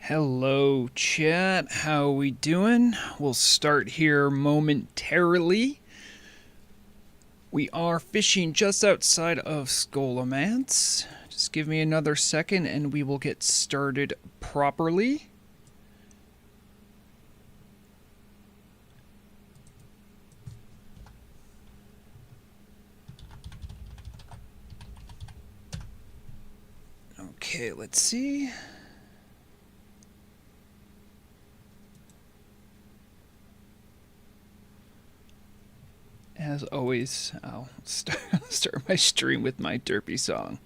Hello, chat. How we doing? We'll start here momentarily. We are fishing just outside of Scholomance. Just give me another second and we will get started properly. Okay, let's see. As always, I'll start my stream with my derpy song.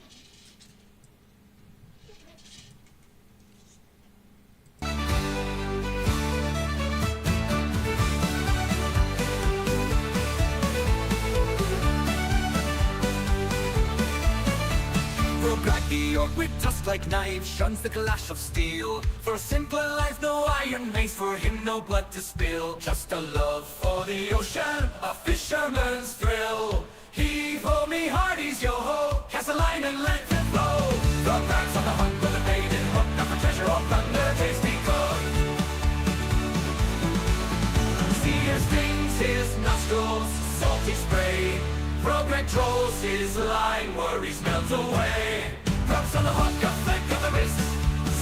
The orc with tusk like knives shuns the clash of steel. For a simpler life, no iron mace, for him no blood to spill. Just a love for the ocean, a fisherman's thrill. Heave ho me hearties, yo ho, cast a line and let it flow. From rats on the hunt with a maiden hook, not for treasure or plunder, tasty cook. Seer stings his nostrils, salty spray. Frog trolls his line, worries melt away. Drops on the hook, a flick of the wrist.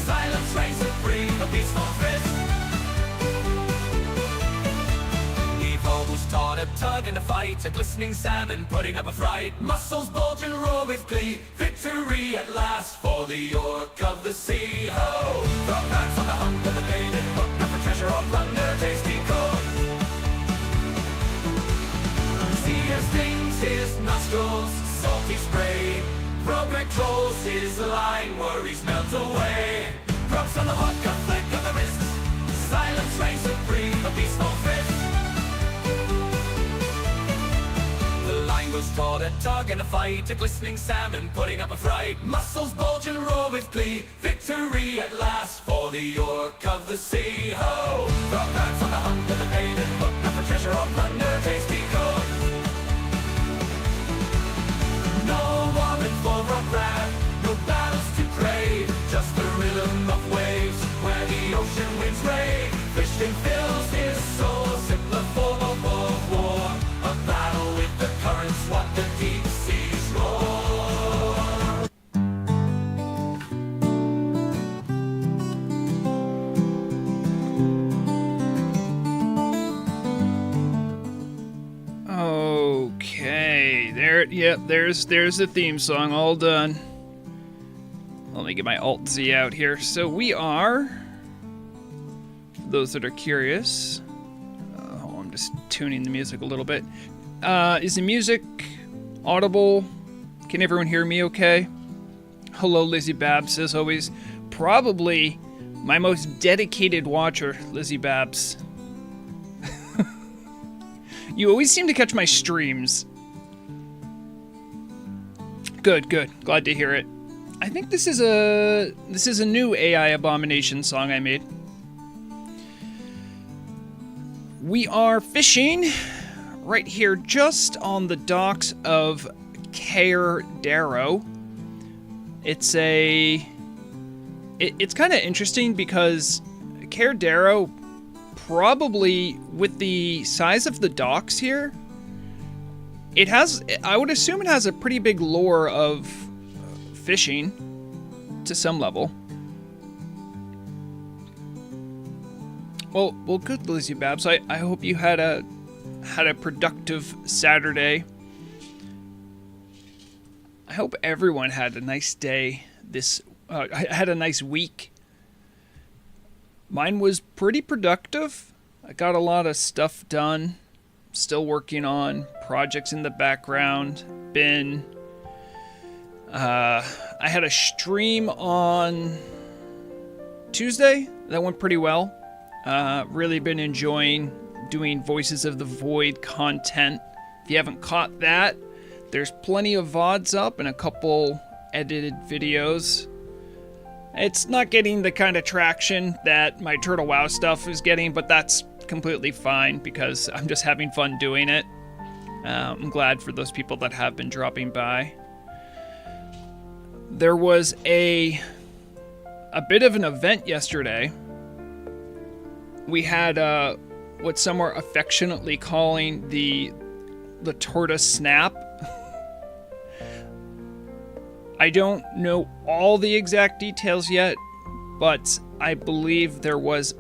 Silence reigns supreme, a peaceful fist. Evil who's taught a tug and a fight, a glistening salmon putting up a fright. Muscles bulge and roar with glee. Victory at last for the orc of the sea. Ho! From bats on the hunt with a maiden hook, not for treasure or plunder, tasty cook. Seer stings his nostrils, salty spray. Frog trolls his line, worries melt away. Drops on the hook, a flick of the wrist. Silence reigns supreme, a peaceful fist. The line goes taut, a tug and a fight, a glistening salmon putting up a fright. Muscles bulge and roar with glee. Victory at last for the orc of the sea. Ho! Frog bats on the hunt with a maiden hook, not for treasure or plunder, tasty cook. No warming for rock rat, no battles to crave. Just the rhythm of waves where the ocean winds rage. Fishing fills his soul, a simpler form of war. A battle with the currents, what the deep seas roar. Okay, there's the theme song all done. Let me get my Alt-Z out here. So we are, for those that are curious, I'm just tuning the music a little bit. Is the music audible? Can everyone hear me okay? Hello, Lizzie Babs, as always. Probably my most dedicated watcher, Lizzie Babs. You always seem to catch my streams. Good. Glad to hear it. I think this is a new AI Abomination song I made. We are fishing right here just on the docks of Caer Darrow. It's kind of interesting because Caer Darrow, probably with the size of the docks here, I would assume it has a pretty big lore of fishing to some level. Well, good, Lizzie Babs. I hope you had a productive Saturday. I hope everyone had a nice day had a nice week. Mine was pretty productive. I got a lot of stuff done. Still working on projects in the background. I had a stream on Tuesday that went pretty well. Really been enjoying doing Voices of the Void content. If you haven't caught that, there's plenty of VODs up and a couple edited videos. It's not getting the kind of traction that my Turtle WoW stuff is getting, but that's completely fine because I'm just having fun doing it. I'm glad for those people that have been dropping by. There was a a bit of an event yesterday. We had what some are affectionately calling the tortoise snap. I don't know all the exact details yet, but I believe there was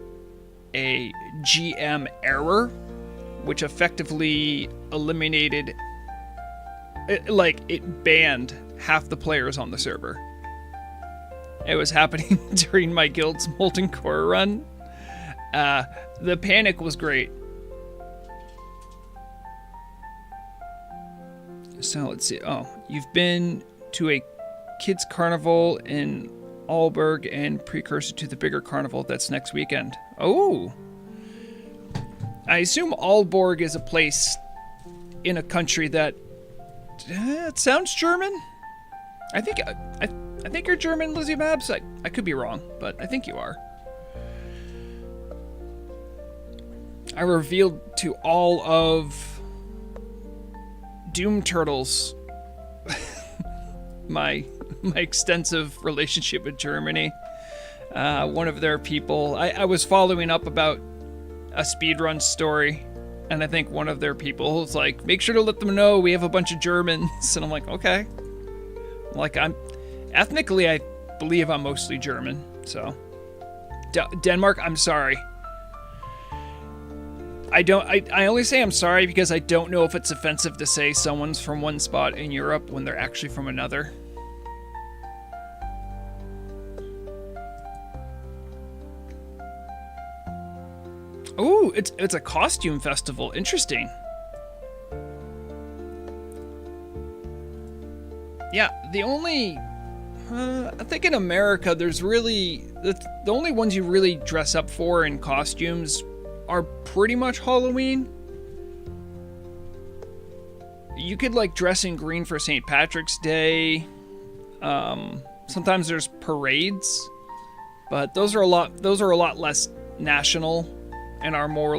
a GM error, which effectively eliminated, it banned half the players on the server. It was happening during my guild's Molten Core run. The panic was great. So let's see. Oh, you've been to a kids' carnival in Aalborg and precursor to the bigger carnival that's next weekend. Oh. I assume Aalborg is a place in a country that it sounds German. I think you're German, Lizzie Babs. I could be wrong, but I think you are. I revealed to all of Doom Turtles my extensive relationship with Germany. One of their people, I was following up about a speedrun story, and I think one of their people was like, make sure to let them know we have a bunch of Germans. And I'm like, okay. I'm ethnically, I believe I'm mostly German. So Denmark, I'm sorry. I only say I'm sorry because I don't know if it's offensive to say someone's from one spot in Europe when they're actually from another. Ooh, it's a costume festival. Interesting. Yeah, the only... I think in America, there's really... The only ones you really dress up for in costumes are pretty much Halloween. You could, dress in green for St. Patrick's Day. Sometimes there's parades. But those are a lot less national and are more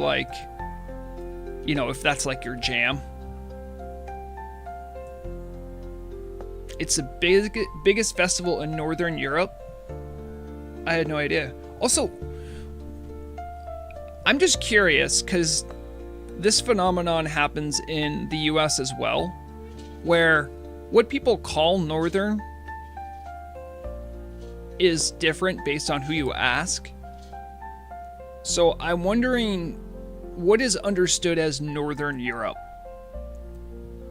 if that's your jam. It's the biggest festival in Northern Europe. I had no idea. Also, I'm just curious because this phenomenon happens in the US as well, where what people call Northern is different based on who you ask. So I'm wondering what is understood as Northern Europe?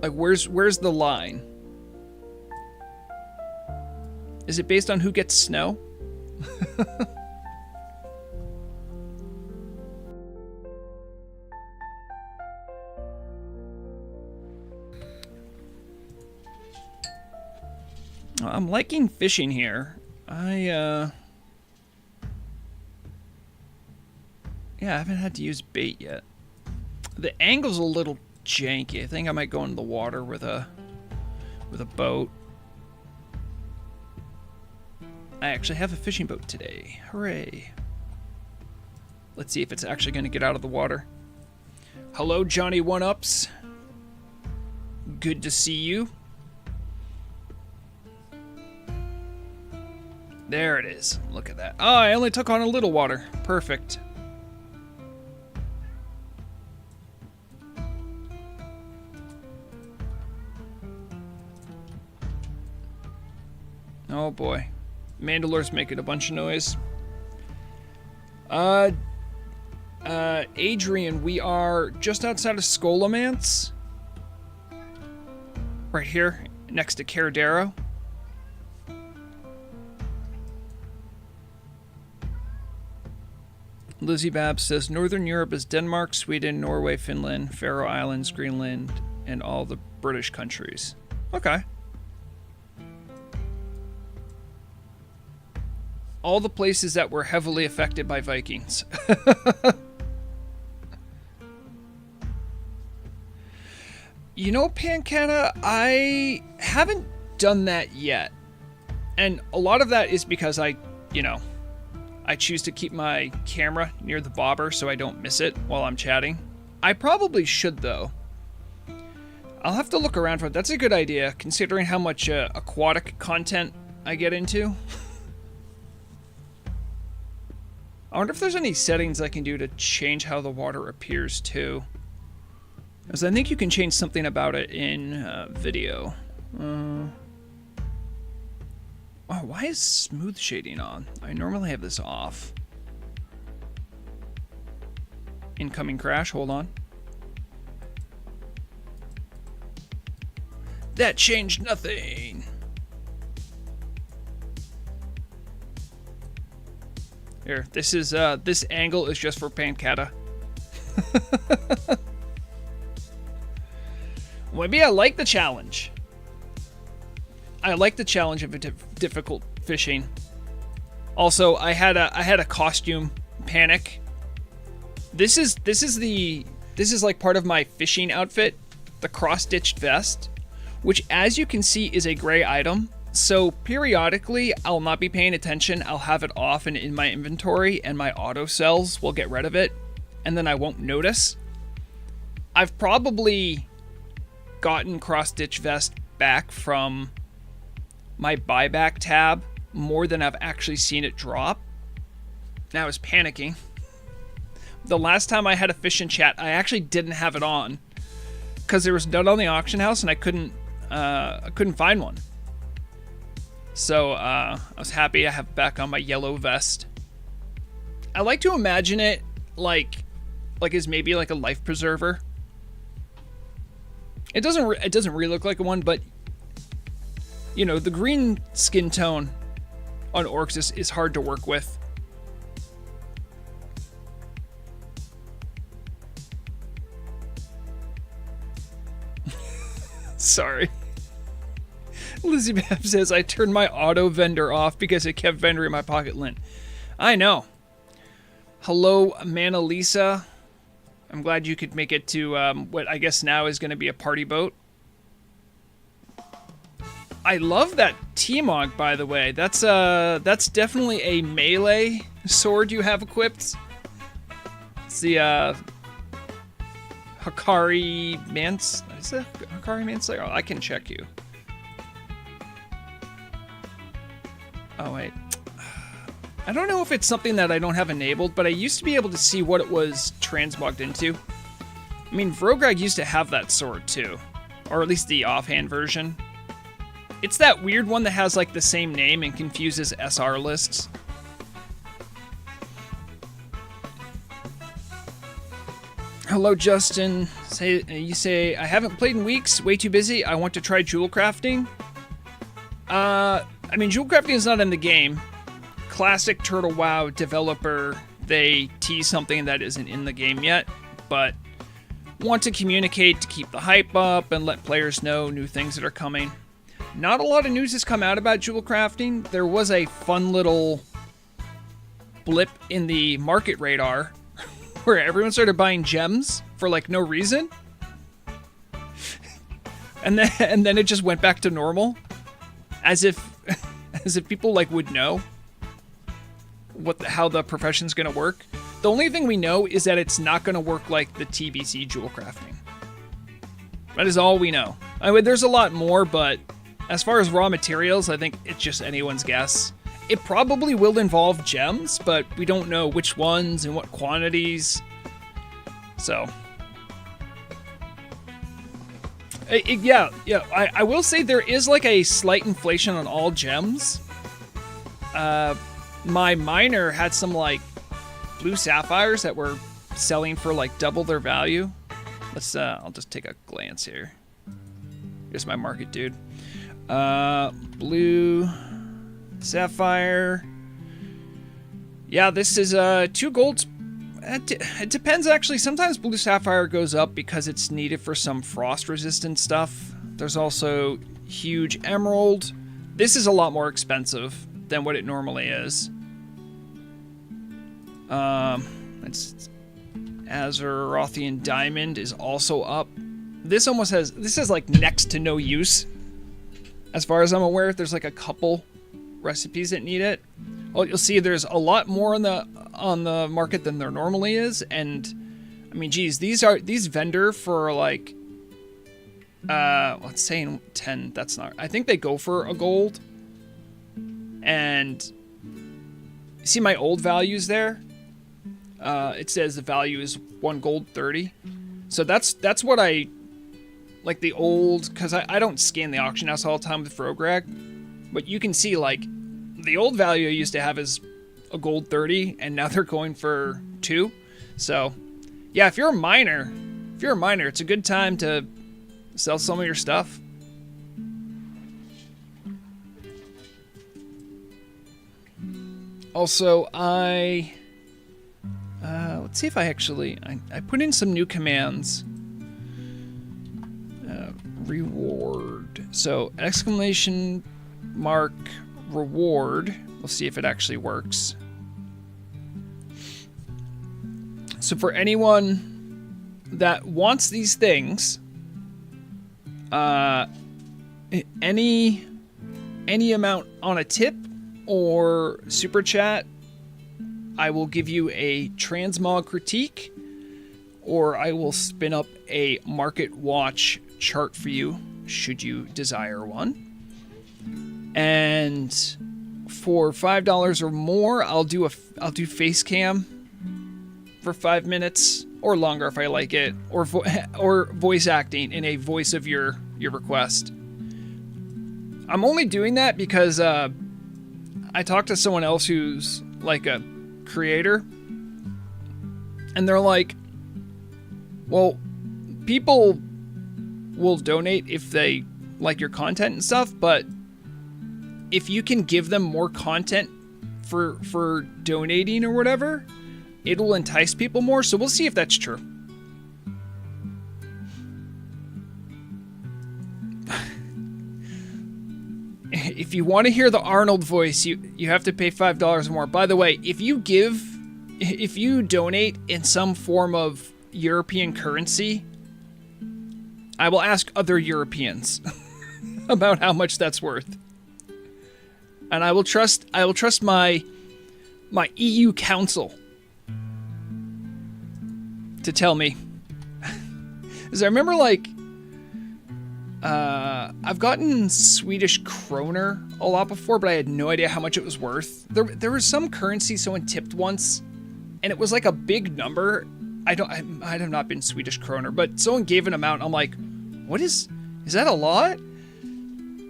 Where's the line? Is it based on who gets snow? I'm liking fishing here. I haven't had to use bait yet. The angle's a little janky. I think I might go into the water with a boat. I actually have a fishing boat today. Hooray. Let's see if it's actually going to get out of the water. Hello, Johnny One-Ups. Good to see you. There it is. Look at that. Oh, I only took on a little water. Perfect. Oh boy. Mandalore's making a bunch of noise. Adrian, we are just outside of Scholomance. Right here, next to Caradero. Lizzie Babs says, Northern Europe is Denmark, Sweden, Norway, Finland, Faroe Islands, Greenland, and all the British countries. Okay. All the places that were heavily affected by Vikings. You know, Pancana, I haven't done that yet. And a lot of that is because I choose to keep my camera near the bobber so I don't miss it while I'm chatting. I probably should, though. I'll have to look around for it. That's a good idea, considering how much aquatic content I get into. I wonder if there's any settings I can do to change how the water appears too. Because I think you can change something about it in video. Oh, why is smooth shading on? I normally have this off. Incoming crash, hold on. That changed nothing. Here, this is this angle is just for Pancata. Maybe I like the challenge. I like the challenge of difficult fishing. Also, I had a costume panic. This is like part of my fishing outfit, the cross-stitched vest, which as you can see is a gray item. So periodically I'll not be paying attention. I'll have it off and in my inventory, and my auto cells will get rid of it, and then I won't notice. I've probably gotten cross-stitch vest back from my buyback tab more than I've actually seen it drop. Now I was panicking. The last time I had a fish in chat, I actually didn't have it on because there was none on the auction house, and I couldn't find one. So I was happy I have back on my yellow vest. I like to imagine it like as maybe like a life preserver. It doesn't really look like one, but you know, the green skin tone on orcs is hard to work with. Sorry. Lizzie Bab says, I turned my auto vendor off because it kept vendoring my pocket lint. I know. Hello, Mana Lisa. I'm glad you could make it to what I guess now is going to be a party boat. I love that T-Mog, by the way. That's definitely a melee sword you have equipped. It's the Hakari Mans. Is it Hakari Manslayer? Oh, I can check you. Oh wait. I don't know if it's something that I don't have enabled, but I used to be able to see what it was transmogged into. I mean, Vrograg used to have that sword too, or at least the offhand version. It's that weird one that has like the same name and confuses SR lists. Hello, Justin. You say, I haven't played in weeks, way too busy. I want to try jewel crafting. I mean, jewel crafting is not in the game. Classic Turtle WoW developer, they tease something that isn't in the game yet, but want to communicate to keep the hype up and let players know new things that are coming. Not a lot of news has come out about jewel crafting. There was a fun little blip in the market radar where everyone started buying gems for like no reason. And then it just went back to normal. As if people like would know how the profession's gonna work. The only thing we know is that it's not gonna work like the TBC jewel crafting. That is all we know. I mean, there's a lot more, but as far as raw materials, I think it's just anyone's guess. It probably will involve gems, but we don't know which ones and what quantities. So, I will say there is like a slight inflation on all gems. My miner had some like blue sapphires that were selling for like double their value. Let's I'll just take a glance here. Here's my market dude. Blue sapphire. Yeah, this is 2 golds. It depends actually. Sometimes blue sapphire goes up because it's needed for some frost resistant stuff. There's also huge emerald. This is a lot more expensive than what it normally is. It's Azerothian diamond is also up. This has like next to no use. As far as I'm aware, there's like a couple recipes that need it. Well, you'll see there's a lot more on the market than there normally is, and I mean, geez, these vendor for like let's say 10. That's not. I think they go for a gold. And see my old values there. it says the value is 1 gold 30. So that's what I like the old, because I don't scan the auction house all the time with Frograg, but you can see like the old value I used to have is a gold 30, and now they're going for 2. So yeah, if you're a miner, it's a good time to sell some of your stuff. Also, let's see if I put in some new commands. Reward. So exclamation mark reward. We'll see if it actually works. So for anyone that wants these things, any amount on a tip or super chat, I will give you a transmog critique, or I will spin up a market watch chart for you, should you desire one. And for $5 or more, I'll do face cam for 5 minutes or longer if I like it, or voice acting in a voice of your request. I'm only doing that because I talked to someone else who's like a creator, and they're like, well, people will donate if they like your content and stuff, but if you can give them more content for donating or whatever, it'll entice people more. So we'll see if that's true. If you want to hear the Arnold voice, you have to pay $5 or more. By the way, if you donate in some form of European currency, I will ask other Europeans about how much that's worth. And I will trust my EU council to tell me. Because I remember, like, I've gotten Swedish kroner a lot before, but I had no idea how much it was worth. There was some currency someone tipped once, and it was like a big number. I have not been Swedish kroner, but someone gave an amount. I'm like, what is that a lot?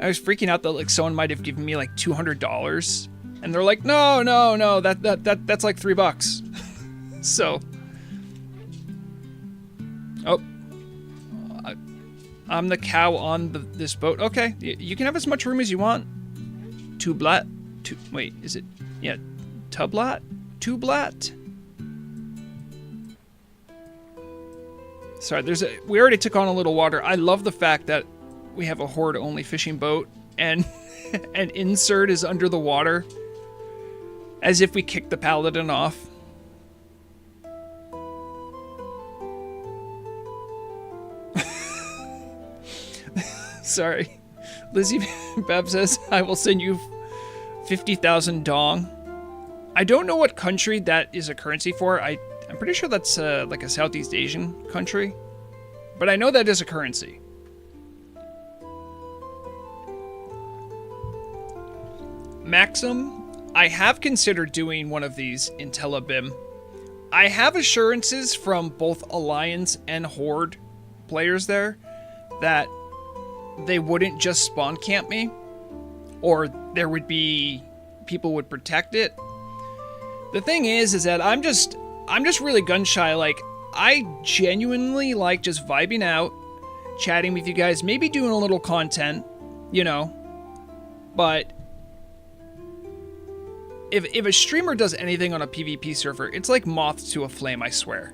I was freaking out that like someone might have given me like $200, and they're like, no, that's like $3. So, oh, I'm the cow on this boat. Okay, you can have as much room as you want. Tublat. Wait, is it? Yeah, Tublat? Tublat? Sorry, we already took on a little water. I love the fact that we have a horde-only fishing boat, and an insert is under the water, as if we kicked the paladin off. Sorry. Lizzie Bab says, I will send you 50,000 dong. I don't know what country that is a currency for. I'm pretty sure that's like a Southeast Asian country. But I know that is a currency. Maxim, I have considered doing one of these in Telebim. I have assurances from both Alliance and Horde players there that they wouldn't just spawn camp me, or there would be people would protect it. The thing is that I'm just really gun shy. Like, I genuinely like just vibing out, chatting with you guys, maybe doing a little content, you know. But if a streamer does anything on a PvP server, it's like moth to a flame, I swear.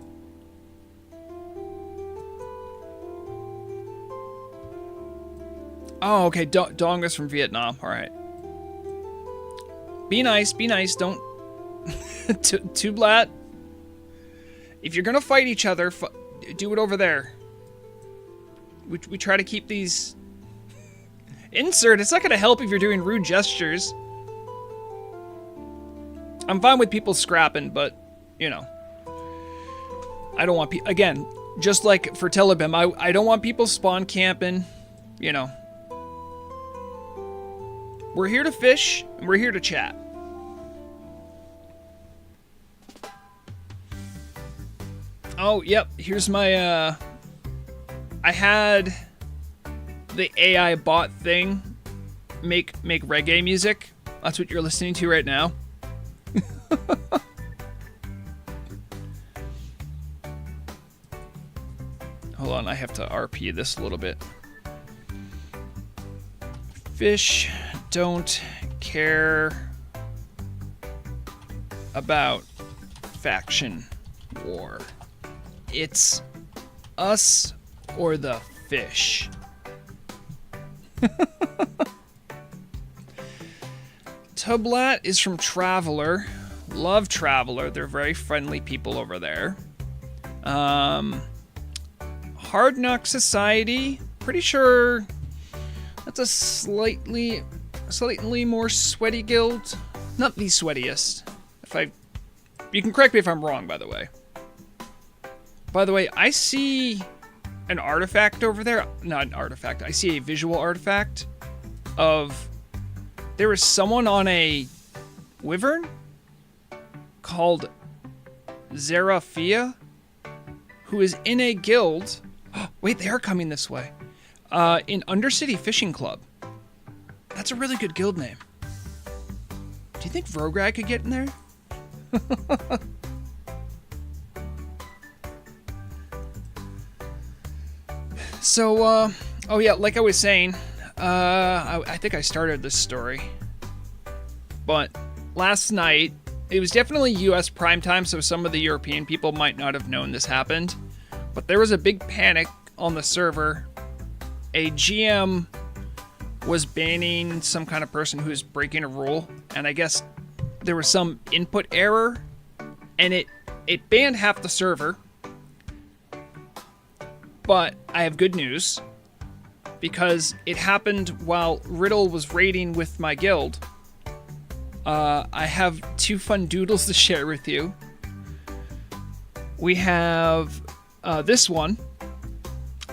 Oh, okay, Dong is from Vietnam. All right. Be nice, don't... Tublat. If you're gonna fight each other, do it over there. We try to keep these... Insert, it's not gonna help if you're doing rude gestures. I'm fine with people scrapping, but, you know. I don't want people... Again, just like for Telebim, I don't want people spawn camping, you know. We're here to fish, and we're here to chat. Oh, yep. Here's my, I had the AI bot thing make reggae music. That's what you're listening to right now. Hold on, I have to RP this a little bit. Fish don't care about faction war. It's us or the fish. Tublat is from Traveler. Love Traveler. They're very friendly people over there. Hard Knock Society. Pretty sure that's a slightly more sweaty guild. Not the sweatiest. You can correct me if I'm wrong, by the way. By the way, I see an artifact over there. Not an artifact. I see a visual artifact of... There is someone on a wyvern called Zeraphia who is in a guild. Wait, they are coming this way. In Undercity Fishing Club. That's a really good guild name. Do you think Vrograd could get in there? So, oh yeah, like I was saying, I think I started this story. But last night, it was definitely US primetime, so some of the European people might not have known this happened. But there was a big panic on the server. A GM was banning some kind of person who was breaking a rule, and I guess there was some input error, and it banned half the server. But I have good news, because it happened while Riddle was raiding with my guild. I have two fun doodles to share with you. We have this one.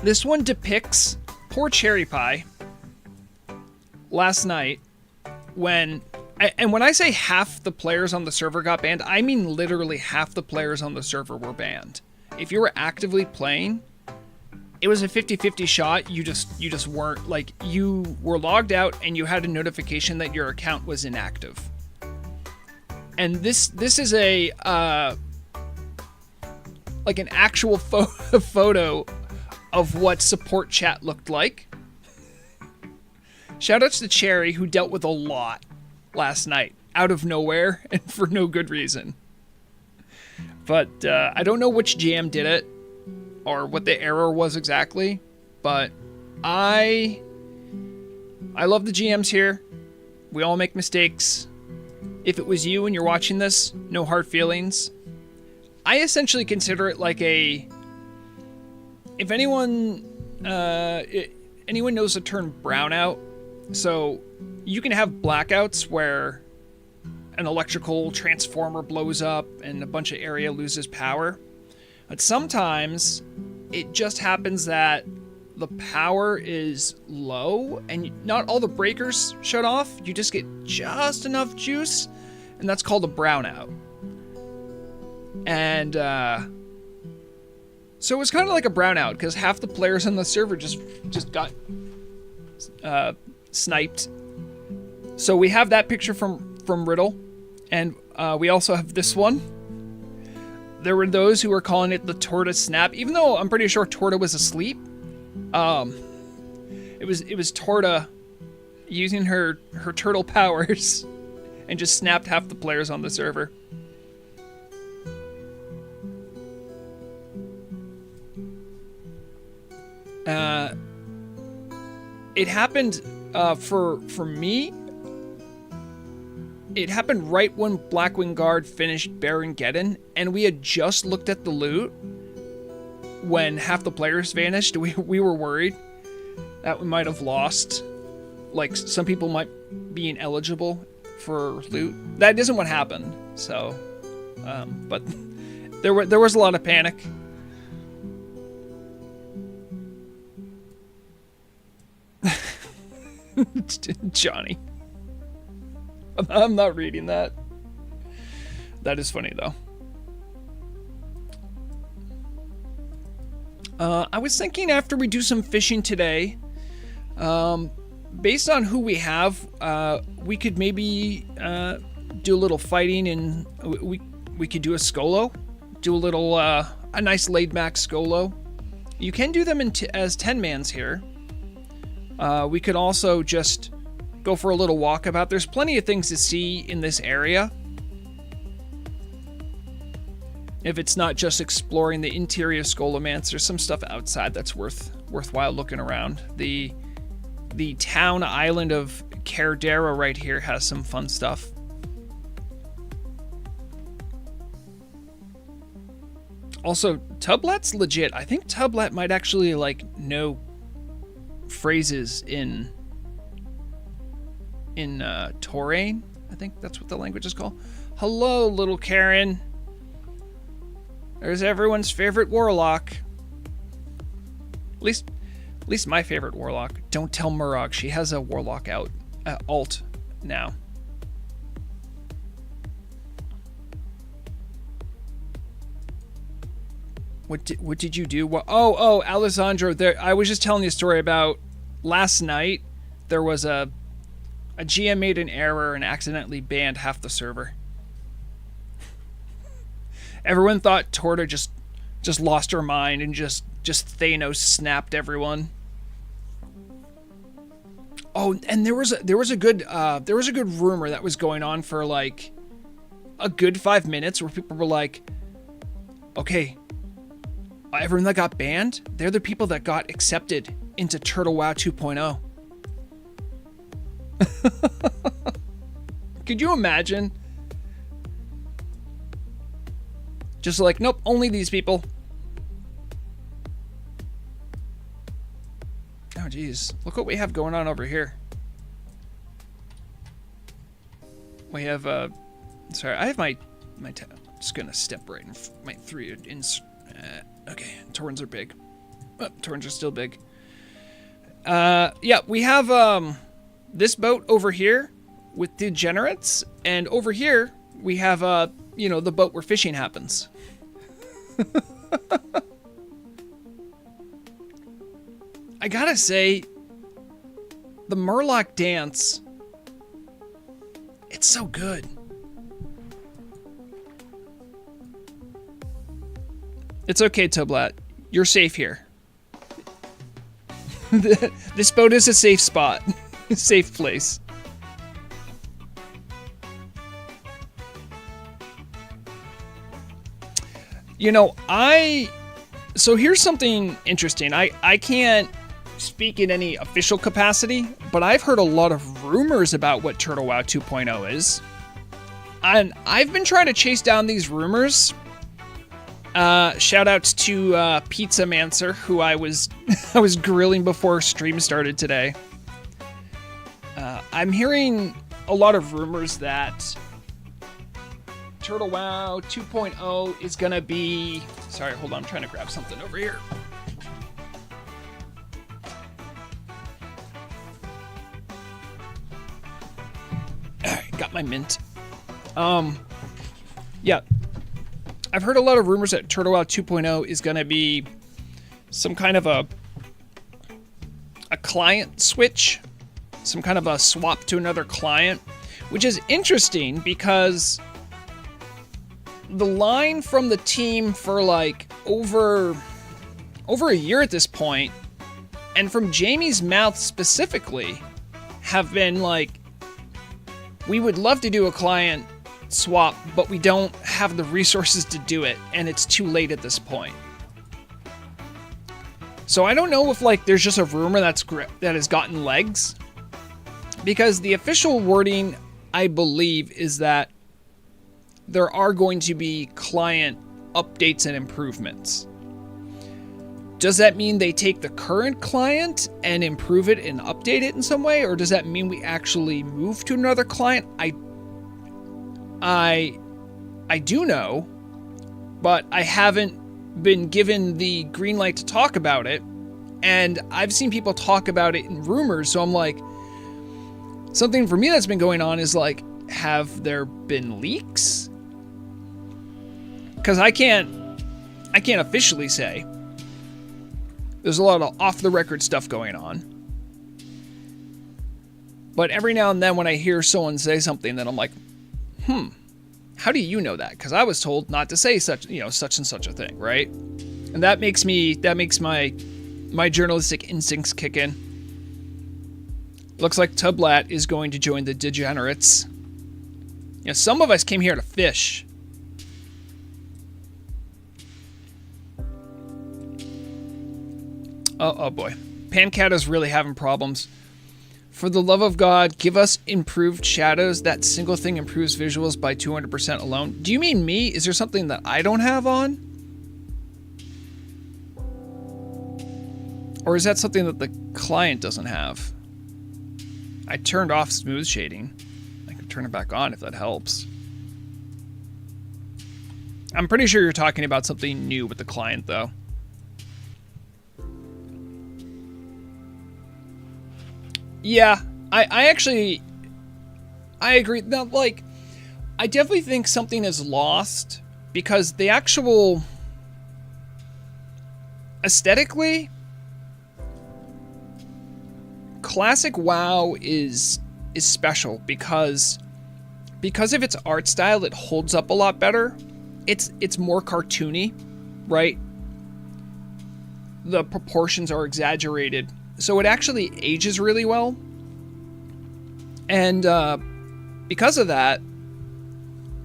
This one depicts poor Cherry Pie last night when I say half the players on the server got banned, I mean literally half the players on the server were banned. If you were actively playing, it was a 50-50 shot. You just weren't, like, you were logged out and you had a notification that your account was inactive. And this is a like an actual photo of what support chat looked like. Shoutouts to Cherry, who dealt with a lot last night out of nowhere and for no good reason. But I don't know which GM did it or what the error was exactly, but I love the GMs here. We all make mistakes. If it was you and you're watching this, no hard feelings. I essentially consider it like if anyone knows the term brownout, so you can have blackouts where an electrical transformer blows up and a bunch of area loses power. But sometimes it just happens that the power is low and not all the breakers shut off. You just get just enough juice, and that's called a brownout. And so it was kind of like a brownout because half the players on the server just got sniped. So we have that picture from Riddle, and we also have this one. There were those who were calling it the Torta snap, even though I'm pretty sure Torta was asleep. It was Torta using her turtle powers and just snapped half the players on the server. It happened for me. It happened right when Blackwing Guard finished Baron Geddon, and we had just looked at the loot when half the players vanished. We were worried that we might have lost. Like, some people might be ineligible for loot. That isn't what happened, so... but there was a lot of panic. Johnny. I'm not reading that. That is funny, though. I was thinking after we do some fishing today, based on who we have, we could maybe do a little fighting, and we could do a Skolo, do a little a nice laid back Skolo. You can do them as 10-mans here. We could also just go for a little walkabout. There's plenty of things to see in this area. If it's not just exploring the interior of Scholomance, there's some stuff outside that's worthwhile looking around. The town island of Cardera right here has some fun stuff. Also, Tublet's legit. I think Tublet might actually like know phrases in Taurain. I think that's what the language is called. Hello, little Karen. There's everyone's favorite warlock. At least my favorite warlock. Don't tell Murag. She has a warlock alt now. What did you do? Oh, Alessandro. There. I was just telling you a story about last night. There was a GM made an error and accidentally banned half the server. Everyone thought Torta just lost her mind and just Thanos snapped everyone. Oh, and there was a good rumor that was going on for like a good 5 minutes where people were like, okay, everyone that got banned, they're the people that got accepted into Turtle WoW 2.0. Could you imagine? Just like, nope, only these people. Oh, geez. Look what we have going on over here. We have, sorry, I have my just gonna step right in my 3 in, okay, Torrens are big. Oh, Torrens are still big. Yeah, we have, this boat over here with degenerates, and over here we have, the boat where fishing happens. I gotta say, the Murloc dance, it's so good. It's okay, Tublat. You're safe here. This boat is a safe spot. Safe place. So here's something interesting. I can't speak in any official capacity, but I've heard a lot of rumors about what Turtle WoW 2.0 is. And I've been trying to chase down these rumors. Shout outs to Pizza Mancer, who I was grilling before stream started today. I'm hearing a lot of rumors that Turtle WoW 2.0 is gonna be... Sorry, hold on, I'm trying to grab something over here. Alright, got my mint. Yeah. I've heard a lot of rumors that Turtle WoW 2.0 is gonna be some kind of a client switch. Some kind of a swap to another client. Which is interesting because the line from the team for like over a year at this point, and from Jamie's mouth specifically, have been like, we would love to do a client swap, but we don't have the resources to do it, and it's too late at this point. So I don't know if like there's just a rumor that has gotten legs, because the official wording, I believe, is that there are going to be client updates and improvements. Does that mean they take the current client and improve it and update it in some way? Or does that mean we actually move to another client? I do know, but I haven't been given the green light to talk about it. And I've seen people talk about it in rumors, so I'm like, something for me that's been going on is like, have there been leaks? Because I can't officially say. There's a lot of off-the-record stuff going on. But every now and then when I hear someone say something, then I'm like, how do you know that? Because I was told not to say such and such a thing, right? And that makes my journalistic instincts kick in. Looks like Tublat is going to join the degenerates. Some of us came here to fish. Oh boy. Pancat is really having problems. For the love of God, give us improved shadows. That single thing improves visuals by 200% alone. Do you mean me? Is there something that I don't have on? Or is that something that the client doesn't have? I turned off smooth shading. I can turn it back on if that helps. I'm pretty sure you're talking about something new with the client, though. Yeah, I actually agree. Now, like, I definitely think something is lost because the actual aesthetically, classic WoW is special because of its art style. It holds up a lot better. It's more cartoony, right? The proportions are exaggerated. So it actually ages really well. And because of that,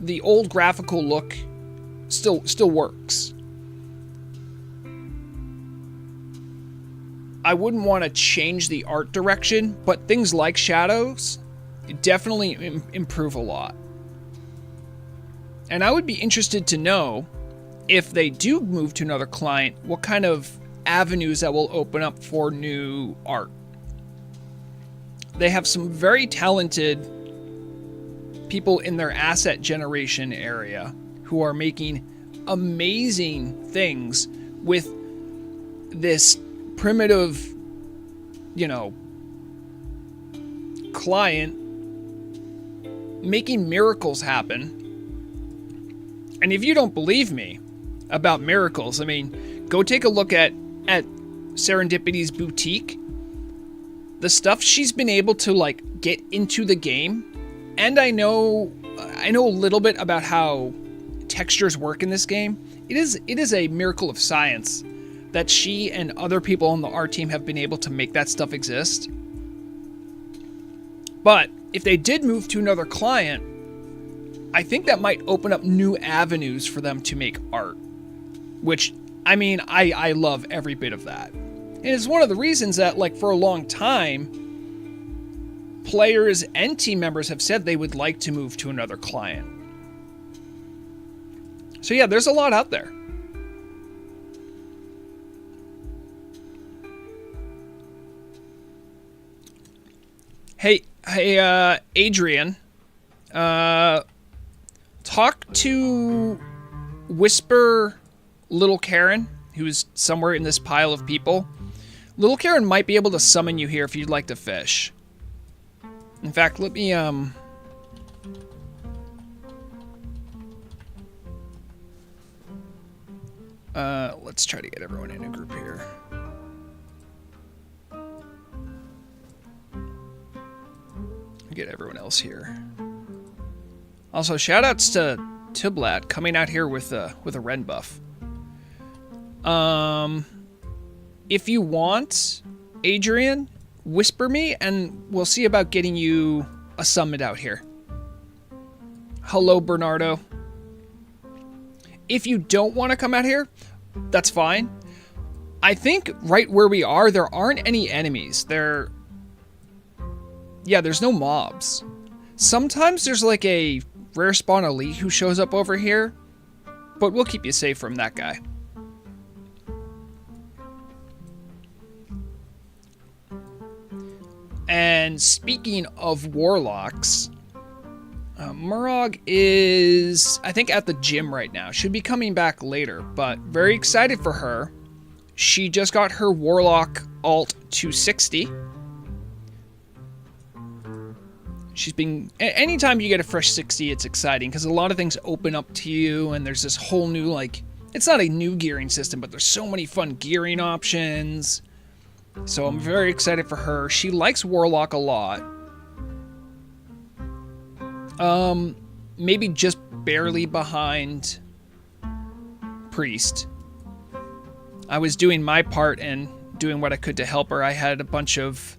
the old graphical look still works. I wouldn't want to change the art direction, but things like shadows definitely improve a lot. And I would be interested to know if they do move to another client, what kind of avenues that will open up for new art. They have some very talented people in their asset generation area who are making amazing things with this primitive, client making miracles happen. And if you don't believe me about miracles, I mean, go take a look at Serendipity's boutique. The stuff she's been able to get into the game, and I know a little bit about how textures work in this game. It is a miracle of science that she and other people on the art team have been able to make that stuff exist. But if they did move to another client, I think that might open up new avenues for them to make art, which, I mean, I love every bit of that. And it's one of the reasons that, for a long time, players and team members have said they would like to move to another client. So yeah, there's a lot out there. Hey, Adrian, talk to Whisper Little Karen, who's somewhere in this pile of people. Little Karen might be able to summon you here if you'd like to fish. In fact, let me, let's try to get everyone in a group here. Get everyone else here. Also, shoutouts to Tublat coming out here with a Ren buff. If you want, Adrian, whisper me and we'll see about getting you a summit out here. Hello, Bernardo. If you don't want to come out here, that's fine. I think right where we are, there aren't any enemies. There's no mobs. Sometimes there's a rare spawn elite who shows up over here, but we'll keep you safe from that guy. And speaking of warlocks, Murag is, I think, at the gym right now. Should be coming back later, but very excited for her. She just got her warlock alt to 60. She's been, anytime you get a fresh 60, it's exciting because a lot of things open up to you and there's this whole new, it's It's not a new gearing system, but there's so many fun gearing options. So I'm very excited for her. She likes Warlock a lot. Maybe just barely behind Priest. I was doing my part and doing what I could to help her. I had a bunch of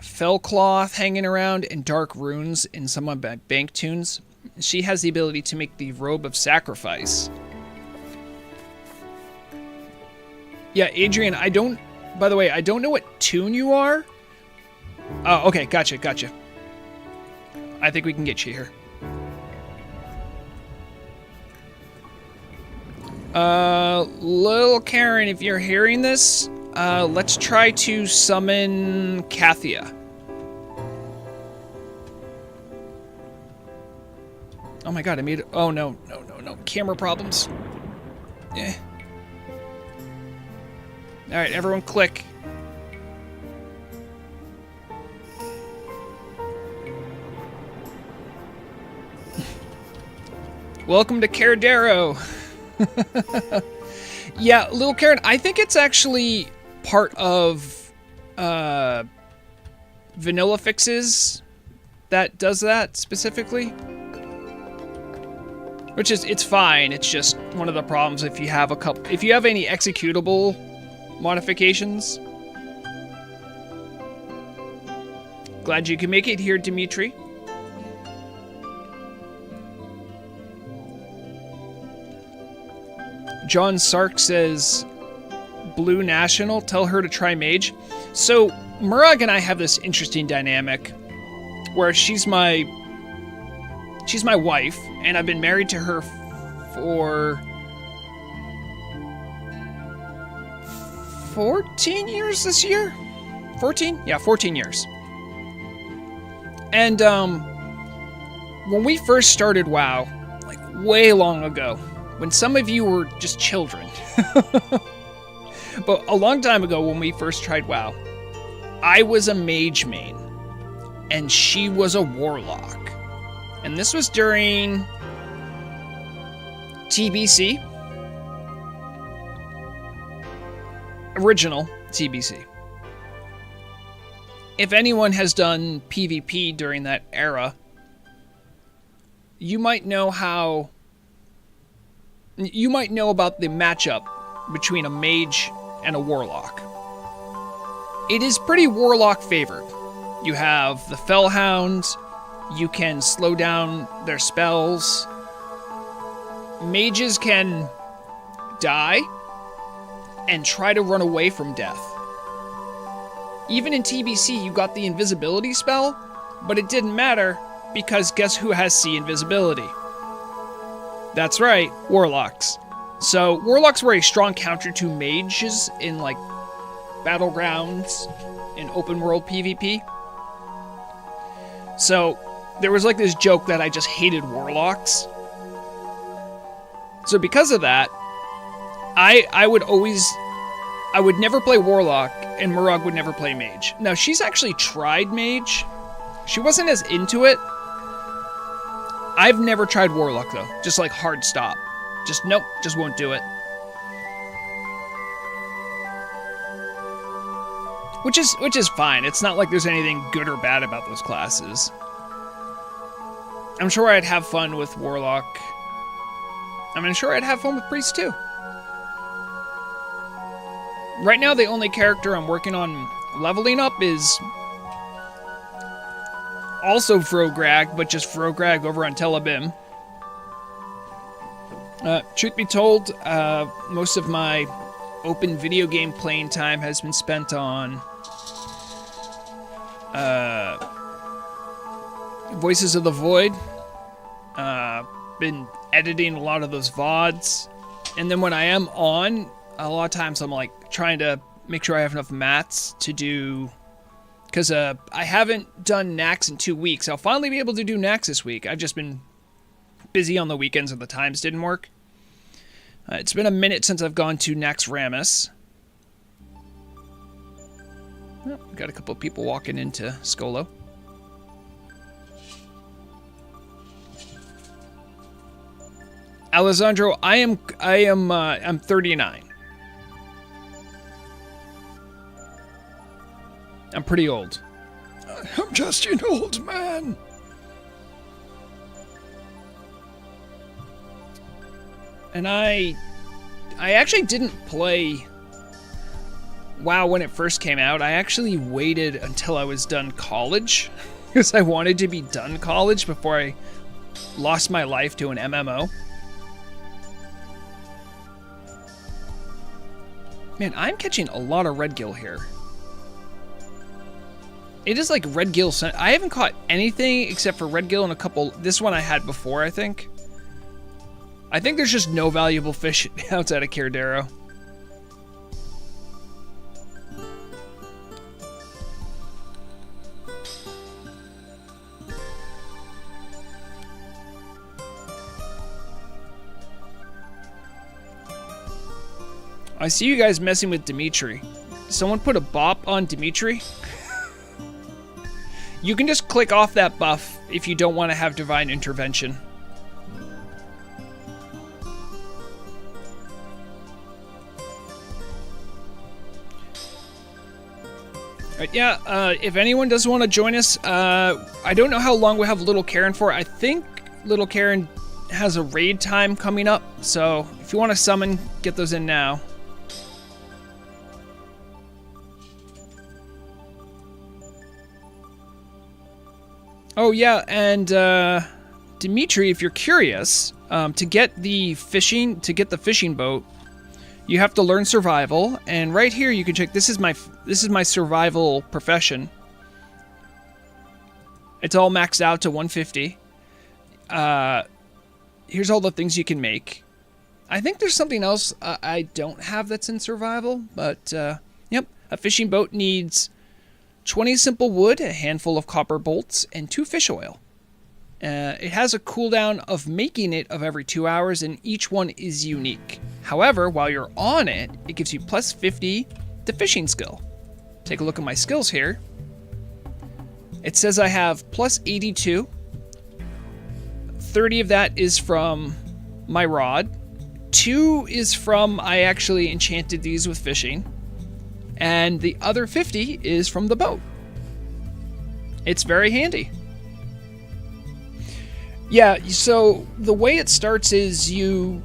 fell cloth hanging around and dark runes in some of my bank tunes. She has the ability to make the robe of sacrifice. Yeah, Adrian, by the way, I don't know what tune you are. Oh, okay, gotcha. I think we can get you here. Little Karen, if you're hearing this, let's try to summon Kathia. Oh my god, I made it. Oh no. Camera problems. Eh. Alright, everyone click. Welcome to Caradero. Yeah, Little Karen, I think it's actually part of Vanilla Fixes that does that specifically. Which is, it's fine. It's just one of the problems if you have any executable modifications. Glad you can make it here, Dimitri. John Sark says, Blue National, tell her to try Mage. So, Murag and I have this interesting dynamic where she's my wife, and I've been married to her for 14 years this year? 14? Yeah, 14 years. And, when we first started WoW, like way long ago, when some of you were just children. But a long time ago when we first tried WoW, I was a mage main, and she was a warlock. And this was during TBC. Original TBC. If anyone has done PvP during that era, you might know about the matchup between a mage and a warlock. It is pretty warlock favored. You have the Fellhound, you can slow down their spells. Mages can die and try to run away from death. Even in TBC, you got the invisibility spell, but it didn't matter because guess who has C invisibility? That's right, warlocks. So, warlocks were a strong counter to mages in, like, battlegrounds in open world PvP. So, there was, like, this joke that I just hated warlocks. So, because of that, I would never play warlock, and Murag would never play mage. Now, she's actually tried mage. She wasn't as into it. I've never tried warlock though. Just like hard stop. Just nope, just won't do it. Which is fine. It's not like there's anything good or bad about those classes. I'm sure I'd have fun with warlock. I'm sure I'd have fun with priest too. Right now the only character I'm working on leveling up is also Frograg, but just Frograg over on Telebim. Truth be told, most of my open video game playing time has been spent on Voices of the Void. Been editing a lot of those VODs. And then when I am on, a lot of times I'm like trying to make sure I have enough mats to do... Because I haven't done Nax in 2 weeks. I'll finally be able to do Nax this week. I've just been busy on the weekends and the times didn't work. It's been a minute since I've gone to Naxxramas. Oh, got a couple of people walking into Skolo. Alessandro, I'm 39. I'm pretty old. I'm just an old man. And I actually didn't play WoW when it first came out. I actually waited until I was done college because I wanted to be done college before I lost my life to an MMO. Man, I'm catching a lot of red gill here. It is like red gill. I haven't caught anything except for red gill and a couple. This one I had before, I think. I think there's just no valuable fish outside of Cardero. I see you guys messing with Dimitri. Someone put a bop on Dimitri? You can just click off that buff if you don't want to have Divine Intervention. But yeah, if anyone does want to join us, I don't know how long we have Little Karen for. I think Little Karen has a raid time coming up, so if you want to summon, get those in now. Oh yeah, and Dimitri, if you're curious, to get the fishing boat, you have to learn survival, and right here you can check. This is my survival profession. It's all maxed out to 150. Here's all the things you can make. I think there's something else I don't have that's in survival, but yep, a fishing boat needs 20 simple wood, a handful of copper bolts, and 2 fish oil. It has a cooldown of making it of every 2 hours, and each one is unique. However, while you're on it, it gives you plus 50 to fishing skill. Take a look at my skills here. It says I have plus 82. 30 of that is from my rod. 2 is from I actually enchanted these with fishing. And the other 50 is from the boat. It's very handy. Yeah, so the way it starts is you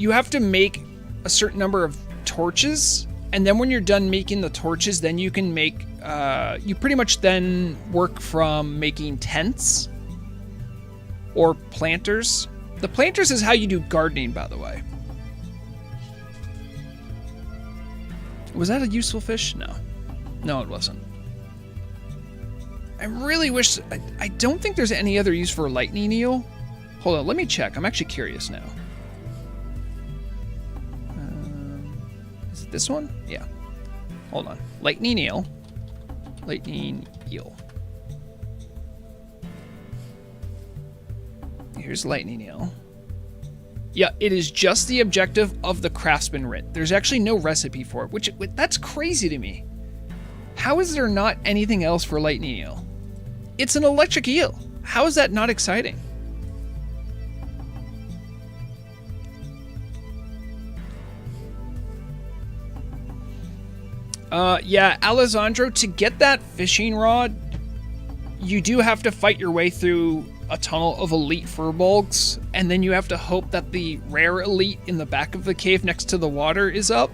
have to make a certain number of torches, and then when you're done making the torches, then you can make, you pretty much then work from making tents or planters. The planters is how you do gardening, by the way. Was that a useful fish? No. No, it wasn't. I really wish... I don't think there's any other use for lightning eel. Hold on, let me check. I'm actually curious now. Is it this one? Yeah. Hold on. Lightning eel. Lightning eel. Here's lightning eel. Yeah, it is just the objective of the craftsman writ. There's actually no recipe for it, which that's crazy to me. How is there not anything else for lightning eel? It's an electric eel. How is that not exciting? Yeah, Alessandro, to get that fishing rod, you do have to fight your way through a tunnel of elite furbolgs, and then you have to hope that the rare elite in the back of the cave next to the water is up.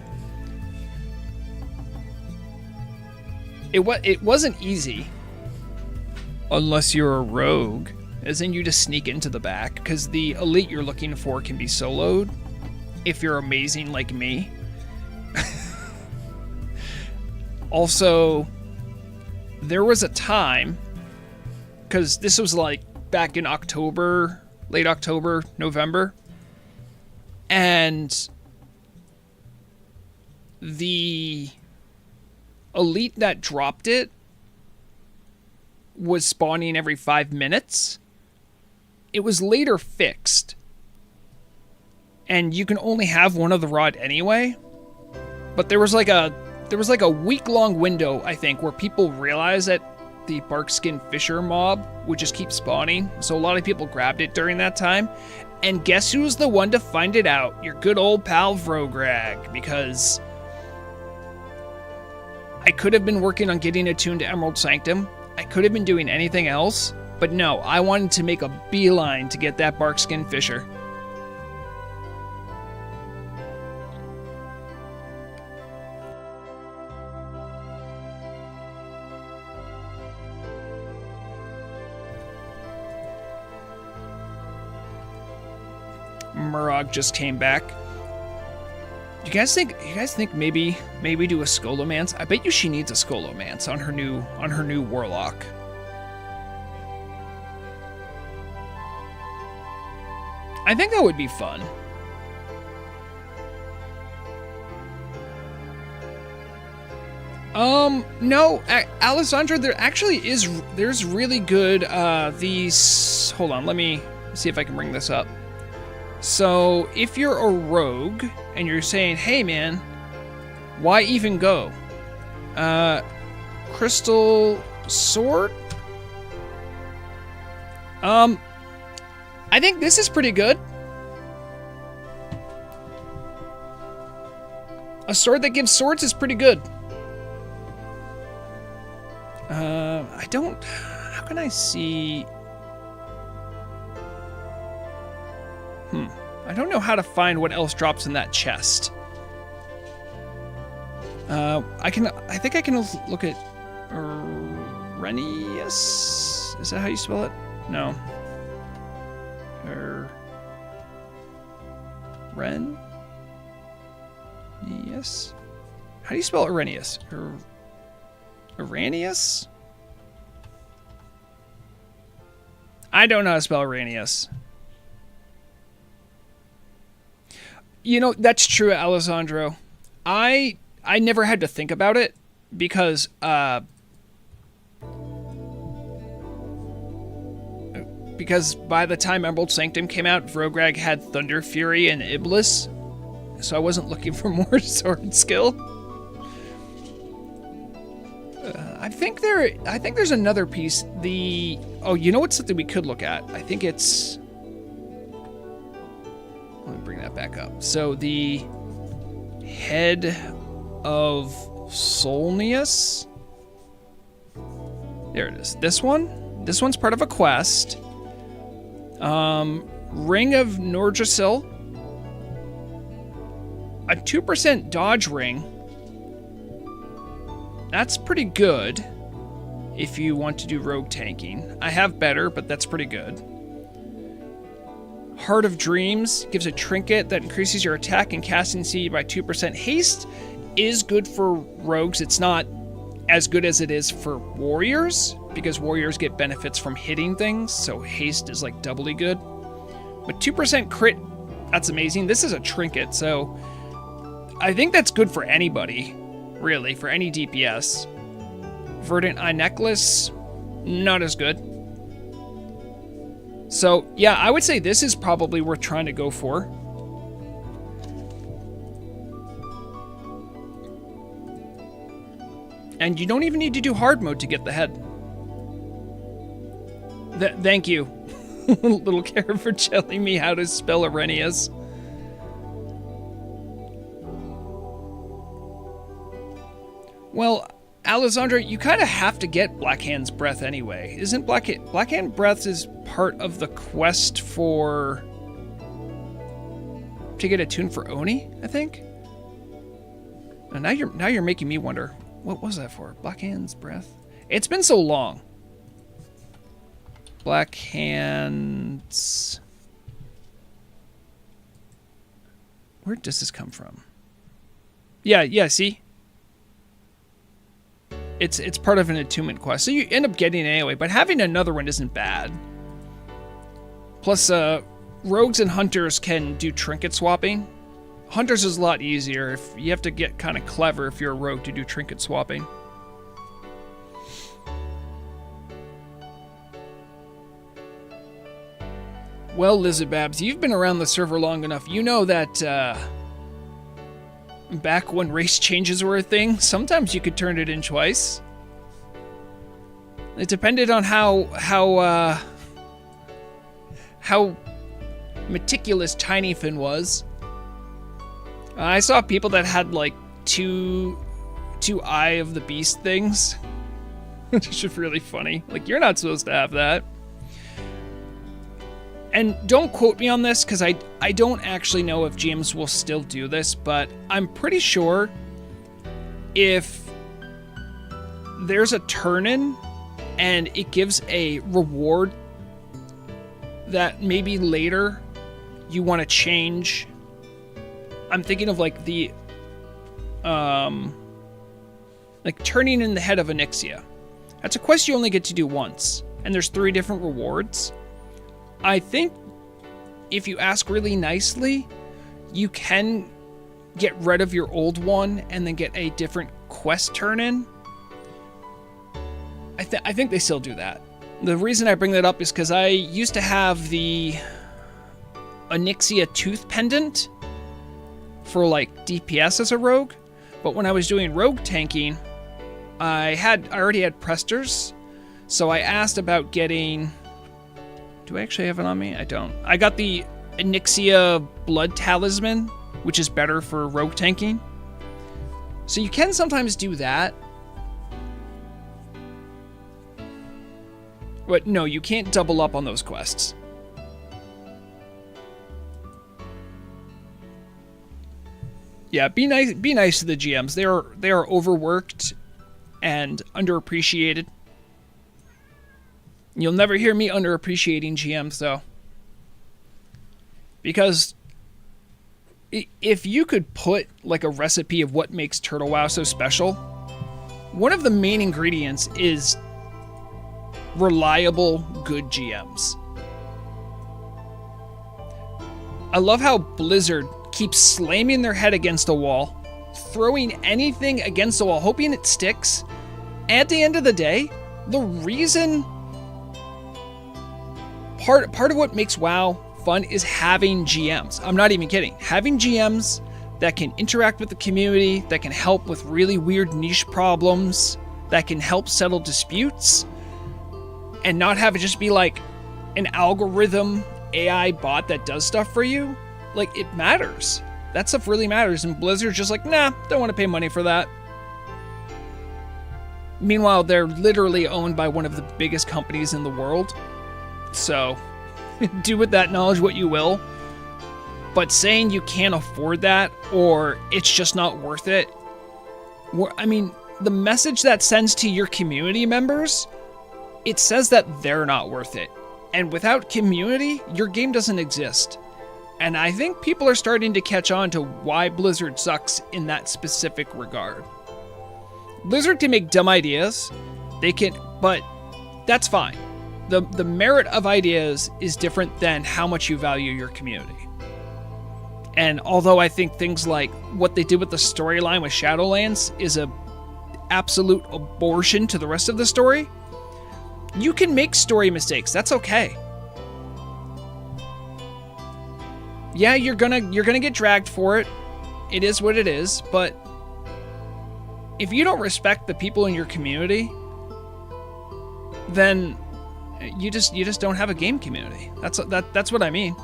It wasn't easy. Unless you're a rogue, as in you just sneak into the back, because the elite you're looking for can be soloed, if you're amazing like me. Also, there was a time, because this was like back in October, late October, November, and the elite that dropped it was spawning every 5 minutes. It was later fixed, and you can only have one of the rod anyway, but there was like a week-long window, I think, where people realized that the barkskin fisher mob would just keep spawning, so a lot of people grabbed it during that time, And guess who's the one to find it out? Your good old pal Vrograg, because I could have been working on getting attuned to Emerald Sanctum. I could have been doing anything else, but no, I wanted to make a beeline to get that Barkskin Fisher. Murog just came back. You guys think maybe do a Scholomance? I bet you she needs a Scholomance on her new Warlock. I think that would be fun. No, Alessandra, there's really good, hold on, let me see if I can bring this up. So, if you're a rogue, and you're saying, hey man, why even go? Crystal Sword? I think this is pretty good. A sword that gives swords is pretty good. How can I see? I don't know how to find what else drops in that chest. I think I can look at Renius. Is that how you spell it? No. Ren? Yes. How do you spell Arrhenius? Arrhenius? I don't know how to spell Arrhenius. You know, that's true, Alessandro. I never had to think about it because by the time Emerald Sanctum came out, Vrograg had Thunder Fury and Iblis, so I wasn't looking for more sword skill. I think there's another piece. Oh, you know what's something we could look at? I think it's. Let me bring that back up. So the head of Solnius. There it is. This one. This one's part of a quest. Ring of Nordrasil. A 2% dodge ring. That's pretty good if you want to do rogue tanking. I have better, but that's pretty good. Heart of Dreams gives a trinket that increases your attack and casting speed by 2%. Haste is good for rogues. It's not as good as it is for warriors, because warriors get benefits from hitting things, so haste is like doubly good. But 2% crit, that's amazing. This is a trinket, so I think that's good for anybody, really, for any DPS. Verdant Eye Necklace, not as good. So, yeah, I would say this is probably worth trying to go for. And you don't even need to do hard mode to get the head. Thank you, Little Care, for telling me how to spell Arrhenius. Well, Alessandra, you kind of have to get Blackhand's Breath anyway. Isn't Blackhand Breath is part of the quest to get attuned for Oni, I think? And now you're making me wonder, what was that for? Blackhand's Breath? It's been so long. Blackhand's... Where does this come from? Yeah, see? It's part of an attunement quest, so you end up getting it anyway, but having another one isn't bad. Plus, rogues and hunters can do trinket swapping. Hunters is a lot easier. If you have to get kind of clever if you're a rogue to do trinket swapping. Well, Lizardbabs, you've been around the server long enough. You know that, back when race changes were a thing, sometimes you could turn it in twice. It depended on how meticulous Tinyfin was. I saw people that had like two Eye of the Beast things, which is just really funny. Like, you're not supposed to have that. And don't quote me on this, because I don't actually know if GMs will still do this, but I'm pretty sure if there's a turn-in and it gives a reward that maybe later you want to change. I'm thinking of like the like turning in the head of Onyxia. That's a quest you only get to do once, and there's 3 different rewards. I think if you ask really nicely, you can get rid of your old one and then get a different quest turn-in. I think they still do that. The reason I bring that up is because I used to have the Onyxia Tooth Pendant for like DPS as a rogue, but when I was doing rogue tanking, I already had Presters, so I asked about getting... Do I actually have it on me? I don't. I got the Onyxia Blood Talisman, which is better for rogue tanking. So you can sometimes do that. But no, you can't double up on those quests. Yeah, be nice to the GMs. They are overworked and underappreciated. You'll never hear me underappreciating GMs, though. Because if you could put like a recipe of what makes Turtle WoW so special, one of the main ingredients is reliable, good GMs. I love how Blizzard keeps slamming their head against a wall, throwing anything against the wall, hoping it sticks. At the end of the day, the reason... Part of what makes WoW fun is having GMs. I'm not even kidding. Having GMs that can interact with the community, that can help with really weird niche problems, that can help settle disputes, and not have it just be like an algorithm AI bot that does stuff for you. Like, it matters. That stuff really matters, and Blizzard's just like, nah, don't want to pay money for that. Meanwhile, they're literally owned by one of the biggest companies in the world. So, do with that knowledge what you will. But saying you can't afford that, or it's just not worth it, I mean, the message that sends to your community members, it says that they're not worth it. And without community, your game doesn't exist. And I think people are starting to catch on to why Blizzard sucks in that specific regard. Blizzard can make dumb ideas, but that's fine. The merit of ideas is different than how much you value your community. And although I think things like what they did with the storyline with Shadowlands is a absolute abortion to the rest of the story, you can make story mistakes. That's okay. Yeah, you're gonna get dragged for it. It is what it is, but if you don't respect the people in your community, then you just don't have a game community. That's what I mean.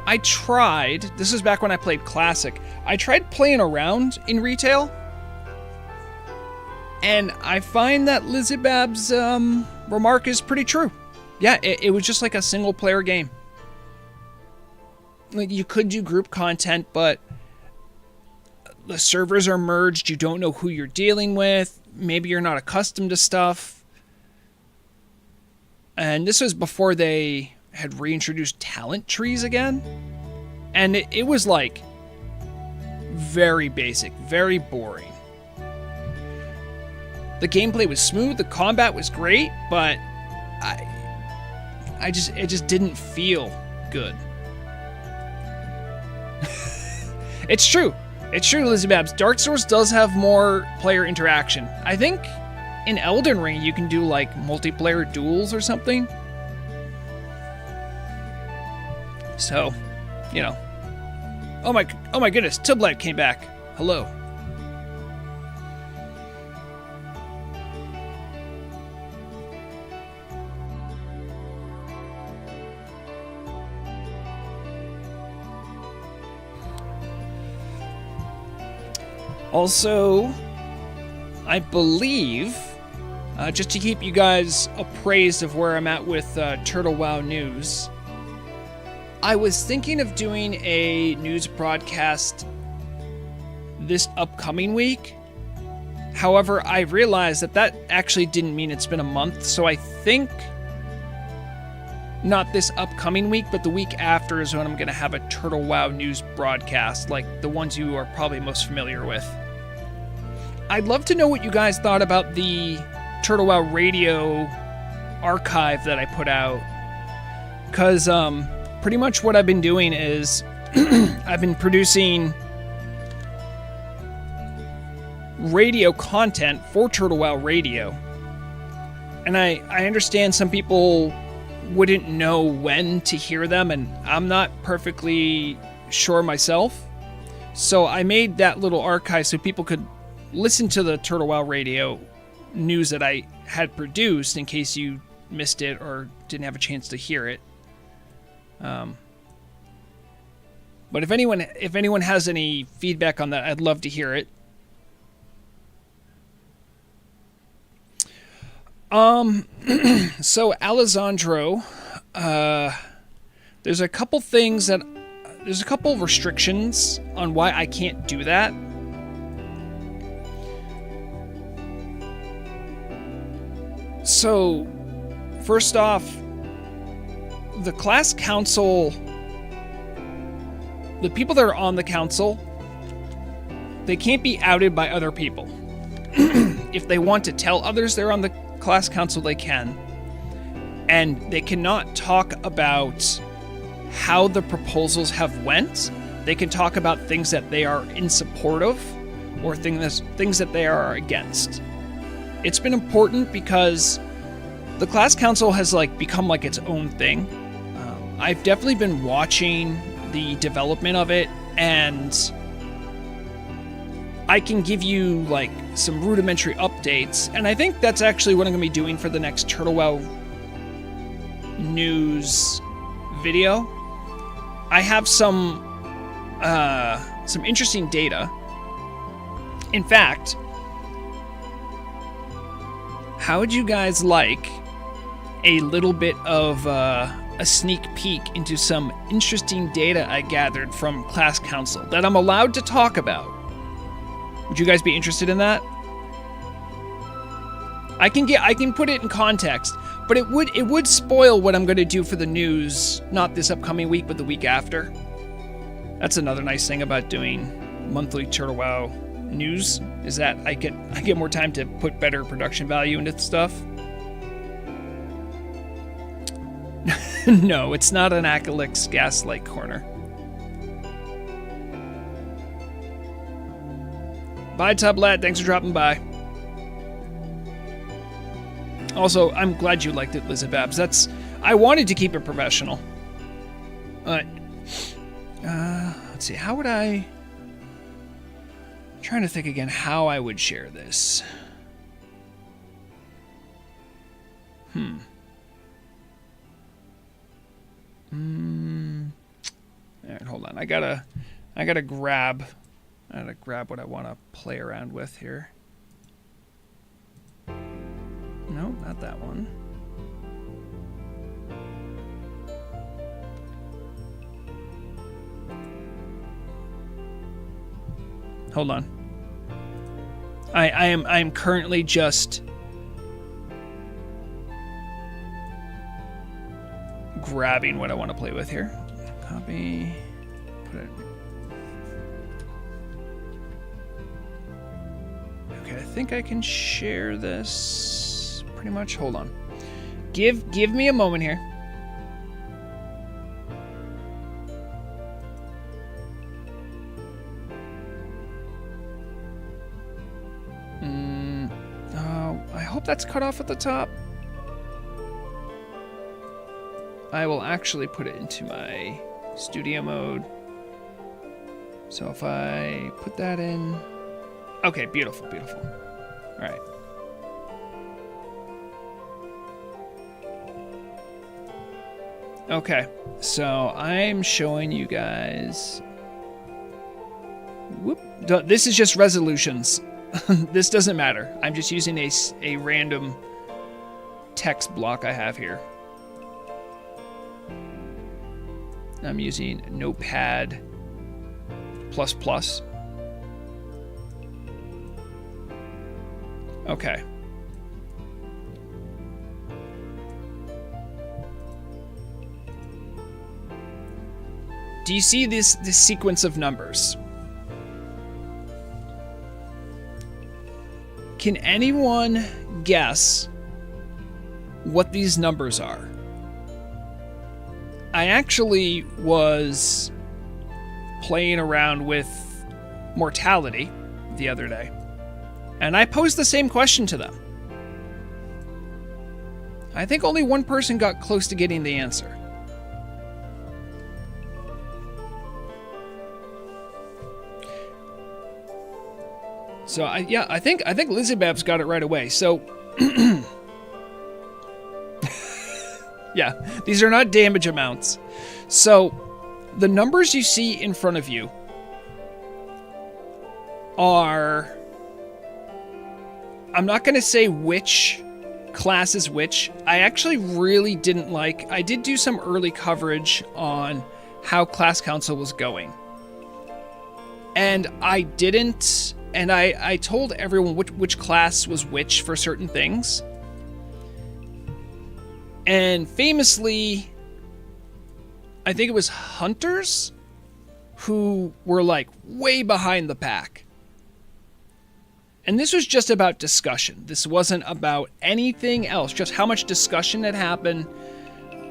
I tried, this is back when I played Classic, I tried playing around in retail, and I find that Lizzie-Bab's remark is pretty true. Yeah, it was just like a single player game. Like, you could do group content, but the servers are merged, you don't know who you're dealing with, maybe you're not accustomed to stuff. And this was before they had reintroduced talent trees again. And it was like very basic, very boring. The gameplay was smooth, the combat was great, but it just didn't feel good. It's true. It's true, Lizzie Babs. Dark Souls does have more player interaction. I think in Elden Ring you can do like multiplayer duels or something. So, you know. Oh my goodness, Tiblet came back. Hello. Also, I believe, just to keep you guys appraised of where I'm at with Turtle Wow News, I was thinking of doing a news broadcast this upcoming week. However, I realized that actually didn't mean it's been a month, so I think not this upcoming week, but the week after is when I'm going to have a Turtle Wow News broadcast, like the ones you are probably most familiar with. I'd love to know what you guys thought about the Turtle Wow Radio archive that I put out, because pretty much what I've been doing is I've been producing radio content for Turtle Wow Radio, and I understand some people wouldn't know when to hear them, and I'm not perfectly sure myself, so I made that little archive so people could listen to the Turtle Wow Radio news that I had produced in case you missed it or didn't have a chance to hear it. But if anyone has any feedback on that, I'd love to hear it. So Alessandro, there's a couple restrictions on why I can't do that. So, first off, the class council, the people that are on the council, they can't be outed by other people. If they want to tell others they're on the class council, they can. And they cannot talk about how the proposals have went. They can talk about things that they are in support of or things that they are against. It's been important because the class council has become its own thing. I've definitely been watching the development of it, and I can give you some rudimentary updates, and I think that's actually what I'm going to be doing for the next Turtle Wow News video. I have some interesting data. In fact, how would you guys like a little bit of a sneak peek into some interesting data I gathered from class council that I'm allowed to talk about? Would you guys be interested in that? I can put it in context, but it would spoil what I'm going to do for the news, not this upcoming week, but the week after. That's another nice thing about doing monthly Turtle Wow news, is that I get more time to put better production value into stuff. No, it's not an Acalix Gaslight Corner. Bye, Tublat. Thanks for dropping by. Also, I'm glad you liked it, Lizababs. I wanted to keep it professional. But, let's see, how would I... I'm trying to think again how I would share this. Alright, hold on. I gotta grab what I want to play around with here. No, not that one. Hold on. I am currently just grabbing what I want to play with here. Copy. Put it. Okay, I think I can share this pretty much. Hold on. Give me a moment here. I hope that's cut off at the top. I will actually put it into my studio mode. So if I put that in... Okay, beautiful, beautiful. All right. Okay, so I'm showing you guys... Whoop, This is just resolutions. This doesn't matter. I'm just using a random text block I have here. I'm using Notepad++. Okay. Do you see this sequence of numbers? Can anyone guess what these numbers are? I actually was playing around with mortality the other day, and I posed the same question to them. I think only one person got close to getting the answer. So I think Lizzie Babs got it right away. So yeah, these are not damage amounts. So the numbers you see in front of you are, I'm not going to say which class is which. I actually really didn't like, I did do some early coverage on how class council was going. And I didn't, and I told everyone which class was which for certain things. And famously, I think it was hunters who were like way behind the pack. And this was just about discussion. This wasn't about anything else, just how much discussion had happened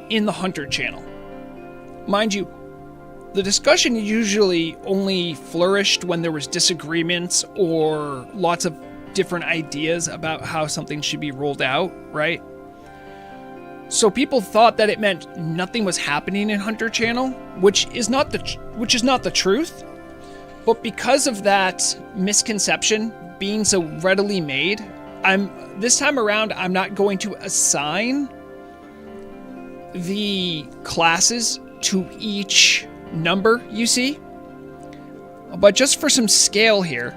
in the Hunter channel. Mind you, the discussion usually only flourished when there was disagreements or lots of different ideas about how something should be rolled out, right? So people thought that it meant nothing was happening in Hunter channel, which is not the truth. But because of that misconception being so readily made, this time around I'm not going to assign the classes to each number you see. But just for some scale here,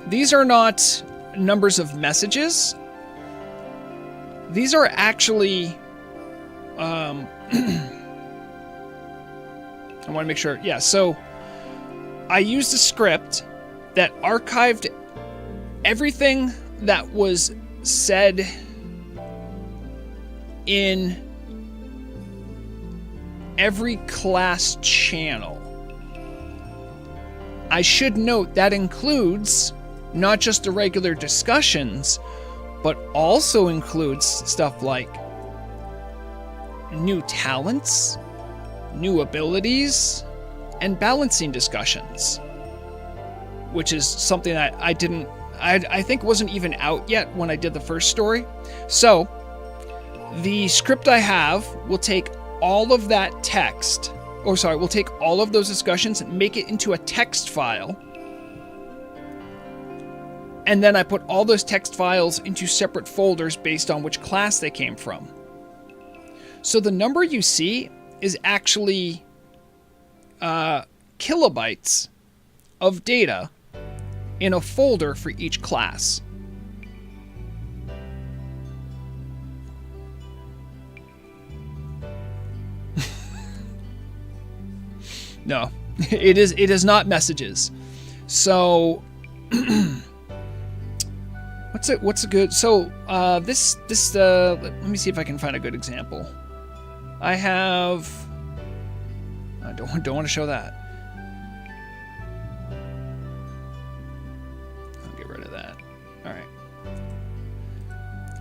these are not numbers of messages. These are actually I want to make sure. Yeah, so I used a script that archived everything that was said in every class channel. I should note that includes not just the regular discussions, but also includes stuff like new talents, new abilities, and balancing discussions, which is something that I think wasn't even out yet when I did the first story. So the script I have will take all of that text, we'll take all of those discussions and make it into a text file. And then I put all those text files into separate folders based on which class they came from. So the number you see is actually kilobytes of data in a folder for each class. No, it is not messages. So what's a good, so this let me see if I can find a good example. I have, I don't want to show that. I'll get rid of that. All right.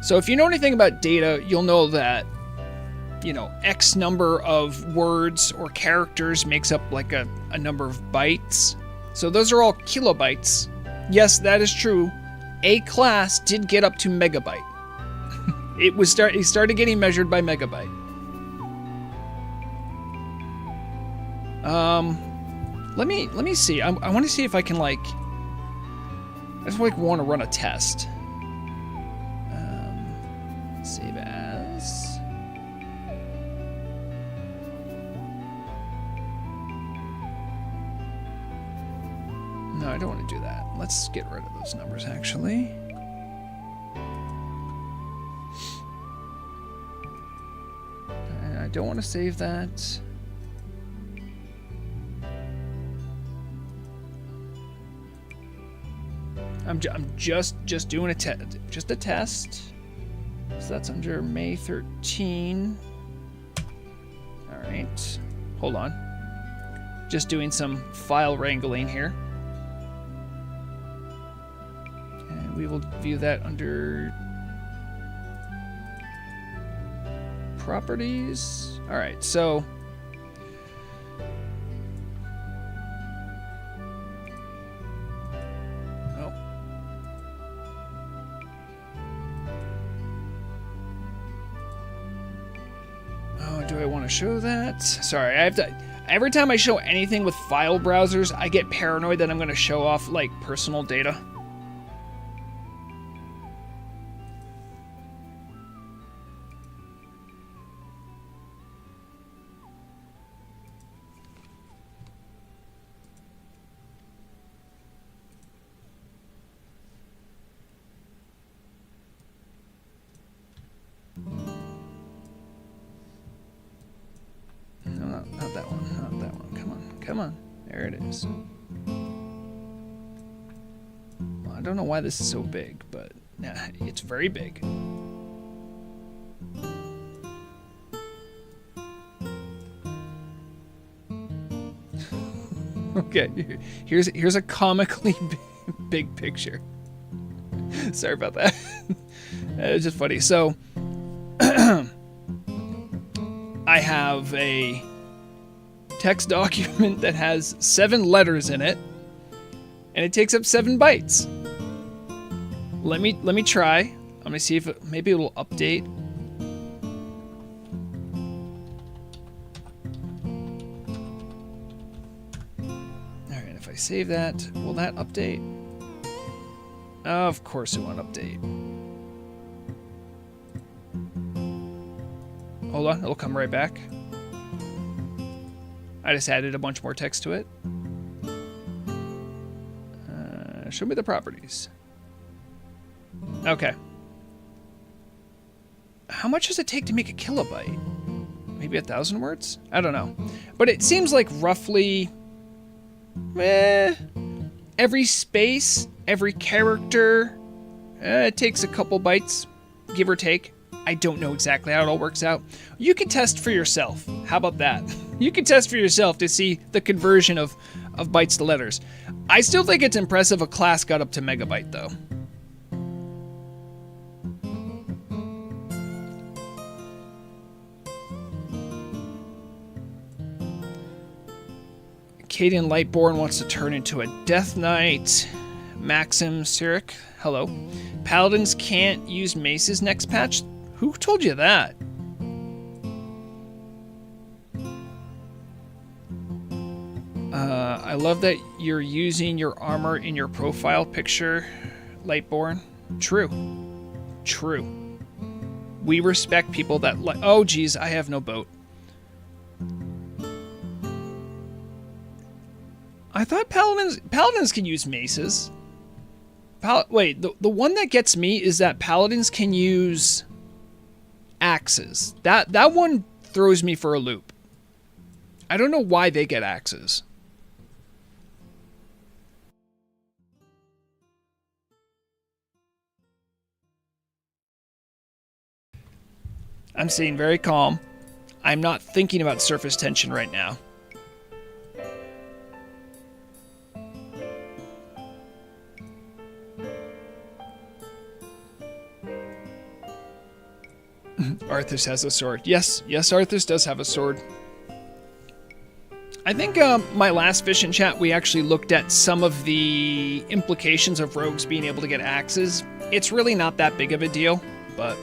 So if you know anything about data, you'll know that, you know, X number of words or characters makes up like a number of bytes. So those are all kilobytes. Yes, that is true. A class did get up to megabyte. It started getting measured by megabyte. Let me see. I want to see if I can I just want to run a test. Save as. No, I don't want to do that. Let's get rid of those numbers, actually. I don't want to save that. I'm just doing a test, just a test. So that's under May 13. All right, hold on. Just doing some file wrangling here, and we will view that under properties. All right, so. Do I want to show that? Sorry, I have to. Every time I show anything with file browsers, I get paranoid that I'm going to show off like personal data. Not that one. Not that one. Come on. Come on. There it is. Well, I don't know why this is so big, but it's very big. Okay, here's a comically big picture. Sorry about that. It's just funny. So, I have a text document that has 7 letters in it, and it takes up 7 bytes. Let me try. I'm gonna see if maybe it'll update. All right, if I save that, will that update? Of course it won't update. Hold on, it'll come right back. I just added a bunch more text to it. Show me the properties. Okay. How much does it take to make a kilobyte? Maybe 1,000 words? I don't know. But it seems like roughly... every space, every character, it takes a couple bytes, give or take. I don't know exactly how it all works out. You can test for yourself. How about that? You can test for yourself to see the conversion of bytes to letters. I still think it's impressive a class got up to megabyte, though. Cadian Lightborn wants to turn into a Death Knight. Maxim Sirik, hello. Paladins can't use maces next patch? Who told you that? I love that you're using your armor in your profile picture, Lightborn. True. True. We respect people that like... Oh, geez, I have no boat. I thought paladins can use maces. Wait, the one that gets me is that paladins can use axes. That one throws me for a loop. I don't know why they get axes. I'm staying very calm. I'm not thinking about surface tension right now. Arthas has a sword. Yes, Arthas does have a sword. I think my last Fish and Chat, we actually looked at some of the implications of rogues being able to get axes. It's really not that big of a deal, but...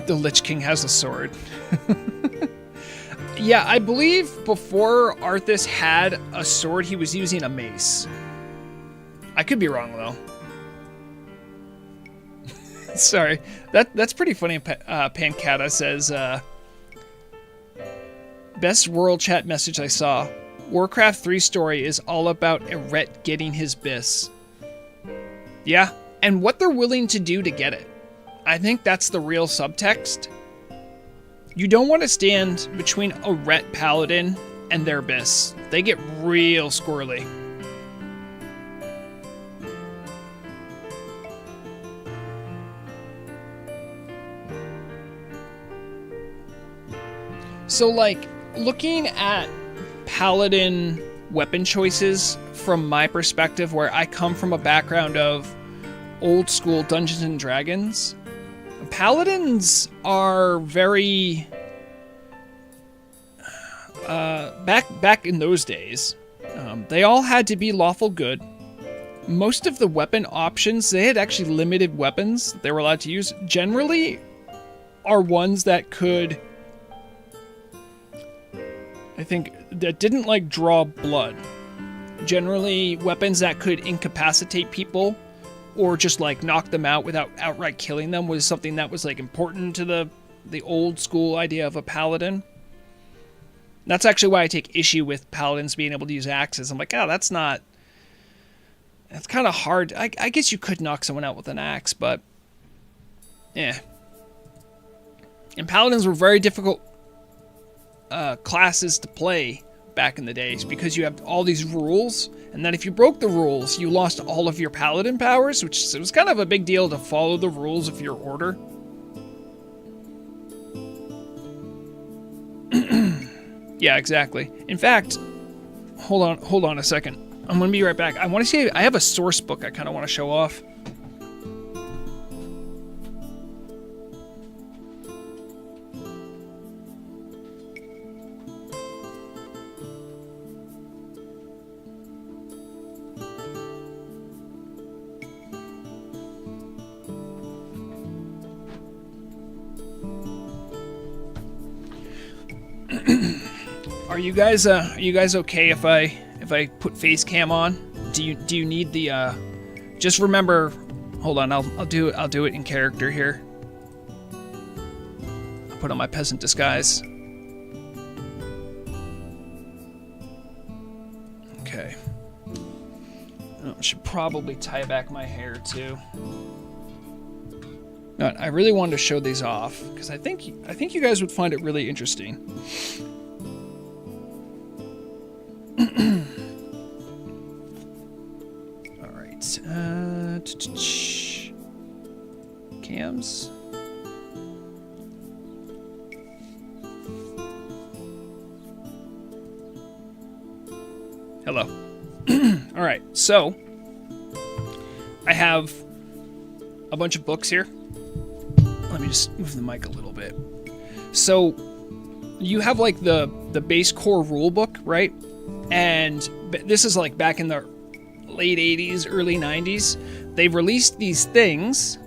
The Lich King has a sword. Yeah, I believe before Arthas had a sword, he was using a mace. I could be wrong, though. Sorry. That's pretty funny. Pancata says, Best world chat message I saw. Warcraft 3 story is all about Eret getting his bis. Yeah, and what they're willing to do to get it. I think that's the real subtext. You don't want to stand between a Ret Paladin and their bis. They get real squirrely. So, like, looking at Paladin weapon choices from my perspective, where I come from a background of old school Dungeons and Dragons, Paladins are very back in those days. They all had to be lawful good. Most of the weapon options, they had actually limited weapons they were allowed to use. Generally, are ones that could, I think, that didn't like draw blood. Generally, weapons that could incapacitate people or just like knock them out without outright killing them was something that was like important to the old school idea of a paladin. That's actually why I take issue with paladins being able to use axes. I'm like, that's kind of hard. I guess you could knock someone out with an axe, but yeah. And paladins were very difficult classes to play back in the days because you have all these rules, and then if you broke the rules, you lost all of your paladin powers, which was kind of a big deal to follow the rules of your order. Yeah, exactly. In fact, hold on a second. I'm going to be right back. I want to see, I have a source book I kind of want to show off. Are you guys okay if I put face cam on? Do you need the just remember, hold on, I'll do it in character here. I'll put on my peasant disguise. Okay. I should probably tie back my hair too. No, I really wanted to show these off because I think you guys would find it really interesting. All right, cams. Hello. All right, so I have a bunch of books here. Let me just move the mic a little bit. So you have like the base core rule book, right? And this is like back in the late 80s, early 90s. They released these things.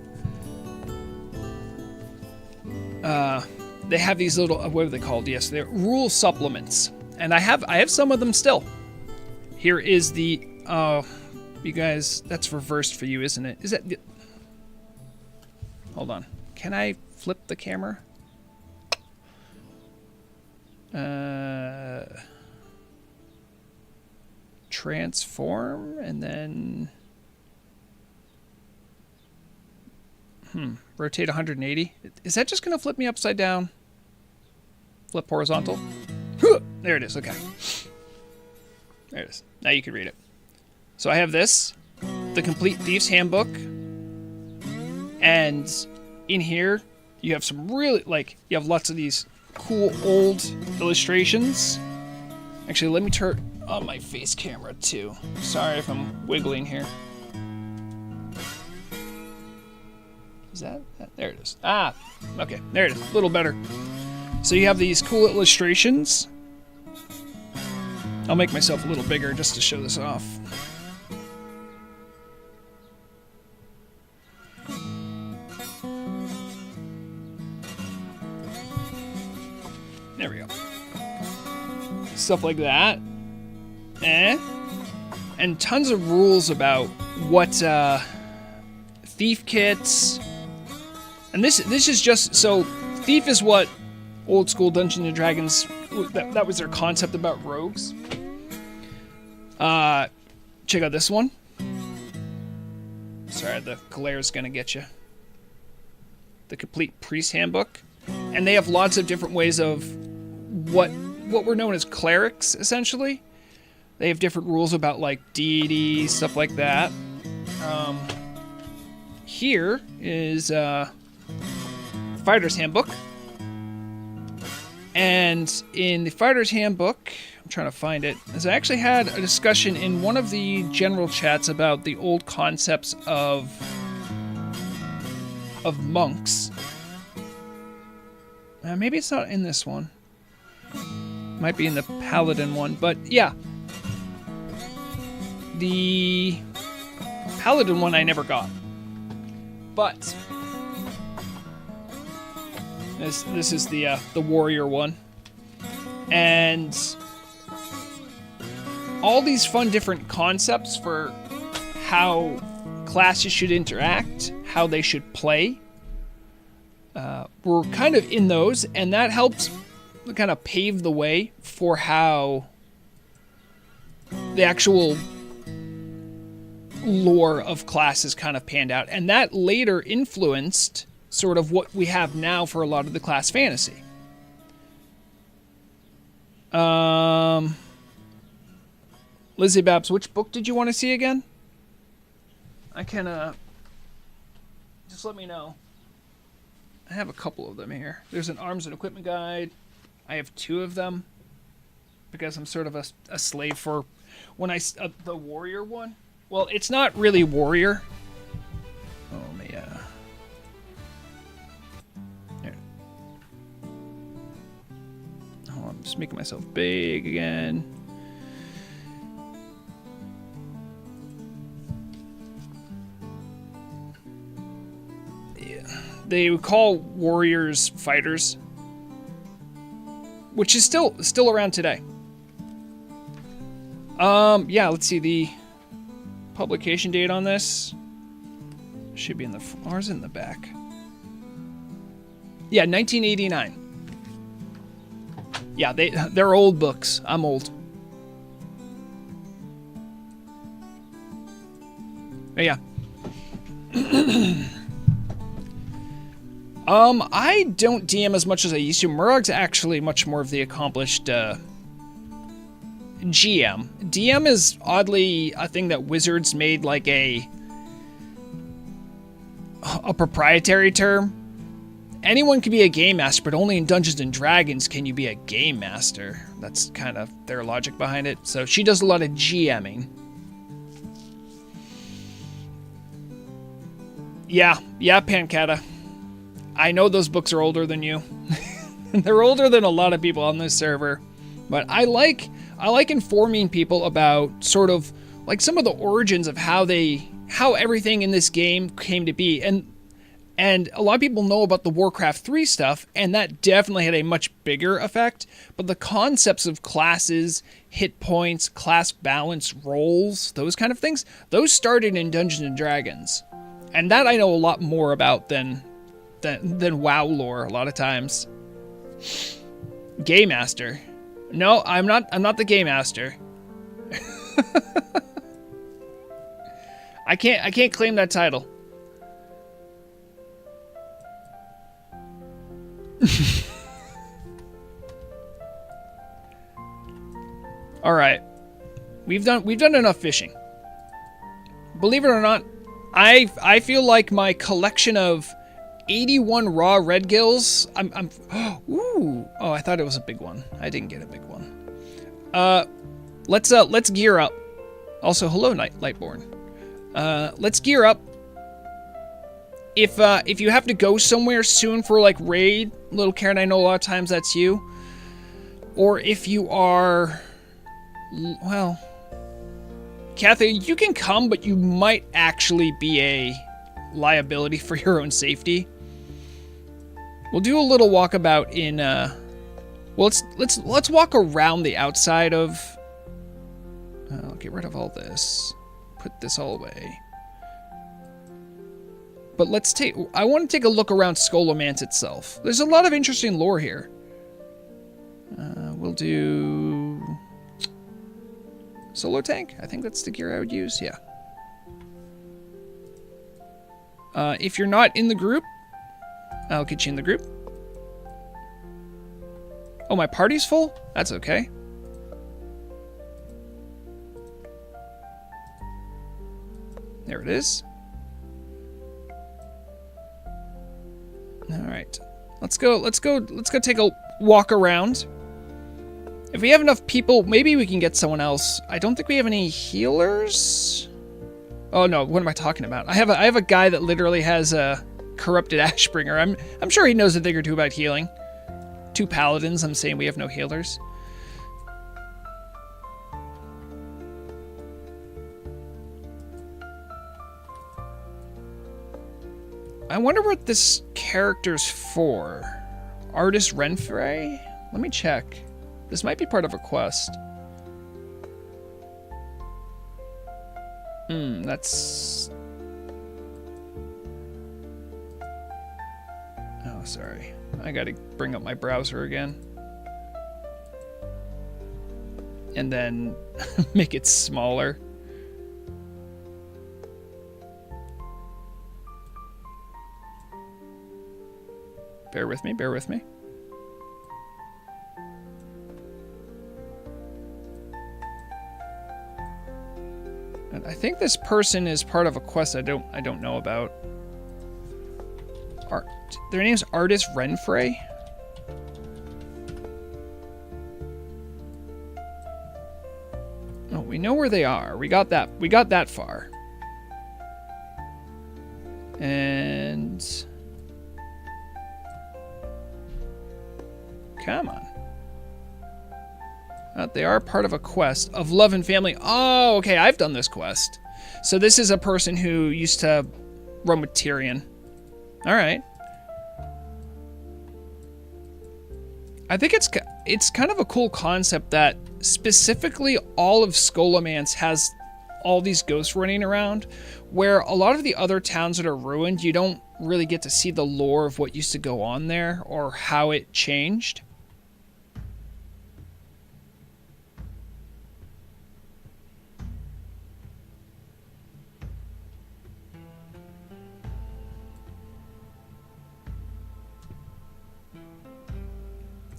They have these little, what are they called? Yes, they're rule supplements. And I have some of them still. Here is the, you guys, that's reversed for you, isn't it? Is that, hold on. Can I flip the camera? Transform, and then rotate 180. Is that just gonna flip me upside down? Flip horizontal. There it is. Okay, there it is. Now you can read it. So I have this, the Complete Thief's Handbook, and in here you have some really, like, you have lots of these cool old illustrations. Actually, let me turn on my face camera too. Sorry if I'm wiggling here. Is that? There it is. Ah, okay, there it is. A little better. So you have these cool illustrations. I'll make myself a little bigger just to show this off. There we go. Stuff like that. And tons of rules about what thief kits. And this is just so thief is what old school Dungeons and Dragons that was their concept about rogues. Check out this one. Sorry, the glare's gonna get you. The Complete Priest Handbook. And they have lots of different ways of what were known as clerics, essentially. They have different rules about, like, deity, stuff like that. Here is Fighter's Handbook. And in the Fighter's Handbook, I'm trying to find it, as I actually had a discussion in one of the general chats about the old concepts of monks. Maybe it's not in this one. Might be in the Paladin one, but yeah. The Paladin one I never got. But this is the warrior one. And all these fun different concepts for how classes should interact, how they should play. We're kind of in those, and that helps kind of pave the way for how the actual lore of classes kind of panned out. And that later influenced sort of what we have now for a lot of the class fantasy. Lizzie Babs, which book did you want to see again? I can, just let me know. I have a couple of them here. There's an arms and equipment guide. I have 2 of them because I'm sort of a slave for when the warrior one. Well, it's not really warrior. Oh, yeah. There. Oh, I'm just making myself big again. They would call warriors fighters, which is still around today. Yeah, let's see the publication date on this. Should be in the ours in the back. Yeah, 1989. Yeah, they're old books. I'm old. But yeah. I don't DM as much as I used to. Murrog's actually much more of the accomplished GM. DM is oddly a thing that Wizards made like a proprietary term. Anyone can be a game master, but only in Dungeons and Dragons can you be a game master. That's kind of their logic behind it. So she does a lot of GMing. Yeah, Pancata. I know those books are older than you. They're older than a lot of people on this server. But I like informing people about sort of like some of the origins of how everything in this game came to be. And a lot of people know about the Warcraft 3 stuff, and that definitely had a much bigger effect. But the concepts of classes, hit points, class balance, roles, those kind of things, those started in Dungeons and Dragons. And that I know a lot more about than WoW lore a lot of times. Game Master. No, I'm not the Game Master. I can't claim that title. All right. We've done enough fishing. Believe it or not, I feel like my collection of 81 raw red gills. Ooh. Oh, I thought it was a big one. I didn't get a big one. Let's gear up. Also, hello, Lightborn. Let's gear up. If you have to go somewhere soon for like raid, little Karen, I know a lot of times that's you. Or if you are, well, Kathy, you can come, but you might actually be a liability for your own safety. We'll do a little walkabout in well, let's walk around the outside of I'll get rid of all this. Put this all away. But I want to take a look around Scholomance itself. There's a lot of interesting lore here. We'll do solar tank. I think that's the gear I would use. Yeah. If you're not in the group, I'll get you in the group. Oh, my party's full? That's okay. There it is. All right. Let's go take a walk around. If we have enough people, maybe we can get someone else. I don't think we have any healers. Oh no, what am I talking about? I have a guy that literally has a corrupted Ashbringer. I'm sure he knows a thing or two about healing. 2 paladins, I'm saying we have no healers. I wonder what this character's for. Artist Renfrey? Let me check. This might be part of a quest. That's... Oh, sorry. I gotta bring up my browser again. And then make it smaller. Bear with me, bear with me. And I think this person is part of a quest I don't know about. Their name's Artist Renfrey? Oh, we know where they are. We got that far. And come on. They are part of a quest of love and family. Oh, okay, I've done this quest. So this is a person who used to run with Tyrion. All right. I think it's kind of a cool concept that specifically all of Scholomance has all these ghosts running around, where a lot of the other towns that are ruined, you don't really get to see the lore of what used to go on there or how it changed.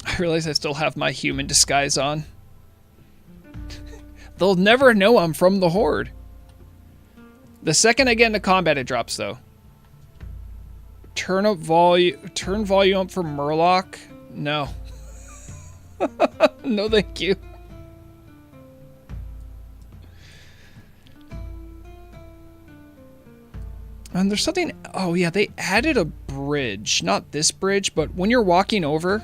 I realize I still have my human disguise on. They'll never know I'm from the Horde. The second I get into combat, it drops, though. Turn volume up for Murloc? No. No, thank you. And there's something... Oh, yeah, they added a bridge. Not this bridge, but when you're walking over...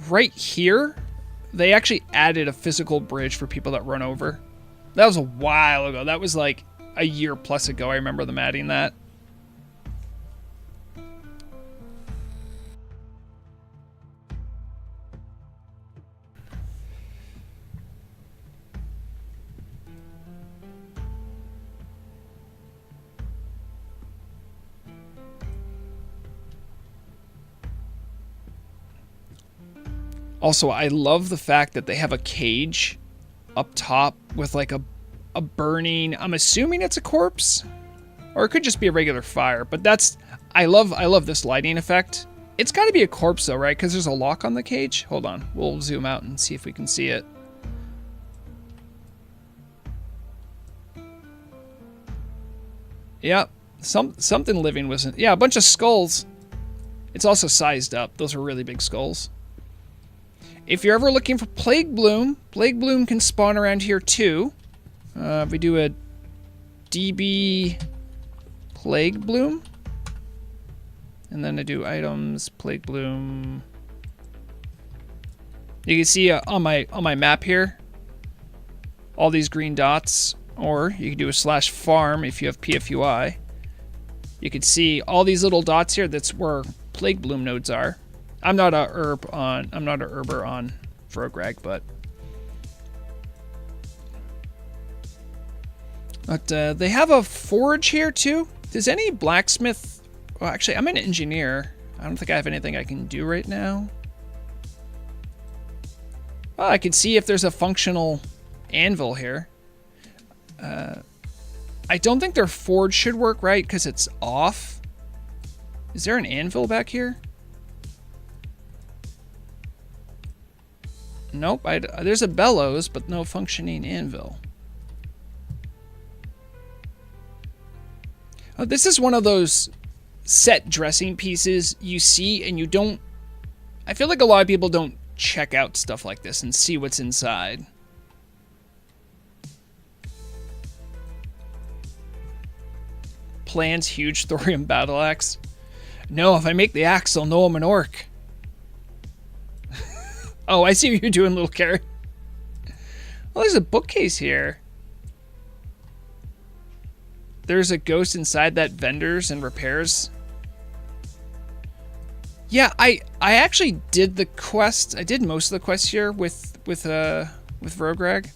right here, they actually added a physical bridge for people that run over. That was a while ago. That was like a year plus ago. I remember them adding that. Also, I love the fact that they have a cage up top with like a burning, I'm assuming it's a corpse, or it could just be a regular fire, but that's, I love this lighting effect. It's got to be a corpse though, right? Because there's a lock on the cage. Hold on, we'll zoom out and see if we can see it. Yep, something living wasn't. Yeah, a bunch of skulls. It's also sized up. Those are really big skulls. If you're ever looking for Plague Bloom can spawn around here too. If we do a DB Plague Bloom, and then I do items Plague Bloom. You can see on my map here, all these green dots. Or you can do a /farm if you have PFUI. You can see all these little dots here. That's where Plague Bloom nodes are. I'm not a herber on Frograg, but they have a forge here too. Does any blacksmith? Well, actually, I'm an engineer. I don't think I have anything I can do right now. Oh, I can see if there's a functional anvil here. I don't think their forge should work, right? Because it's off. Is there an anvil back here? Nope. There's a bellows, but no functioning anvil. Oh, this is one of those set dressing pieces you see and you don't... I feel like a lot of people don't check out stuff like this and see what's inside. Plans huge thorium battle axe. No, if I make the axe, they'll know I'm an orc. Oh, I see what you're doing, little carrot. Well, there's a bookcase here. There's a ghost inside that vendors and repairs. Yeah, I actually did the quest. I did most of the quests here with Rograg.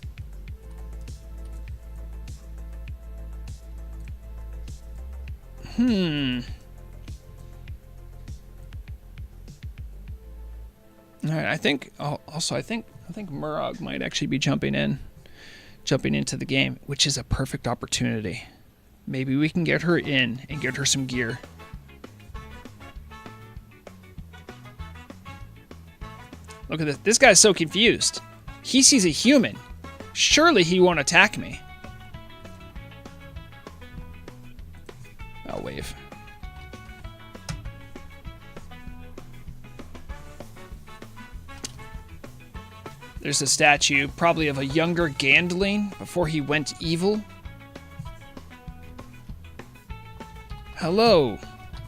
All right, I think also I think Murog might actually be jumping into the game, which is a perfect opportunity. Maybe we can get her in and get her some gear. Look at this. This guy's so confused. He sees a human. Surely he won't attack me. I'll wave. There's a statue, probably of a younger Gandling before he went evil. Hello,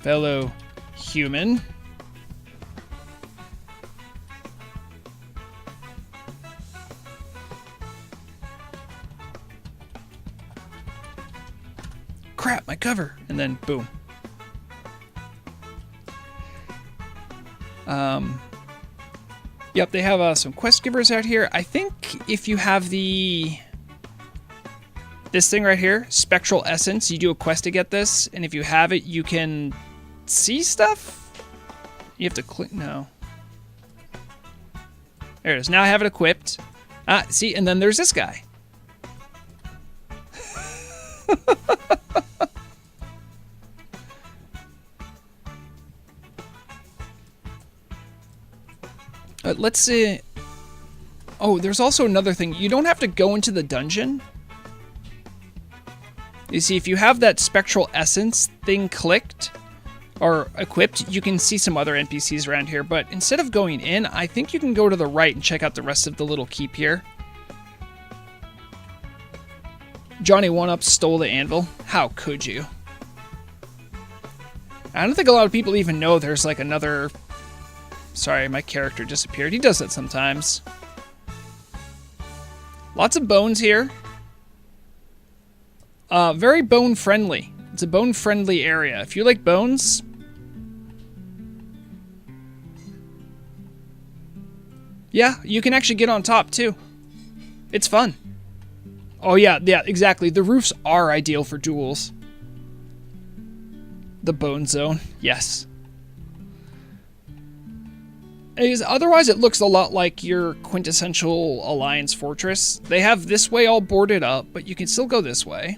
fellow human. Crap, my cover. And then boom. Yep, they have some quest givers out here. I think if you have this thing right here, Spectral Essence, you do a quest to get this, and if you have it, you can see stuff? You have to click, no. There it is, now I have it equipped. See, and then there's this guy. Let's see. Oh, there's also another thing. You don't have to go into the dungeon. You see, if you have that Spectral Essence thing clicked or equipped, you can see some other NPCs around here. But instead of going in, I think you can go to the right and check out the rest of the little keep here. Johnny 1-Up stole the anvil. How could you? I don't think a lot of people even know there's like another... Sorry, my character disappeared. He does that sometimes. Lots of bones here. Very bone friendly. It's a bone friendly area. If you like bones... Yeah, you can actually get on top too. It's fun. Oh yeah, exactly. The roofs are ideal for duels. The bone zone, yes. Otherwise, it looks a lot like your quintessential Alliance fortress. They have this way all boarded up, but you can still go this way.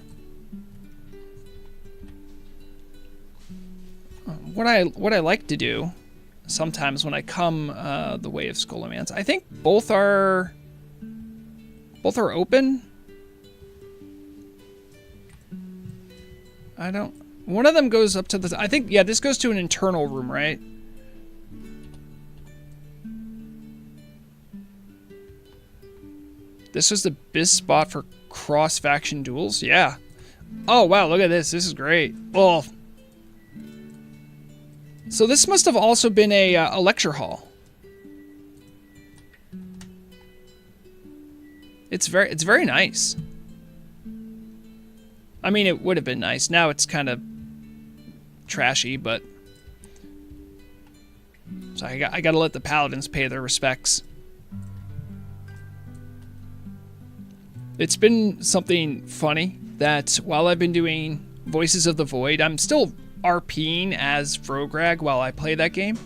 What I like to do sometimes when I come the way of Scholomance, I think both are open. I don't. One of them goes up to the. I think yeah, this goes to an internal room, right? This was the best spot for cross-faction duels? Yeah. Oh, wow, look at this. This is great. Oh. So this must have also been a lecture hall. It's very nice. I mean, it would have been nice. Now it's kind of trashy, but... So I got to let the paladins pay their respects. It's been something funny that while I've been doing Voices of the Void, I'm still RPing as Vrograg while I play that game.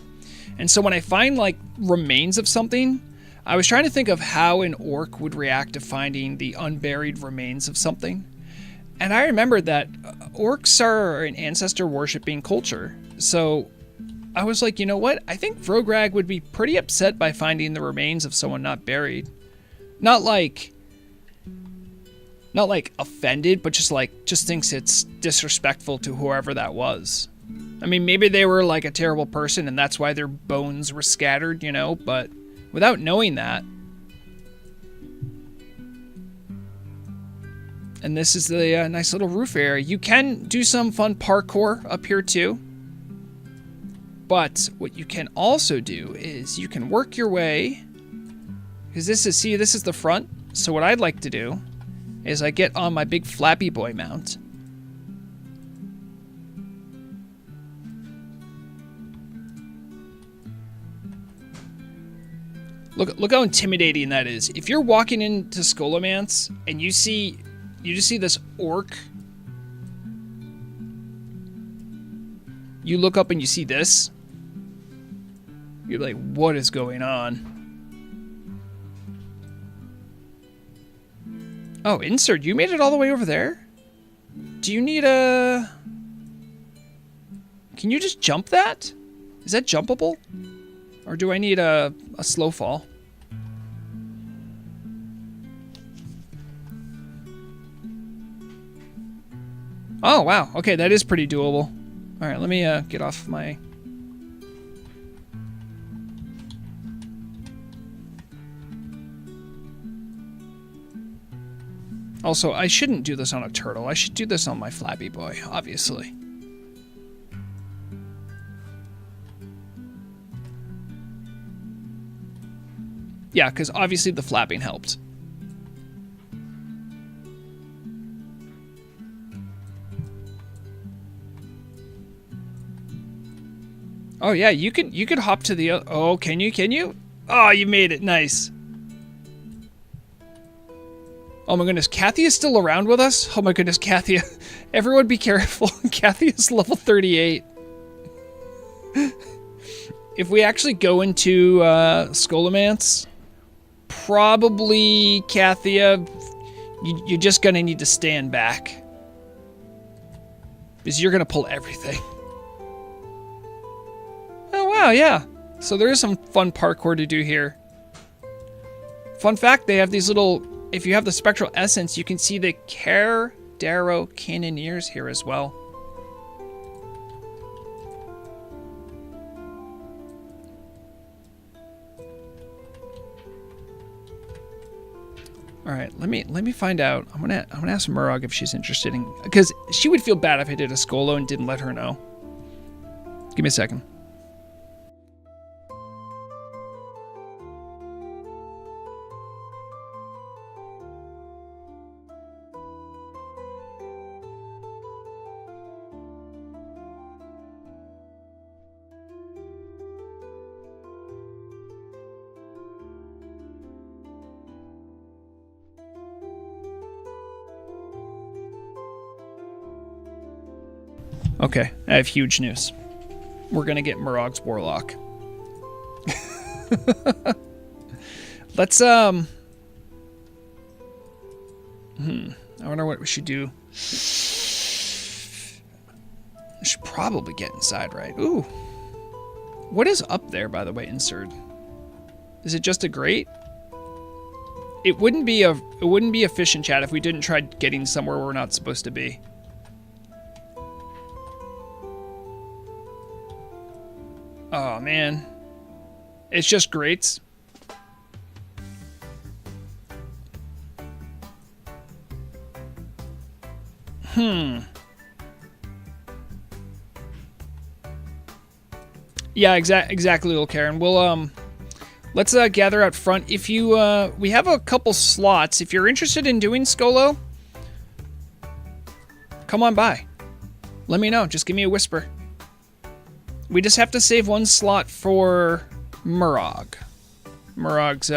And so when I find like remains of something, I was trying to think of how an orc would react to finding the unburied remains of something. And I remembered that orcs are an ancestor worshipping culture. So I was like, you know what? I think Vrograg would be pretty upset by finding the remains of someone not buried. Not like offended, but just thinks it's disrespectful to whoever that was. I mean, maybe they were like a terrible person and that's why their bones were scattered, you know, but without knowing that. And this is the nice little roof area. You can do some fun parkour up here too. But what you can also do is you can work your way, because this is the front. So what I'd like to do is I get on my big Flappy Boy mount. Look how intimidating that is. If you're walking into Scholomance and you just see this orc, you look up and you see this, you're like, what is going on? Oh, Insert, you made it all the way over there? Do you need a... Can you just jump that? Is that jumpable? Or do I need a slow fall? Oh, wow. Okay, that is pretty doable. All right, let me get off my... Also, I shouldn't do this on a turtle. I should do this on my Flappy Boy, obviously. Yeah, because obviously the flapping helped. Oh yeah, you could hop to the... Oh, can you? Oh, you made it. Nice. Oh my goodness, Kathy is still around with us? Oh my goodness, Kathy. Everyone be careful. Kathy is level 38. If we actually go into Scholomance, probably, Kathia, you're just gonna need to stand back. Because you're gonna pull everything. Oh wow, yeah. So there is some fun parkour to do here. Fun fact, they have these little... If you have the Spectral Essence, you can see the Care Darrow Cannoneers here as well. All right, let me find out. I'm gonna ask Murog if she's interested in, because she would feel bad if I did a Skolo and didn't let her know. Give me a second. Okay, I have huge news. We're gonna get Murog's Warlock. Let's I wonder what we should do. I should probably get inside, right? Ooh. What is up there, by the way, Insert? Is it just a grate? It wouldn't be efficient, chat, if we didn't try getting somewhere we're not supposed to be. Oh, man. It's just grates. Yeah, exactly, little Karen. We'll, let's gather out front. If you, we have a couple slots. If you're interested in doing Skolo, come on by. Let me know. Just give me a whisper. We just have to save one slot for Murog. Murog's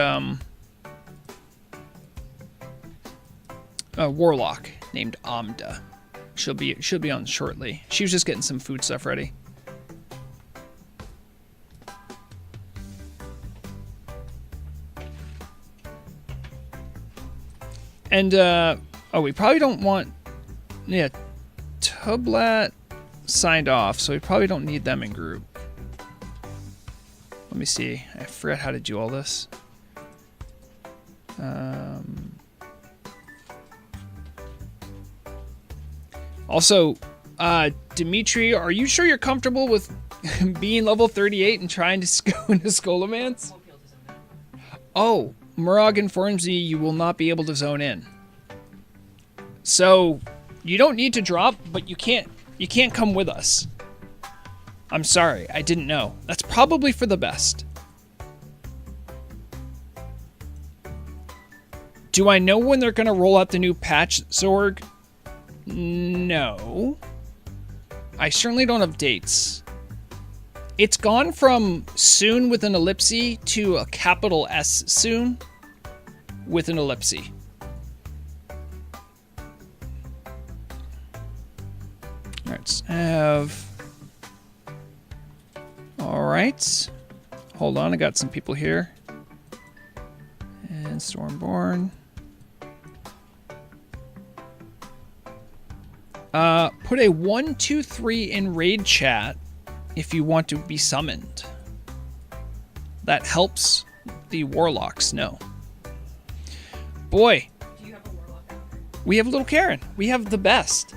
warlock named Amda. She'll be on shortly. She was just getting some food stuff ready. And, oh, we probably don't want... Yeah, Tublat signed off, so we probably don't need them in group. Let me see. I forgot how to do all this. Also, Dimitri, are you sure you're comfortable with being level 38 and trying to go into Scholomance? Oh, Murag informs me you will not be able to zone in. So, you don't need to drop, but you can't come with us. I'm sorry, I didn't know. That's probably for the best. Do I know when they're going to roll out the new patch, Zorg? No. I certainly don't have dates. It's gone from soon with an ellipse to a capital S soon with an ellipse. Alright, let's have... Alright. Hold on, I got some people here. And Stormborn. Put a 1, 2, 3 in raid chat if you want to be summoned. That helps the warlocks know. Boy. Do you have a warlock? We have little Karen. We have the best.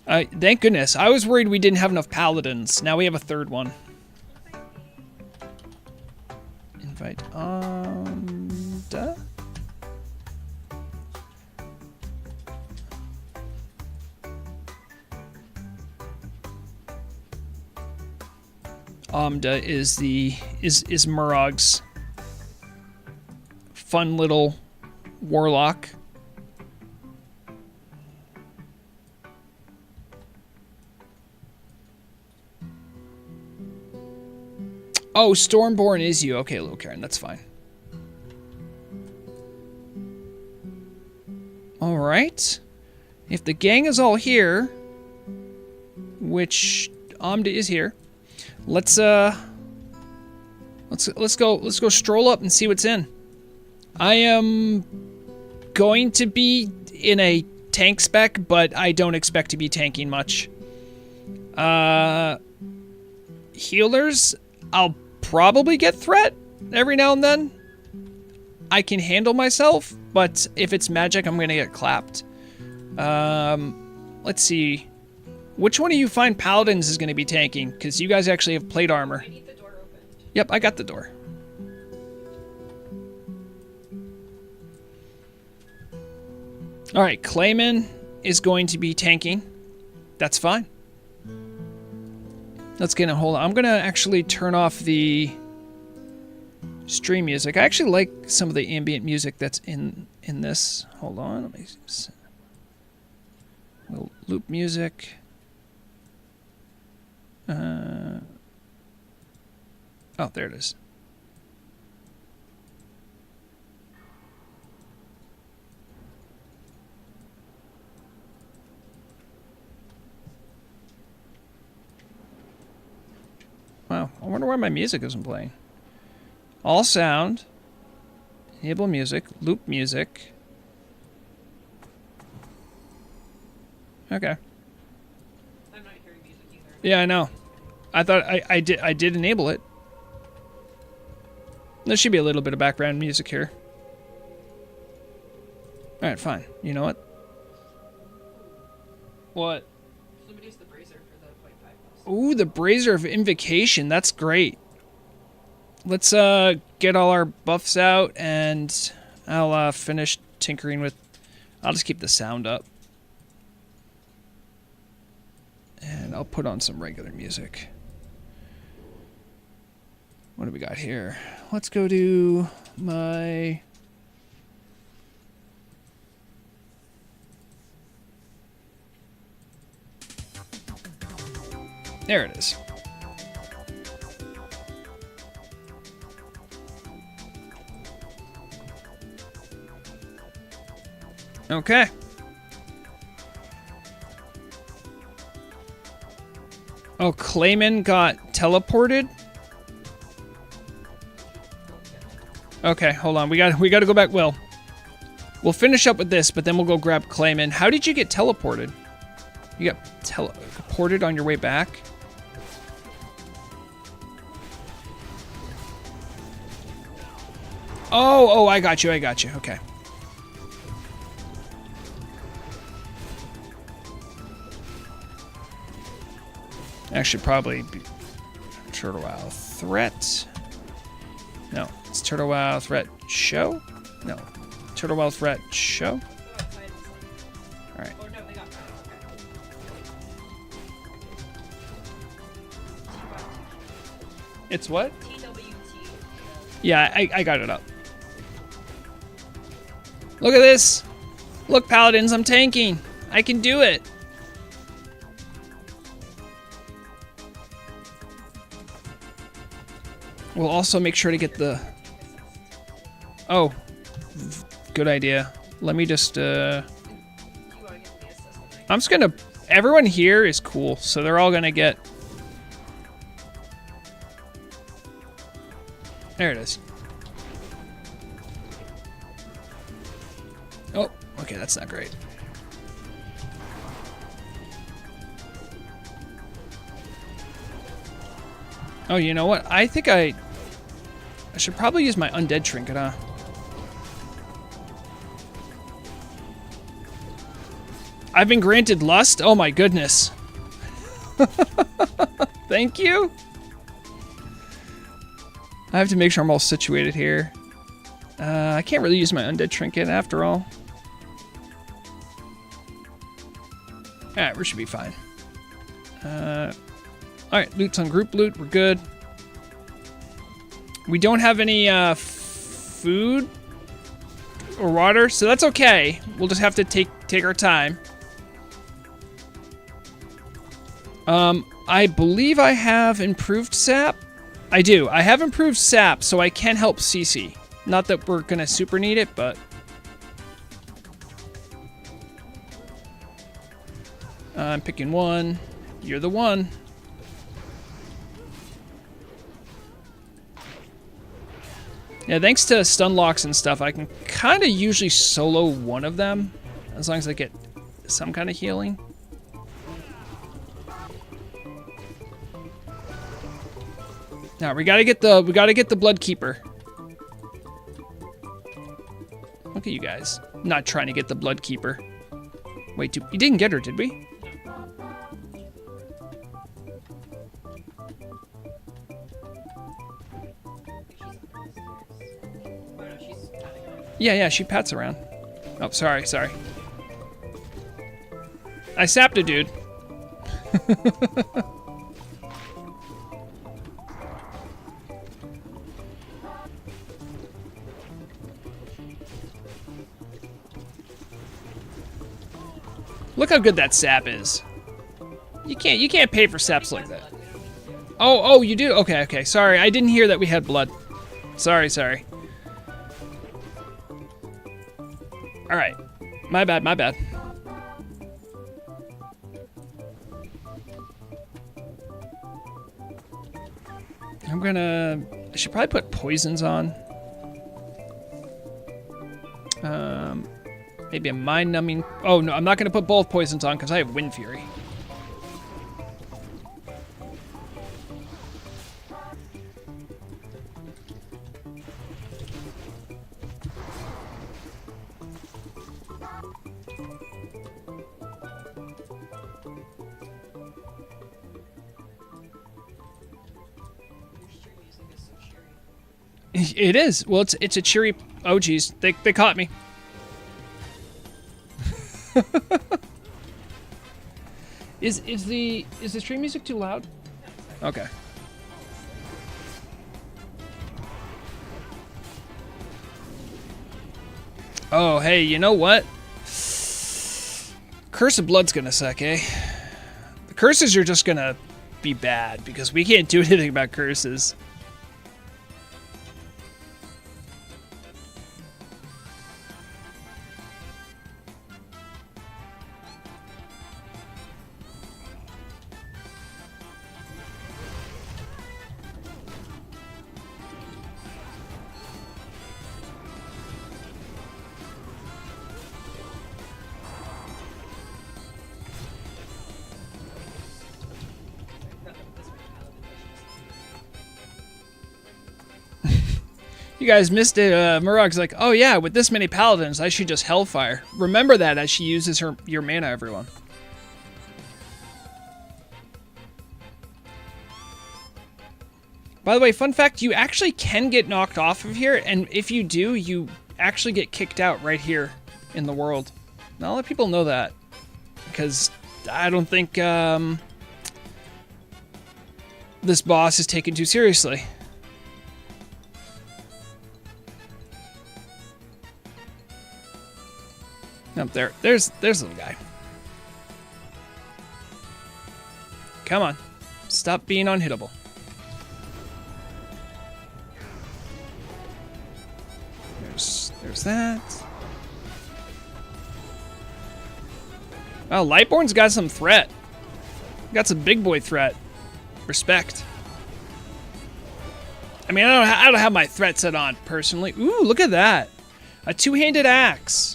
Thank goodness. I was worried we didn't have enough paladins. Now we have a third one. Invite Amda. Amda is Murag's fun little warlock. Oh, Stormborn is you. Okay, little Karen, that's fine. All right. If the gang is all here, which Amda is here, let's go stroll up and see what's in. I am going to be in a tank spec, but I don't expect to be tanking much. Healers, I'll probably get threat every now and then. I can handle myself, but if it's magic, I'm gonna get clapped. Let's see. Which one of you find paladins is gonna be tanking? Because you guys actually have plate armor. I need the door open. Yep, I got the door. Alright, Clayman is going to be tanking. That's fine. Let's get in. Hold on. I'm going to actually turn off the stream music. I actually like some of the ambient music that's in this. Hold on. Let me see. Little loop music. Oh, there it is. Wow, I wonder why my music isn't playing. All sound. Enable music. Loop music. Okay. I'm not hearing music either. Yeah, I know. I thought I did enable it. There should be a little bit of background music here. Alright, fine. You know what? What? Somebody used the brazier for the 0.5 plus. Ooh, the Brazier of Invocation. That's great. Let's get all our buffs out, and I'll finish tinkering with... I'll just keep the sound up. And I'll put on some regular music. What do we got here? Let's go to my... There it is. Okay. Oh, Clayman got teleported? Okay, hold on. We got to go back. Well, we'll finish up with this, but then we'll go grab Clayman. How did you get teleported? You got teleported on your way back? Oh, I got you. Okay. Actually, probably be Turtle Wow Threat. No, it's Turtle Wow Threat Show? No. Turtle Wow Threat Show? Alright. Oh, no, they got It's what? TWT. Yeah, I got it up. Look at this! Look, Paladins, I'm tanking! I can do it! We'll also make sure to get the... Oh. Good idea. Let me just, You want to get the assistant? I'm just gonna... Everyone here is cool, so they're all gonna get... There it is. Oh, okay, that's not great. Oh, you know what? I think I should probably use my undead trinket, huh? I've been granted lust? Oh my goodness. Thank you. I have to make sure I'm all situated here. I can't really use my undead trinket after all. Alright, we should be fine. Alright, loot's on group loot. We're good. We don't have any food or water, so that's okay. We'll just have to take our time. I believe I have improved sap. I do. I have improved sap, so I can help Cece. Not that we're gonna super need it, but... I'm picking one. You're the one. Yeah, thanks to stun locks and stuff, I can kind of usually solo one of them, as long as I get some kind of healing. Now we gotta get the Blood Keeper. Look at you guys, not trying to get the Blood Keeper. Wait, we didn't get her, did we? Yeah, she pats around. Oh, sorry. I sapped a dude. Look how good that sap is. You can't pay for saps like that. Oh, you do? Okay. Sorry, I didn't hear that we had blood. Sorry. All right, my bad. I should probably put poisons on. Maybe a mind numbing. Oh no, I'm not gonna put both poisons on because I have Wind Fury. It is. Well, it's a cheery. Oh, geez, they caught me. Is the stream music too loud? Okay. Oh, hey, you know what? Curse of Blood's gonna suck, eh? The curses are just gonna be bad because we can't do anything about curses. You guys missed it. Murrog's like, oh yeah, with this many paladins, I should just hellfire. Remember that as she uses your mana, everyone. By the way, fun fact, you actually can get knocked off of here, and if you do, you actually get kicked out right here in the world. Not a lot of people know that, because I don't think this boss is taken too seriously. Up there. There's the little guy. Come on. Stop being unhittable. There's that. Oh, Lightborn's got some threat. Got some big boy threat. Respect. I mean, I don't have my threat set on personally. Ooh, look at that. A two-handed axe.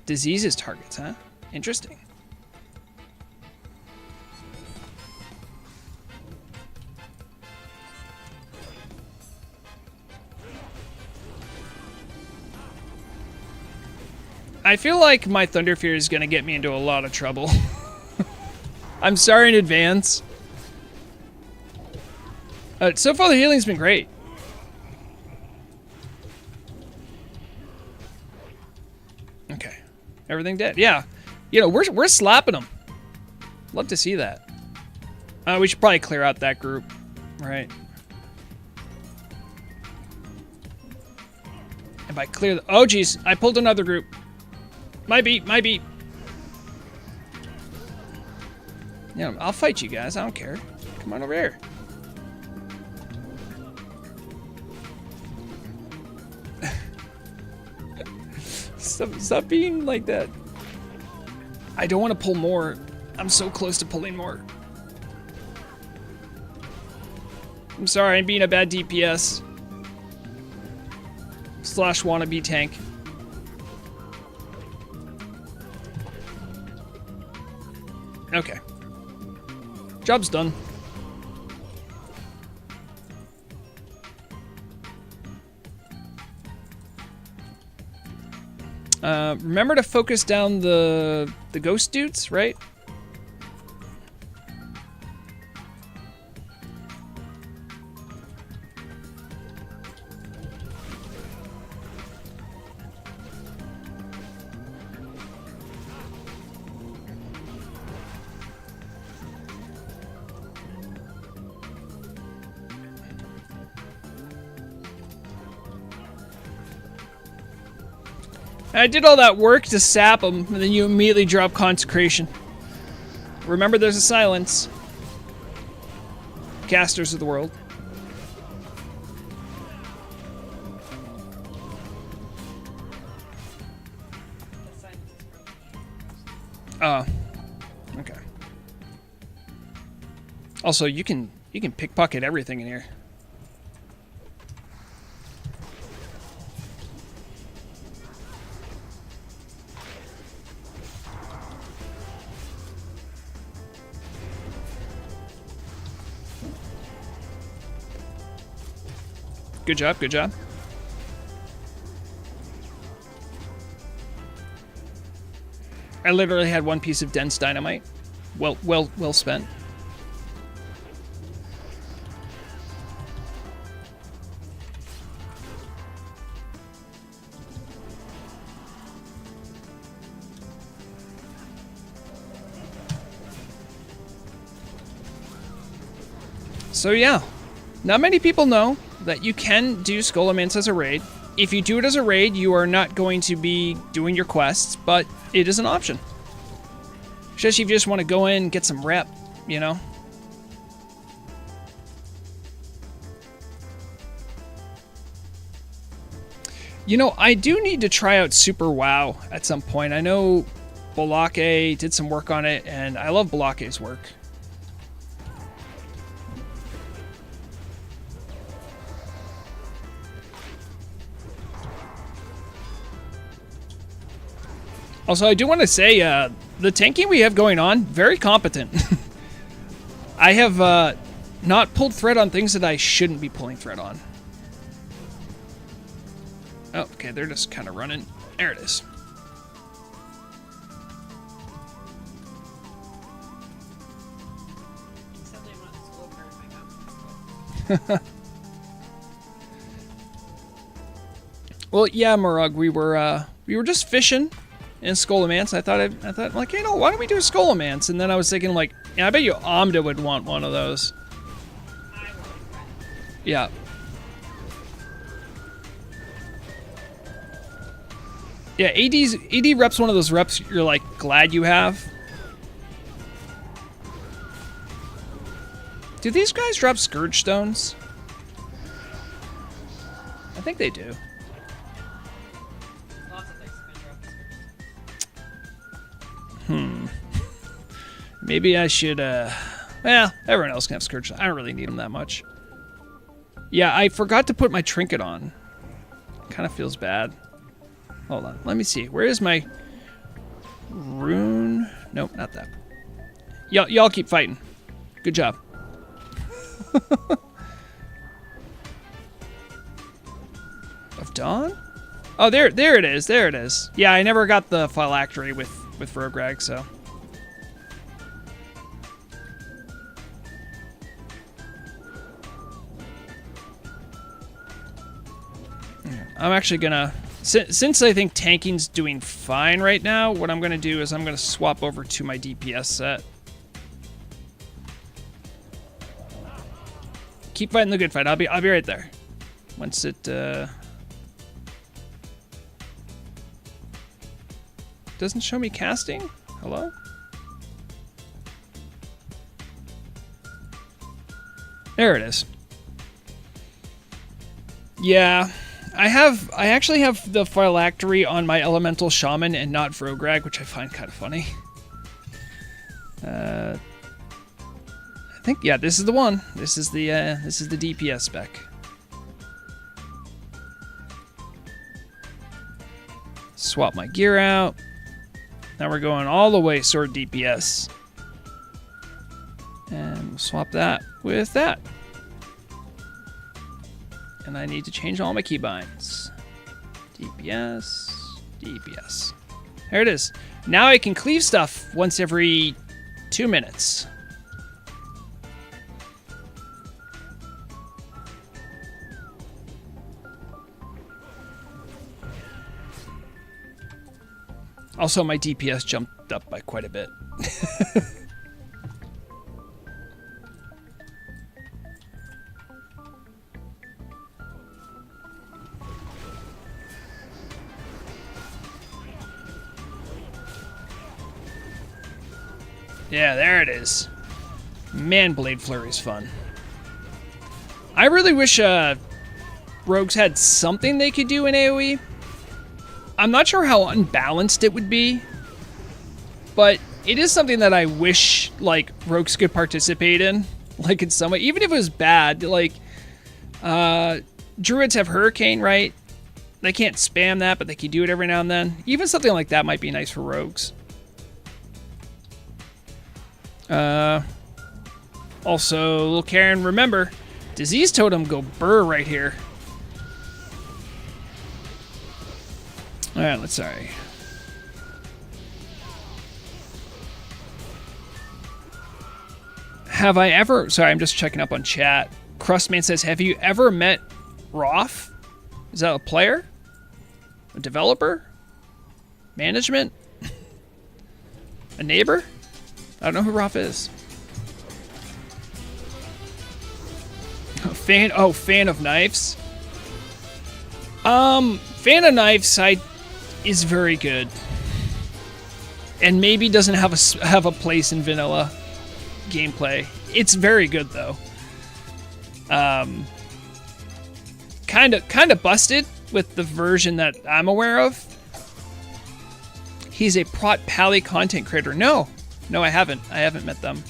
Diseases targets, huh? Interesting. I feel like my Thunderfear is going to get me into a lot of trouble. I'm sorry in advance. So far the healing's been great. Okay. Everything dead. Yeah. You know, we're slapping them. Love to see that. We should probably clear out that group. Right. If I clear the... Oh, geez. I pulled another group. My beat. Yeah, I'll fight you guys. I don't care. Come on over here. Stop being like that. I don't want to pull more. I'm so close to pulling more. I'm sorry, I'm being a bad DPS. / wannabe tank. Okay. Job's done. Remember to focus down the ghost dudes, right? I did all that work to sap them, and then you immediately drop Consecration. Remember, there's a silence. Casters of the world. Oh. Okay. Also, you can pickpocket everything in here. Good job, good job. I literally had one piece of dense dynamite. Well spent. So yeah, not many people know that you can do Scholomance as a raid. If you do it as a raid, you are not going to be doing your quests, but it is an option. Especially if you just want to go in and get some rep, you know? You know, I do need to try out Super WoW at some point. I know Bolake did some work on it, and I love Bolake's work. Also, I do want to say, the tanking we have going on, very competent. I have not pulled thread on things that I shouldn't be pulling thread on. Oh, okay, they're just kind of running. There it is. Except they want to slow burn my mouth. Well, yeah, Murug, we were just fishing in Scholomance. I thought like, you know, why don't we do a Scholomance? And then I was thinking like, yeah, I bet you Amda would want one of those. I will be ready. Yeah. Yeah, AD reps one of those reps you're like glad you have. Do these guys drop Scourge Stones? I think they do. Lots of things can drop this. Maybe I should, well, everyone else can have Scourge. I don't really need them that much. Yeah, I forgot to put my trinket on. Kind of feels bad. Hold on, let me see. Where is my rune? Nope, not that. Y'all keep fighting. Good job. Of Dawn? Oh, there it is. There it is. Yeah, I never got the phylactery with Rograg, so. I'm actually gonna, since I think tanking's doing fine right now, what I'm gonna do is I'm gonna swap over to my DPS set. Keep fighting the good fight. I'll be right there. Once it doesn't show me casting. Hello? There it is. Yeah. I actually have the phylactery on my elemental shaman and not Vrograg, which I find kind of funny. I think, yeah, this is the one. This is the DPS spec. Swap my gear out. Now we're going all the way sword DPS. And we'll swap that with that. And I need to change all my keybinds. DPS, DPS. There it is. Now I can cleave stuff once every 2 minutes. Also, my DPS jumped up by quite a bit. Yeah, there it is. Man, Blade Flurry's fun. I really wish rogues had something they could do in AoE. I'm not sure how unbalanced it would be, but it is something that I wish like rogues could participate in, like in some way, even if it was bad. Like druids have Hurricane, right? They can't spam that, but they can do it every now and then. Even something like that might be nice for rogues. Also, little Karen, remember, Disease Totem go burr right here. Alright, let's sorry. Have I ever, sorry, I'm just checking up on chat. Crustman says, have you ever met Roth? Is that a player? A developer? Management? A neighbor? I don't know who Roth is. Fan of Knives. Fan of Knives is very good, and maybe doesn't have a place in vanilla gameplay. It's very good though. Kind of busted with the version that I'm aware of. He's a Prot Pally content creator. No, I haven't. I haven't met them.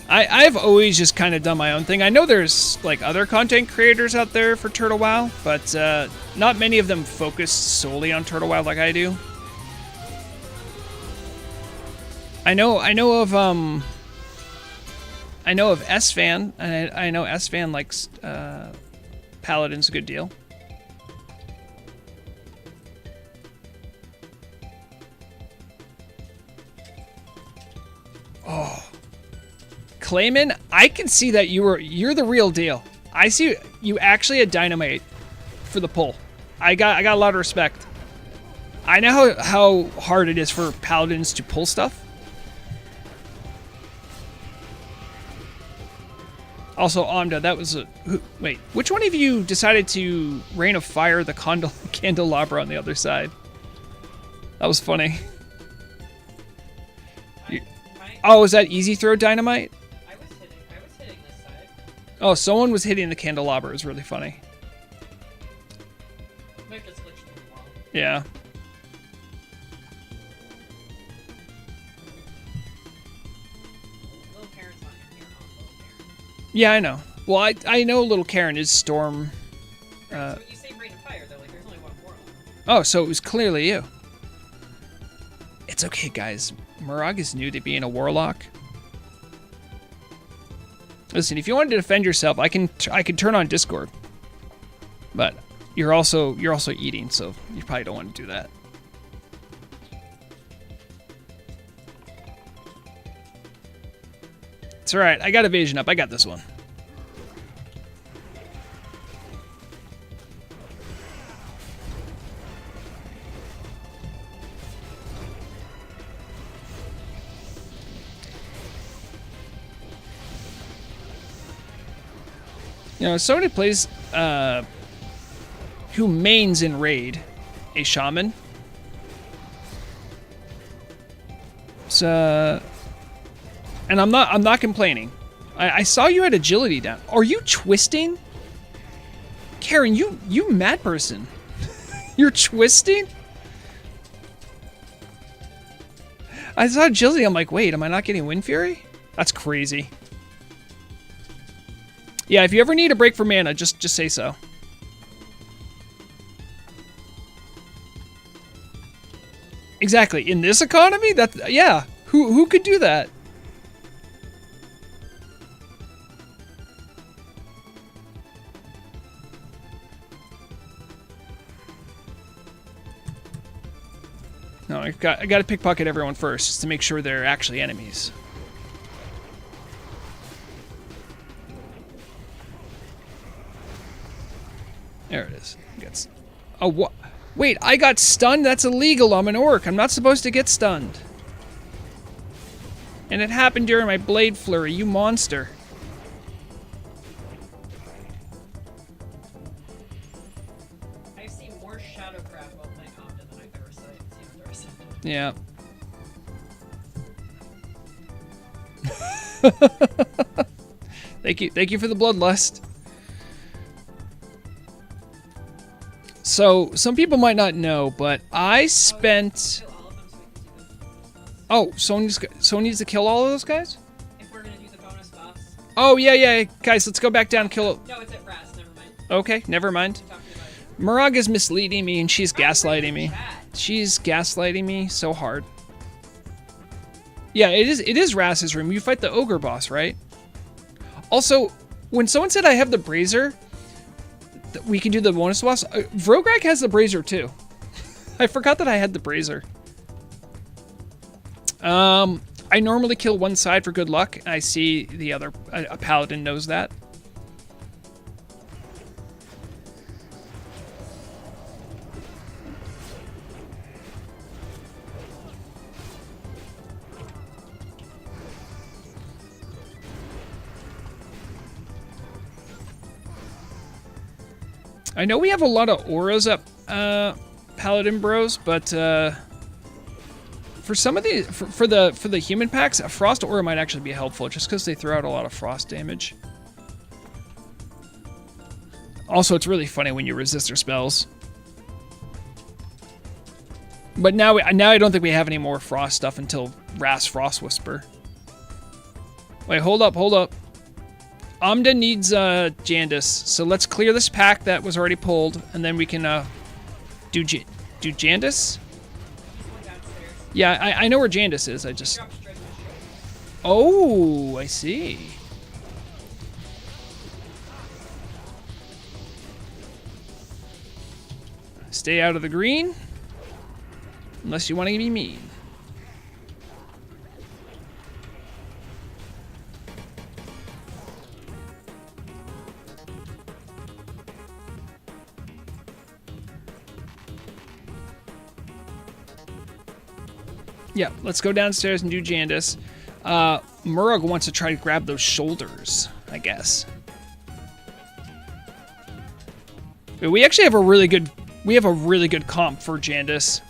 I've always just kind of done my own thing. I know there's like other content creators out there for Turtle WoW, but not many of them focus solely on Turtle WoW like I do. I know of I know of S-Fan, and I know S-Fan likes Paladin's a good deal. Oh. Clayman, I can see that you're the real deal. I see you actually had dynamite for the pull. I got a lot of respect. I know how hard it is for paladins to pull stuff. Also, Amda, that was a... Wait, which one of you decided to Rain of Fire the candelabra on the other side? That was funny. Oh, is that easy throw dynamite? I was hitting this side. Oh, someone was hitting the candelabra. It was really funny. Might just glitched in the wall. Yeah. Little Karen's not in here, huh? Little Karen. Yeah, I know. Well, I know little Karen is Storm. So when you say Rain of Fire, though, like, there's only one warlock. Oh, so it was clearly you. It's okay, guys. Murag is new to being a warlock. Listen, if you wanted to defend yourself, I can turn on Discord. But you're also eating, so you probably don't want to do that. It's all right. I got evasion up. I got this one. You know, as somebody plays, who mains in Raid, a shaman. So, and I'm not complaining. I saw you had agility down. Are you twisting? Karen, you mad person. You're twisting? I saw agility, I'm like, wait, am I not getting Wind Fury? That's crazy. Yeah, if you ever need a break for mana, just say so. Exactly. In this economy? Yeah. Who could do that? No, I got to pickpocket everyone first just to make sure they're actually enemies. There it is. Oh, what? Wait, I got stunned? That's illegal. I'm an orc. I'm not supposed to get stunned. And it happened during my blade flurry, you monster. I've seen more Shadowcraft while playing Omda than I've ever seen Darcy. Yeah. Thank you for the bloodlust. So, some people might not know, but I spent... Kill all of them so we can do the bonus boss. Oh, someone needs to kill all of those guys? If we're gonna do the bonus boss. Oh, yeah. Guys, let's go back down and kill... No, it's at Ras, never mind. Okay, never mind. Talking about it. Murag is misleading me, and she's gaslighting me. Chat. She's gaslighting me so hard. Yeah, it is Rass's room. You fight the ogre boss, right? Also, when someone said I have the brazier, we can do the bonus boss. Vrograg has the brazier too. I forgot that I had the brazier. I normally kill one side for good luck. I see the other. A paladin knows that. I know we have a lot of auras up Paladin Bros, but for some of the for the human packs, a frost aura might actually be helpful just because they throw out a lot of frost damage. Also, it's really funny when you resist their spells. But now I don't think we have any more frost stuff until Ras Frost Whisper. Wait, hold up. Amda needs Jandis, so let's clear this pack that was already pulled, and then we can do Jandis. Yeah, I know where Jandis is. I just... Drop straight in my shield. Oh, I see. Stay out of the green. Unless you want to be mean. Yeah, let's go downstairs and do Jandis. Murug wants to try to grab those shoulders, I guess. But we actually have a really good comp for Jandis.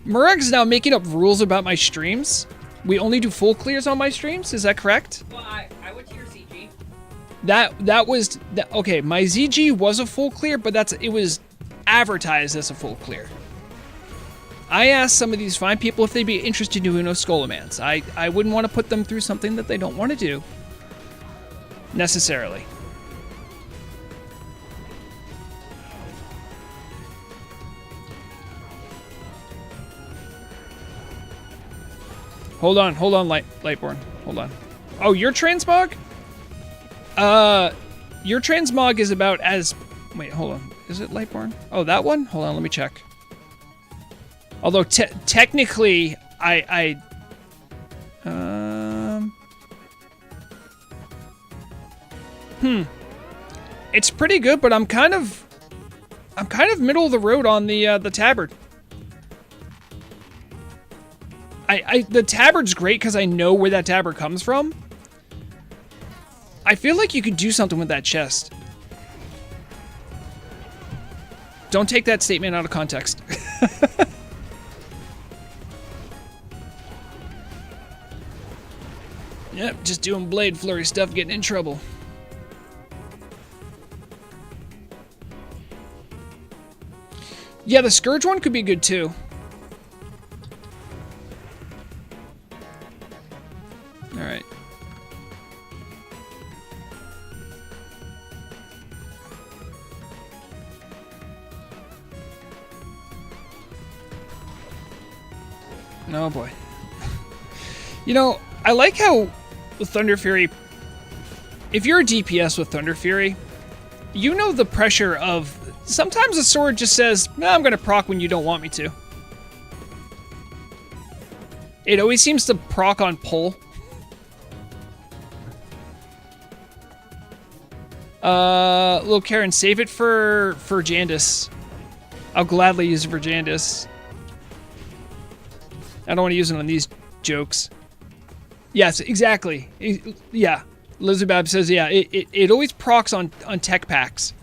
Murug's now making up rules about my streams. We only do full clears on my streams, is that correct? Well, I went to your CG. Okay, my ZG was a full clear, but it was advertised as a full clear. I asked some of these fine people if they'd be interested in doing a Skullomance. I wouldn't want to put them through something that they don't want to do. Necessarily. Hold on, Lightborn. Hold on. Oh, your transmog? Your transmog is about as... Wait, hold on. Is it Lightborn? Oh, that one? Hold on, let me check. Although, technically, it's pretty good, but I'm kind of middle of the road on the tabard. The tabard's great because I know where that tabard comes from. I feel like you could do something with that chest. Don't take that statement out of context. Yep, just doing blade flurry stuff, getting in trouble. Yeah, the Scourge one could be good too. Alright. Oh boy. You know, I like how with Thunder Fury, if you're a DPS with Thunder Fury, you know the pressure of sometimes the sword just says, nah, I'm gonna proc when you don't want me to. It always seems to proc on pull. Little Karen, save it for Jandis. I'll gladly use it for Jandis. I don't want to use it on these jokes. Yes, exactly. Yeah, Lizabab says, yeah, it always procs on tech packs.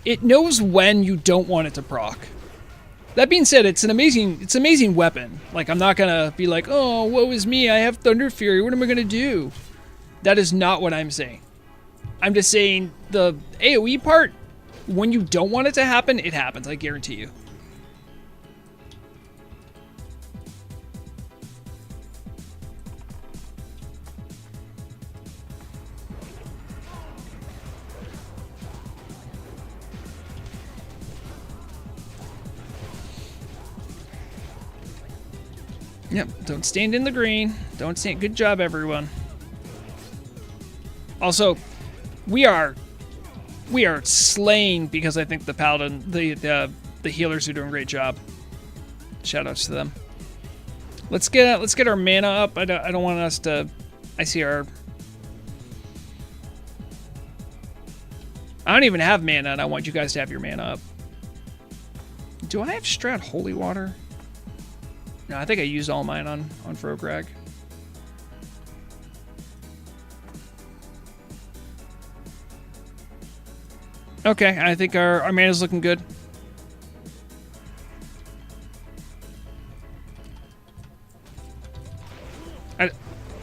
It knows when you don't want it to proc. That being said, it's an amazing weapon. Like, I'm not gonna be like, oh, woe is me, I have Thunder Fury, what am I gonna do? That is not what I'm saying. I'm just saying the AoE part, when you don't want it to happen, it happens, I guarantee you. Yep, don't stand in the green. Don't stand. Good job, everyone. Also, we are slaying because I think the paladin, the healers are doing a great job. Shoutouts to them. Let's get our mana up. I don't want us to. I see our. I don't even have mana, and I want you guys to have your mana up. Do I have Strat Holy Water? No, I think I used all mine on Frograg. Okay, I think our mana's looking good.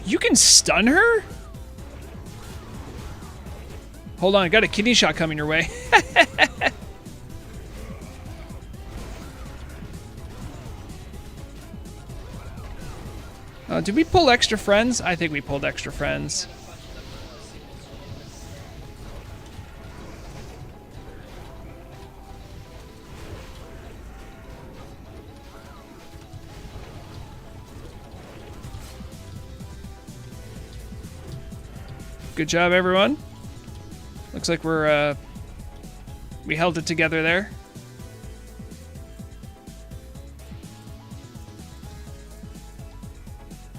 You can stun her? Hold on, I got a kidney shot coming your way. Did we pull extra friends? I think we pulled extra friends. Good job, everyone. Looks like we're We held it together there.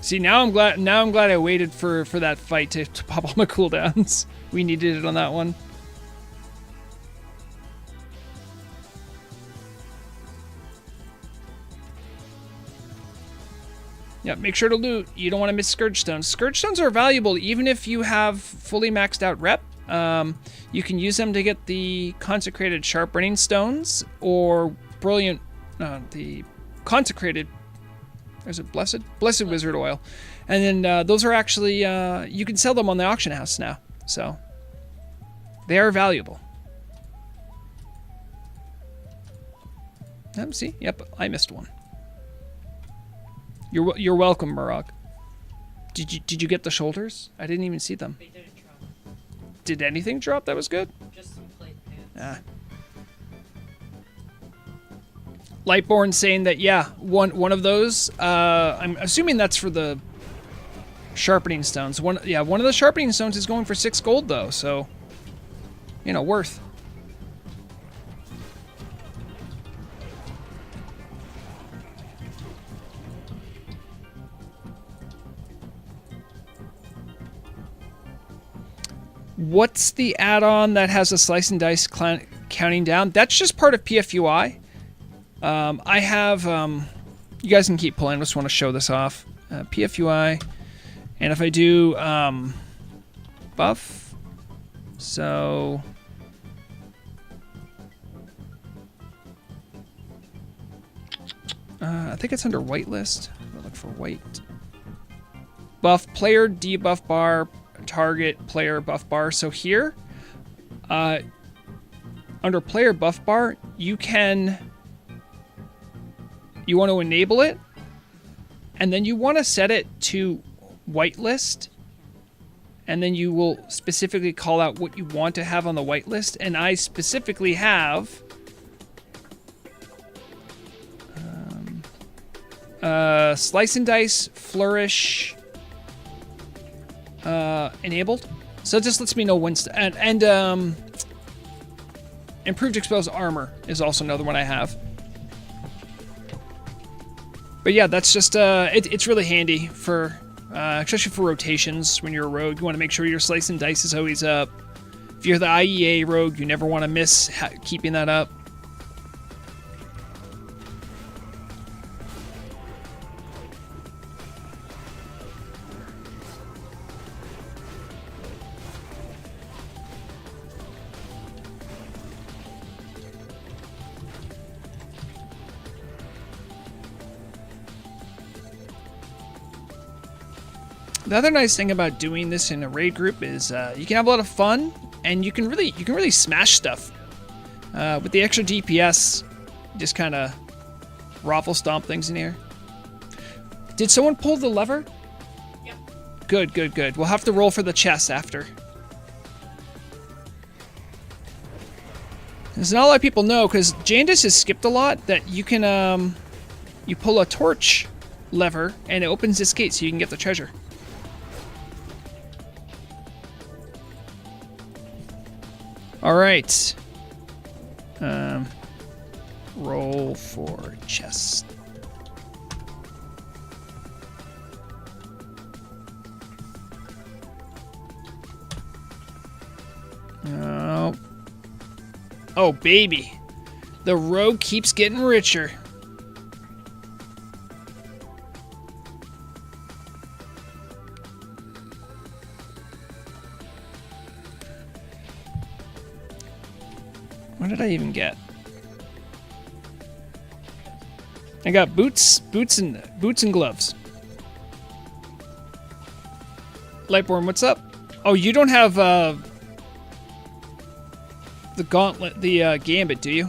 See, now I'm glad I waited for that fight to pop all my cooldowns. We needed it on that one. Yeah, make sure to loot. You don't want to miss Scourge Stones. Scourge Stones are valuable even if you have fully maxed out rep. You can use them to get the Consecrated Sharpening Stones or Brilliant... the Consecrated... Is it Blessed? Blessed Wizard Oil. And then those are actually... you can sell them on the auction house now. So, they are valuable. See? Yep, I missed one. You're welcome, Murok. Did you get the shoulders? I didn't even see them. They didn't drop. Did anything drop that was good? Just some plate pants. Ah. Lightborn saying that one of those. I'm assuming that's for the sharpening stones. One of the sharpening stones is going for 6 gold though, so worth. What's the add-on that has a slice and dice counting down? That's just part of PFUI. I have, you guys can keep playing. I just want to show this off. PFUI. And if I do buff, so... I think it's under whitelist. I'll look for white. Buff, player debuff bar, target player buff bar. So here, under player buff bar, you want to enable it, and then you want to set it to whitelist, and then you will specifically call out what you want to have on the whitelist. And I specifically have slice and dice, flourish enabled, so it just lets me know when and improved exposed armor is also another one I have. But yeah, that's just it's really handy for especially for rotations. When you're a rogue, you want to make sure your slice and dice is always up. If you're the IEA rogue, you never want to miss keeping that up. The other nice thing about doing this in a raid group is you can have a lot of fun, and you can really smash stuff. With the extra DPS, just kind of raffle stomp things in here. Did someone pull the lever? Yep. Good. We'll have to roll for the chest after. There's not a lot of people know, because Jandis has skipped a lot, that you can you pull a torch lever and it opens this gate so you can get the treasure. All right. Roll for chest. Oh, baby. The rogue keeps getting richer. What did I even get? I got boots and gloves. Lightborn, what's up? Oh, you don't have the gauntlet, the gambit, do you?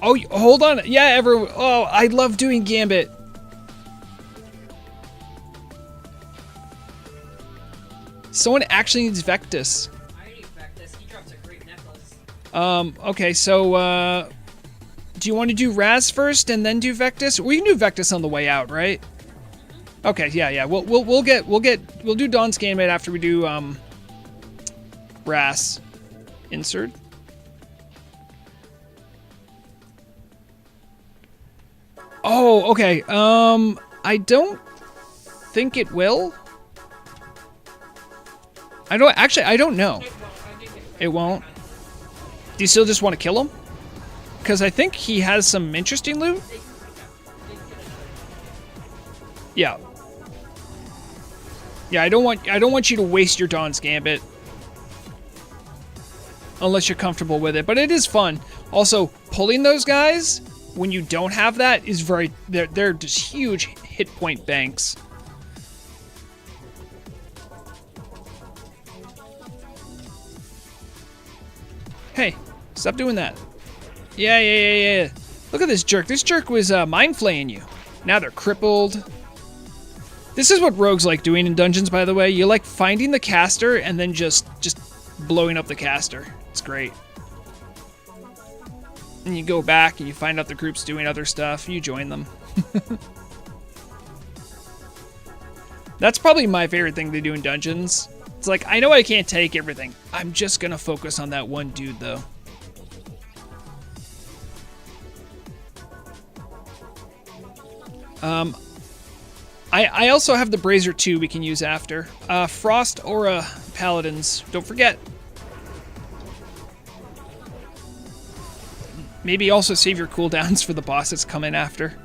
Oh, hold on. Yeah, everyone. Oh, I love doing gambit. Someone actually needs Vectus. Okay, so, do you want to do Raz first and then do Vectus? We can do Vectus on the way out, right? Okay, yeah. We'll do Dawn's Gambit after we do, Raz. insert. Oh, okay. I don't think it will. I don't know. It won't. Do you still just want to kill him? Because I think he has some interesting loot. Yeah. Yeah, I don't want you to waste your Dawn's Gambit. Unless you're comfortable with it, but it is fun. Also, pulling those guys when you don't have that is they're just huge hit point banks. Hey, stop doing that. Yeah. Look at this jerk. This jerk was mind flaying you. Now they're crippled. This is what rogues like doing in dungeons, by the way. You like finding the caster and then just blowing up the caster. It's great. And you go back and you find out the group's doing other stuff. You join them. That's probably my favorite thing to do in dungeons. It's like, I know I can't take everything. I'm just gonna focus on that one dude, though. I also have the Brazier 2 we can use after. Frost Aura Paladins. Don't forget. Maybe also save your cooldowns for the boss that's coming after.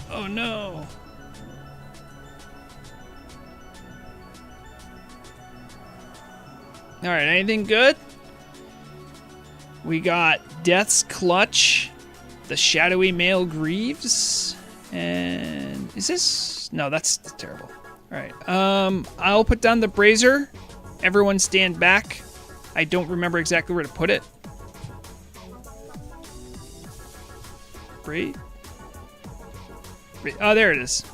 Oh no. All right, anything good? We got Death's Clutch, the Shadowy Male Greaves, and is this? No, that's terrible. All right, I'll put down the Brazier. Everyone stand back. I don't remember exactly where to put it. Great. Oh, there it is.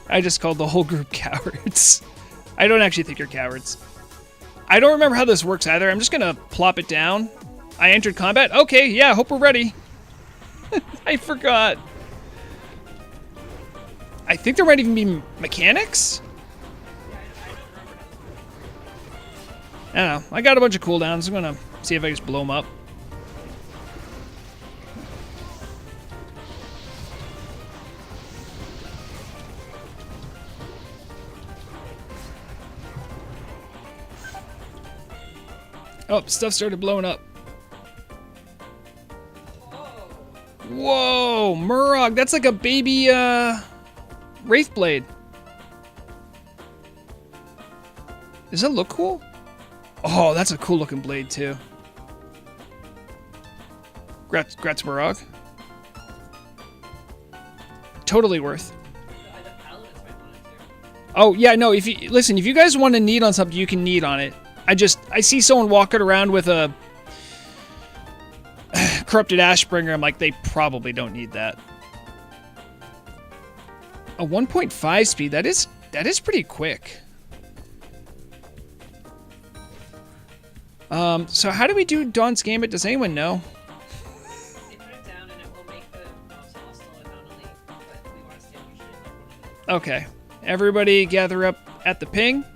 I just called the whole group cowards. I don't actually think you're cowards. I don't remember how this works either. I'm just gonna plop it down. I entered combat. Okay, yeah, hope we're ready. I forgot. I think there might even be mechanics? I don't know. I got a bunch of cooldowns. I'm gonna see if I just blow them up. Oh, stuff started blowing up. Whoa, Murog, that's like a baby, Wraithblade. Does that look cool? Oh, that's a cool looking blade too. Grats Murog. Totally worth. Oh yeah, no, if you guys want to need on something, you can need on it. I see someone walking around with a Corrupted Ashbringer. I'm like, they probably don't need that. A 1.5 speed, that is pretty quick. So how do we do Dawn's Gambit? Does anyone know? You put it down and it will make the most hostile and not only, but we want to stay usually on one of the Okay. Everybody gather up at the ping.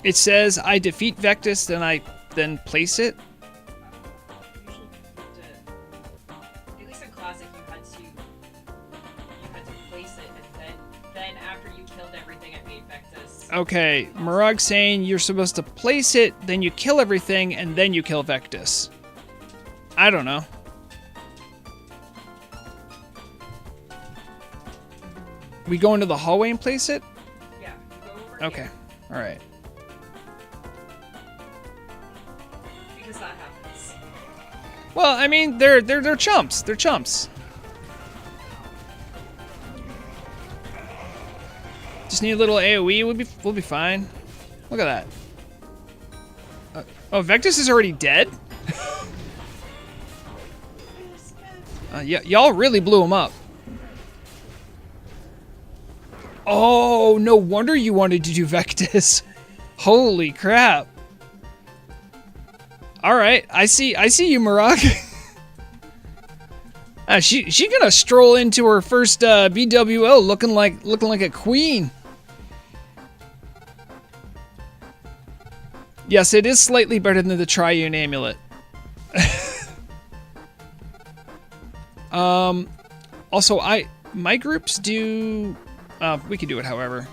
It says I defeat Vectus, then place it. Usually at least in Classic you had to place it and then after you killed everything it made Vectus. Okay, Murog's saying you're supposed to place it, then you kill everything, and then you kill Vectus. I don't know. We go into the hallway and place it? Yeah, you go over Okay, here, alright. because that happens. Well, I mean, they're chumps. They're chumps. Just need a little AoE. We'll be fine. Look at that. Oh, Vectus is already dead. Yeah, y'all really blew him up. Oh, no wonder you wanted to do Vectus. Holy crap. All right, I see you, Murok. She gonna stroll into her first BWO looking like a queen. Yes, it is slightly better than the Triune Amulet. Also, my groups do. We can do it, however.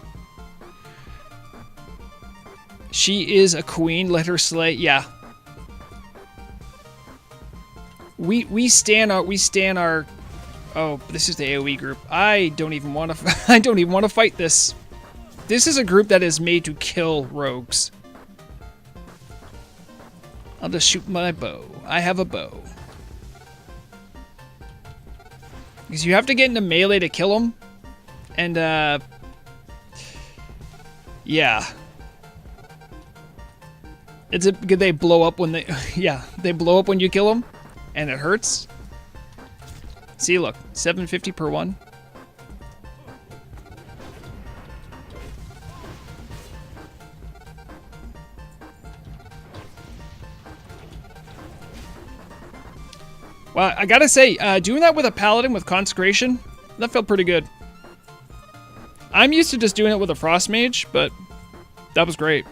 She is a queen. Let her slay. Yeah. We stand our. Oh, this is the AOE group. I don't even want to. I don't even want to fight this. This is a group that is made to kill rogues. I'll just shoot my bow. I have a bow. Because you have to get into melee to kill them. And, yeah. It's good they blow up when they... Yeah, they blow up when you kill them. And it hurts. See, look. 750 per one. Well, I gotta say, doing that with a paladin with consecration, that felt pretty good. I'm used to just doing it with a frost mage, but that was great.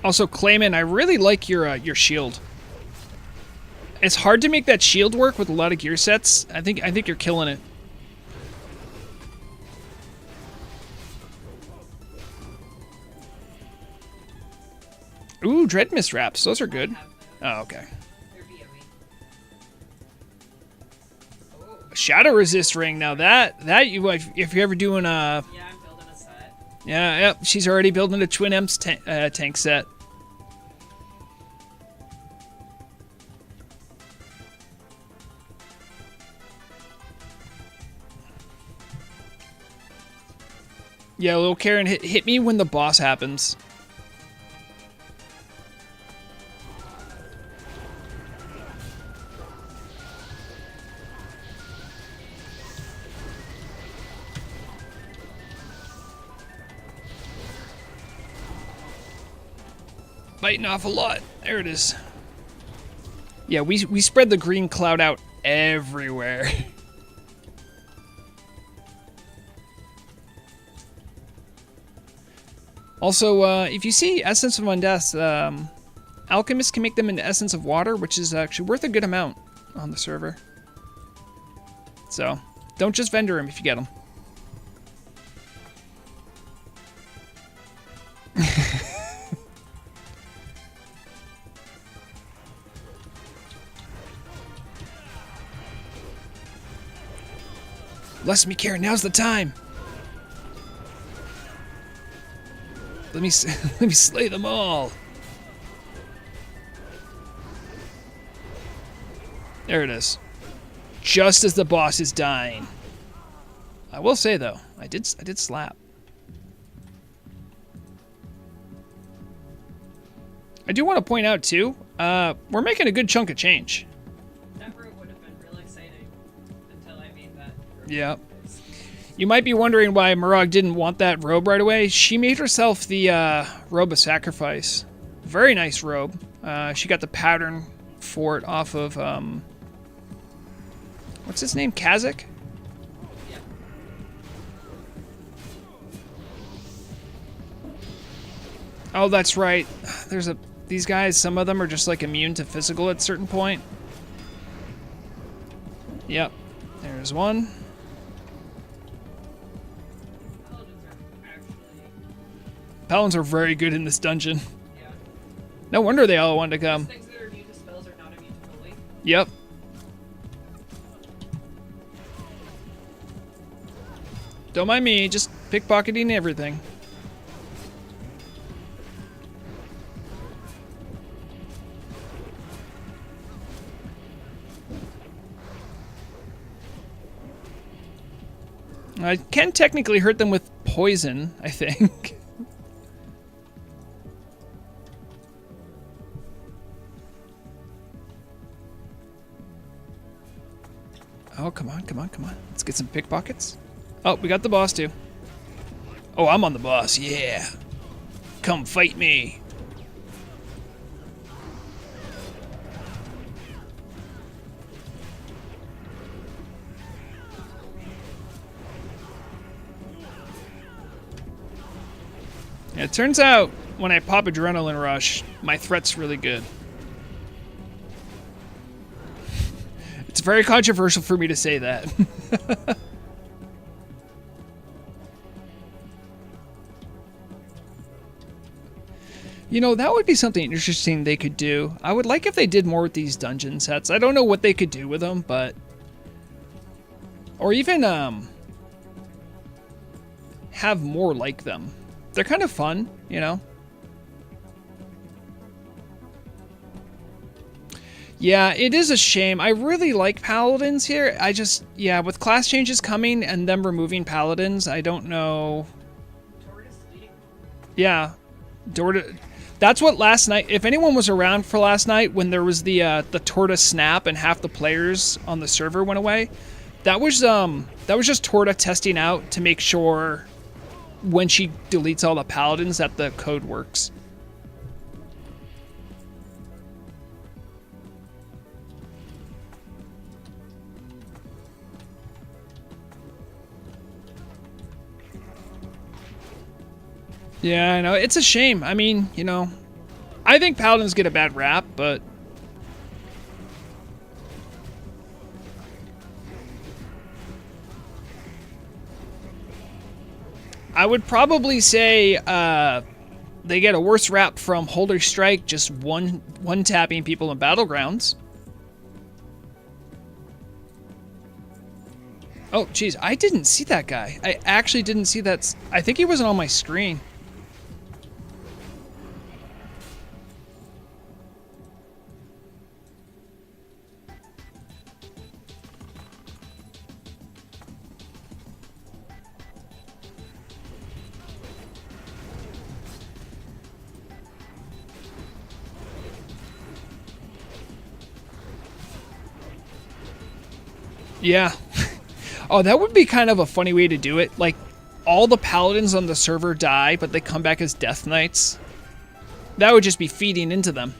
Also, Clayman, I really like your shield. It's hard to make that shield work with a lot of gear sets. I think you're killing it. Ooh, Dread Mist Wraps. Those are good. Oh, okay. Shadow Resist Ring. Now that you if you're ever doing a... Yeah, I'm building a set. Yeah, yep. She's already building a Twin Imps tank set. Yeah, little Karen, hit me when the boss happens. Biting off a lot. There it is. Yeah, we spread the green cloud out everywhere. Also, if you see Essence of Undeath, alchemists can make them into Essence of Water, which is actually worth a good amount on the server. So, don't just vendor them if you get them. Bless me, Karen, now's the time! Let me slay them all. There it is. Just as the boss is dying. I will say though, I did slap. I do want to point out too, we're making a good chunk of change. That route would have been real exciting until I made that. Yeah. You might be wondering why Murag didn't want that robe right away. She made herself the robe of sacrifice. Very nice robe. She got the pattern for it off of, what's his name? Kazakh? Yeah. Oh, that's right. These guys, some of them are just like immune to physical at a certain point. Yep. There's one. Paladins are actually Paladins are very good in this dungeon. Yeah. No wonder they all wanted to come. Things that are immune to spells are not immune to bully. Yep. Don't mind me, just pickpocketing everything. I can technically hurt them with poison, I think. Oh, come on, come on, come on. Let's get some pickpockets. Oh, we got the boss too. Oh, I'm on the boss, yeah. Come fight me. Yeah, it turns out when I pop Adrenaline Rush, my threat's really good. It's very controversial for me to say that. You know, that would be something interesting they could do. I would like if they did more with these dungeon sets. I don't know what they could do with them, but... Or even, have more like them. They're kind of fun, you know? Yeah, it is a shame. I really like Paladins here. I just, yeah, with class changes coming and them removing Paladins, I don't know. Tortoise League. Yeah. That's what last night, if anyone was around for last night when there was the Torta snap and half the players on the server went away, that was just Torta testing out to make sure when she deletes all the Paladins that the code works. Yeah, I know. It's a shame. I mean, you know, I think Paladins get a bad rap, but... I would probably say they get a worse rap from Holy Strike, just one-tapping people in Battlegrounds. Oh, jeez, I didn't see that guy. I actually didn't see that. I think he wasn't on my screen. Yeah. Oh, that would be kind of a funny way to do it. Like, all the Paladins on the server die, but they come back as Death Knights. That would just be feeding into them.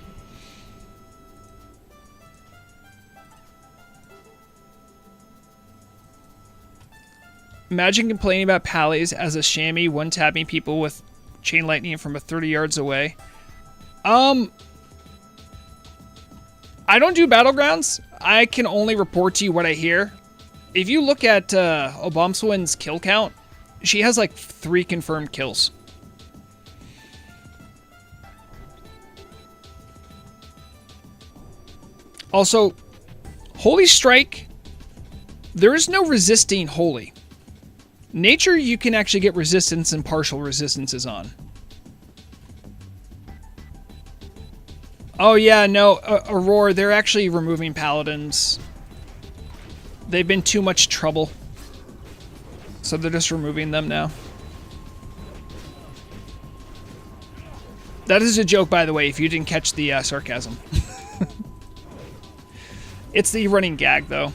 Imagine complaining about Pallies as a chamois one-tapping people with Chain Lightning from 30 yards away. I don't do Battlegrounds. I can only report to you what I hear. If you look at Obamswin's kill count, she has like 3 confirmed kills. Also, Holy Strike, there is no resisting Holy. Nature, you can actually get resistance and partial resistances on. Oh yeah, no, Aurora, they're actually removing Paladins. They've been too much trouble. So they're just removing them now. That is a joke, by the way, if you didn't catch the sarcasm. It's the running gag, though.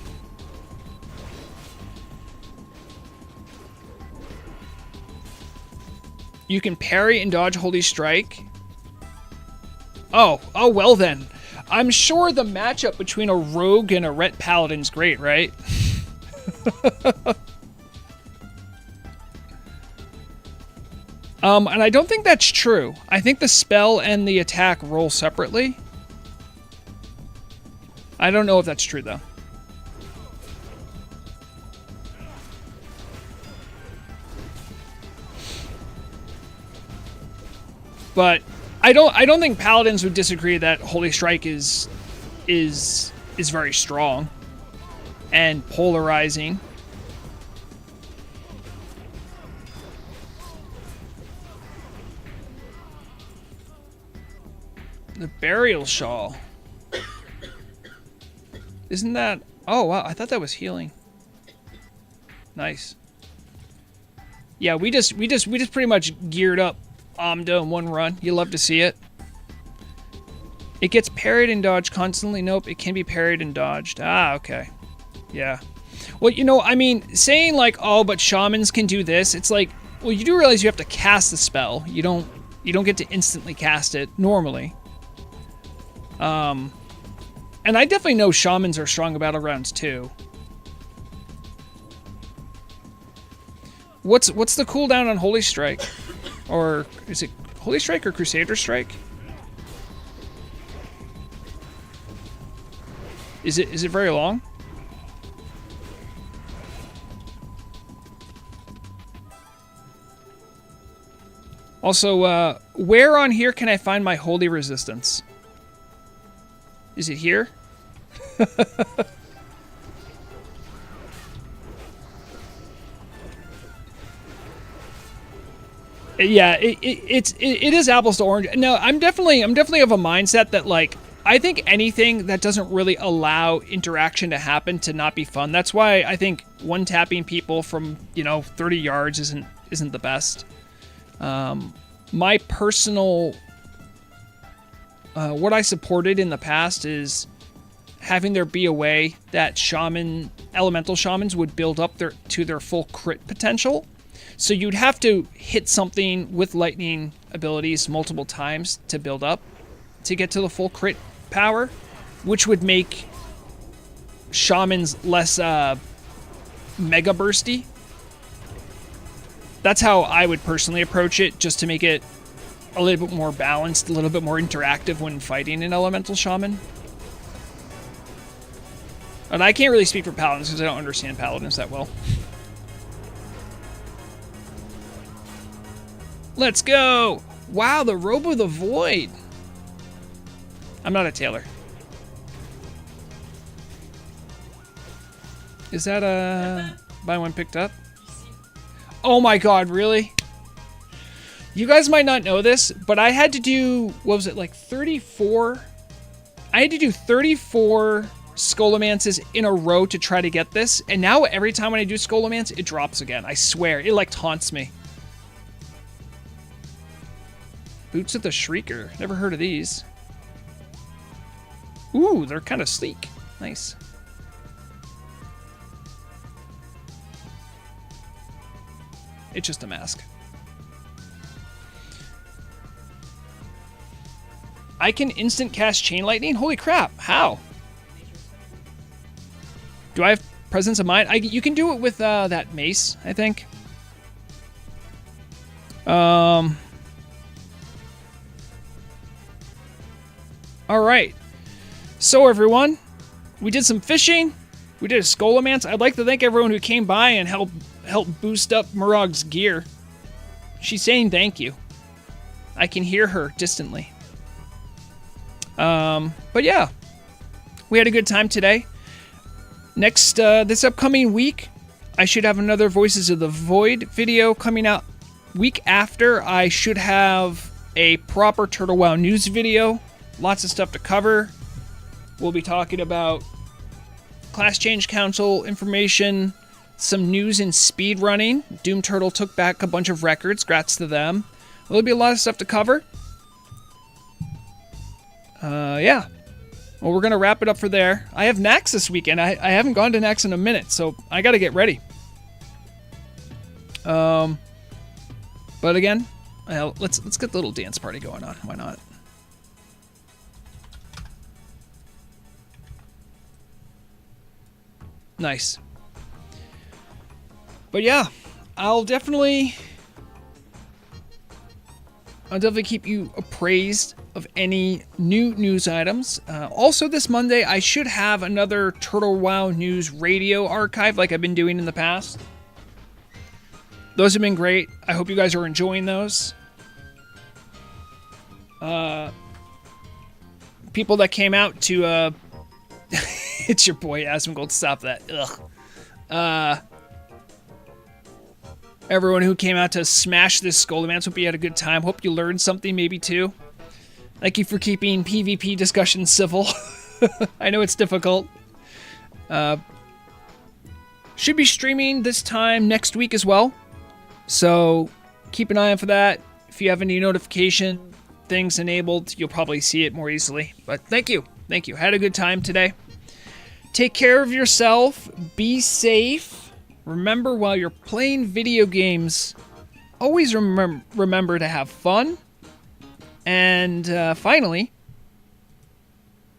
You can parry and dodge Holy Strike. Oh, well then. I'm sure the matchup between a rogue and a Ret Paladin's great, right? And I don't think that's true. I think the spell and the attack roll separately. I don't know if that's true, though. But I don't think paladins would disagree that Holy Strike is very strong and polarizing. The Burial Shawl. Isn't that... Oh, wow. I thought that was healing. Nice. Yeah, we just pretty much geared up Amda in one run. You love to see it. It gets parried and dodged constantly. Nope, it can be parried and dodged. Ah, okay. Yeah. Well, you know, I mean, saying like, oh, but shamans can do this, it's like, well, you do realize you have to cast the spell. You don't get to instantly cast it normally. And I definitely know shamans are strong battle rounds too. What's the cooldown on Holy Strike? Or is it Holy Strike or Crusader Strike? Is it very long? Also, where on here can I find my Holy Resistance? Is it here? Yeah, it is apples to orange. No, I'm definitely of a mindset that like I think anything that doesn't really allow interaction to happen to not be fun. That's why I think one tapping people from 30 yards isn't the best. My personal what I supported in the past is having there be a way that elemental shamans would build up to their full crit potential. So you'd have to hit something with lightning abilities multiple times to build up to get to the full crit power, which would make shamans less mega bursty. That's how I would personally approach it, just to make it a little bit more balanced, a little bit more interactive when fighting an elemental shaman. And I can't really speak for paladins because I don't understand paladins that well. Let's go! Wow, the Robe of the Void! I'm not a tailor. Is that a buy one picked up? Oh my god, really? You guys might not know this, but I had to do, what was it, like 34? I had to do 34 Scolomances in a row to try to get this, and now every time when I do Scholomance, it drops again. I swear, it like taunts me. Boots of the Shrieker. Never heard of these. Ooh, they're kind of sleek. Nice. It's just a mask. I can instant cast Chain Lightning? Holy crap, how? Do I have presence of mind? You can do it with that mace, I think. Alright. So everyone, we did some fishing. We did a Scholomance. I'd like to thank everyone who came by and helped boost up Murog's gear. She's saying thank you. I can hear her distantly. But yeah, we had a good time today. Next, this upcoming week, I should have another Voices of the Void video coming out. Week after, I should have a proper Turtle Wow news video. Lots of stuff to cover. We'll be talking about Class Change Council information, some news in speedrunning. Doom Turtle took back a bunch of records. Grats to them. There'll be a lot of stuff to cover. Yeah. Well, we're going to wrap it up for there. I have Nax this weekend. I haven't gone to Nax in a minute, so I got to get ready. But again, let's get the little dance party going on. Why not? Nice. But yeah, I'll definitely keep you appraised of any new news items. Also this Monday, I should have another Turtle Wow News radio archive like I've been doing in the past. Those have been great. I hope you guys are enjoying those. people that came out to it's your boy Asmongold, stop that. Ugh. Everyone who came out to smash this Scoldamance, hope you had a good time. Hope you learned something maybe too. Thank you for keeping PvP discussions civil. I know it's difficult. Should be streaming this time next week as well. So keep an eye out for that. If you have any notification things enabled, you'll probably see it more easily. But thank you. Thank you. Had a good time today. Take care of yourself. Be safe. Remember, while you're playing video games, always remember to have fun. And finally,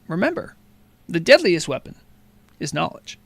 remember, the deadliest weapon is knowledge.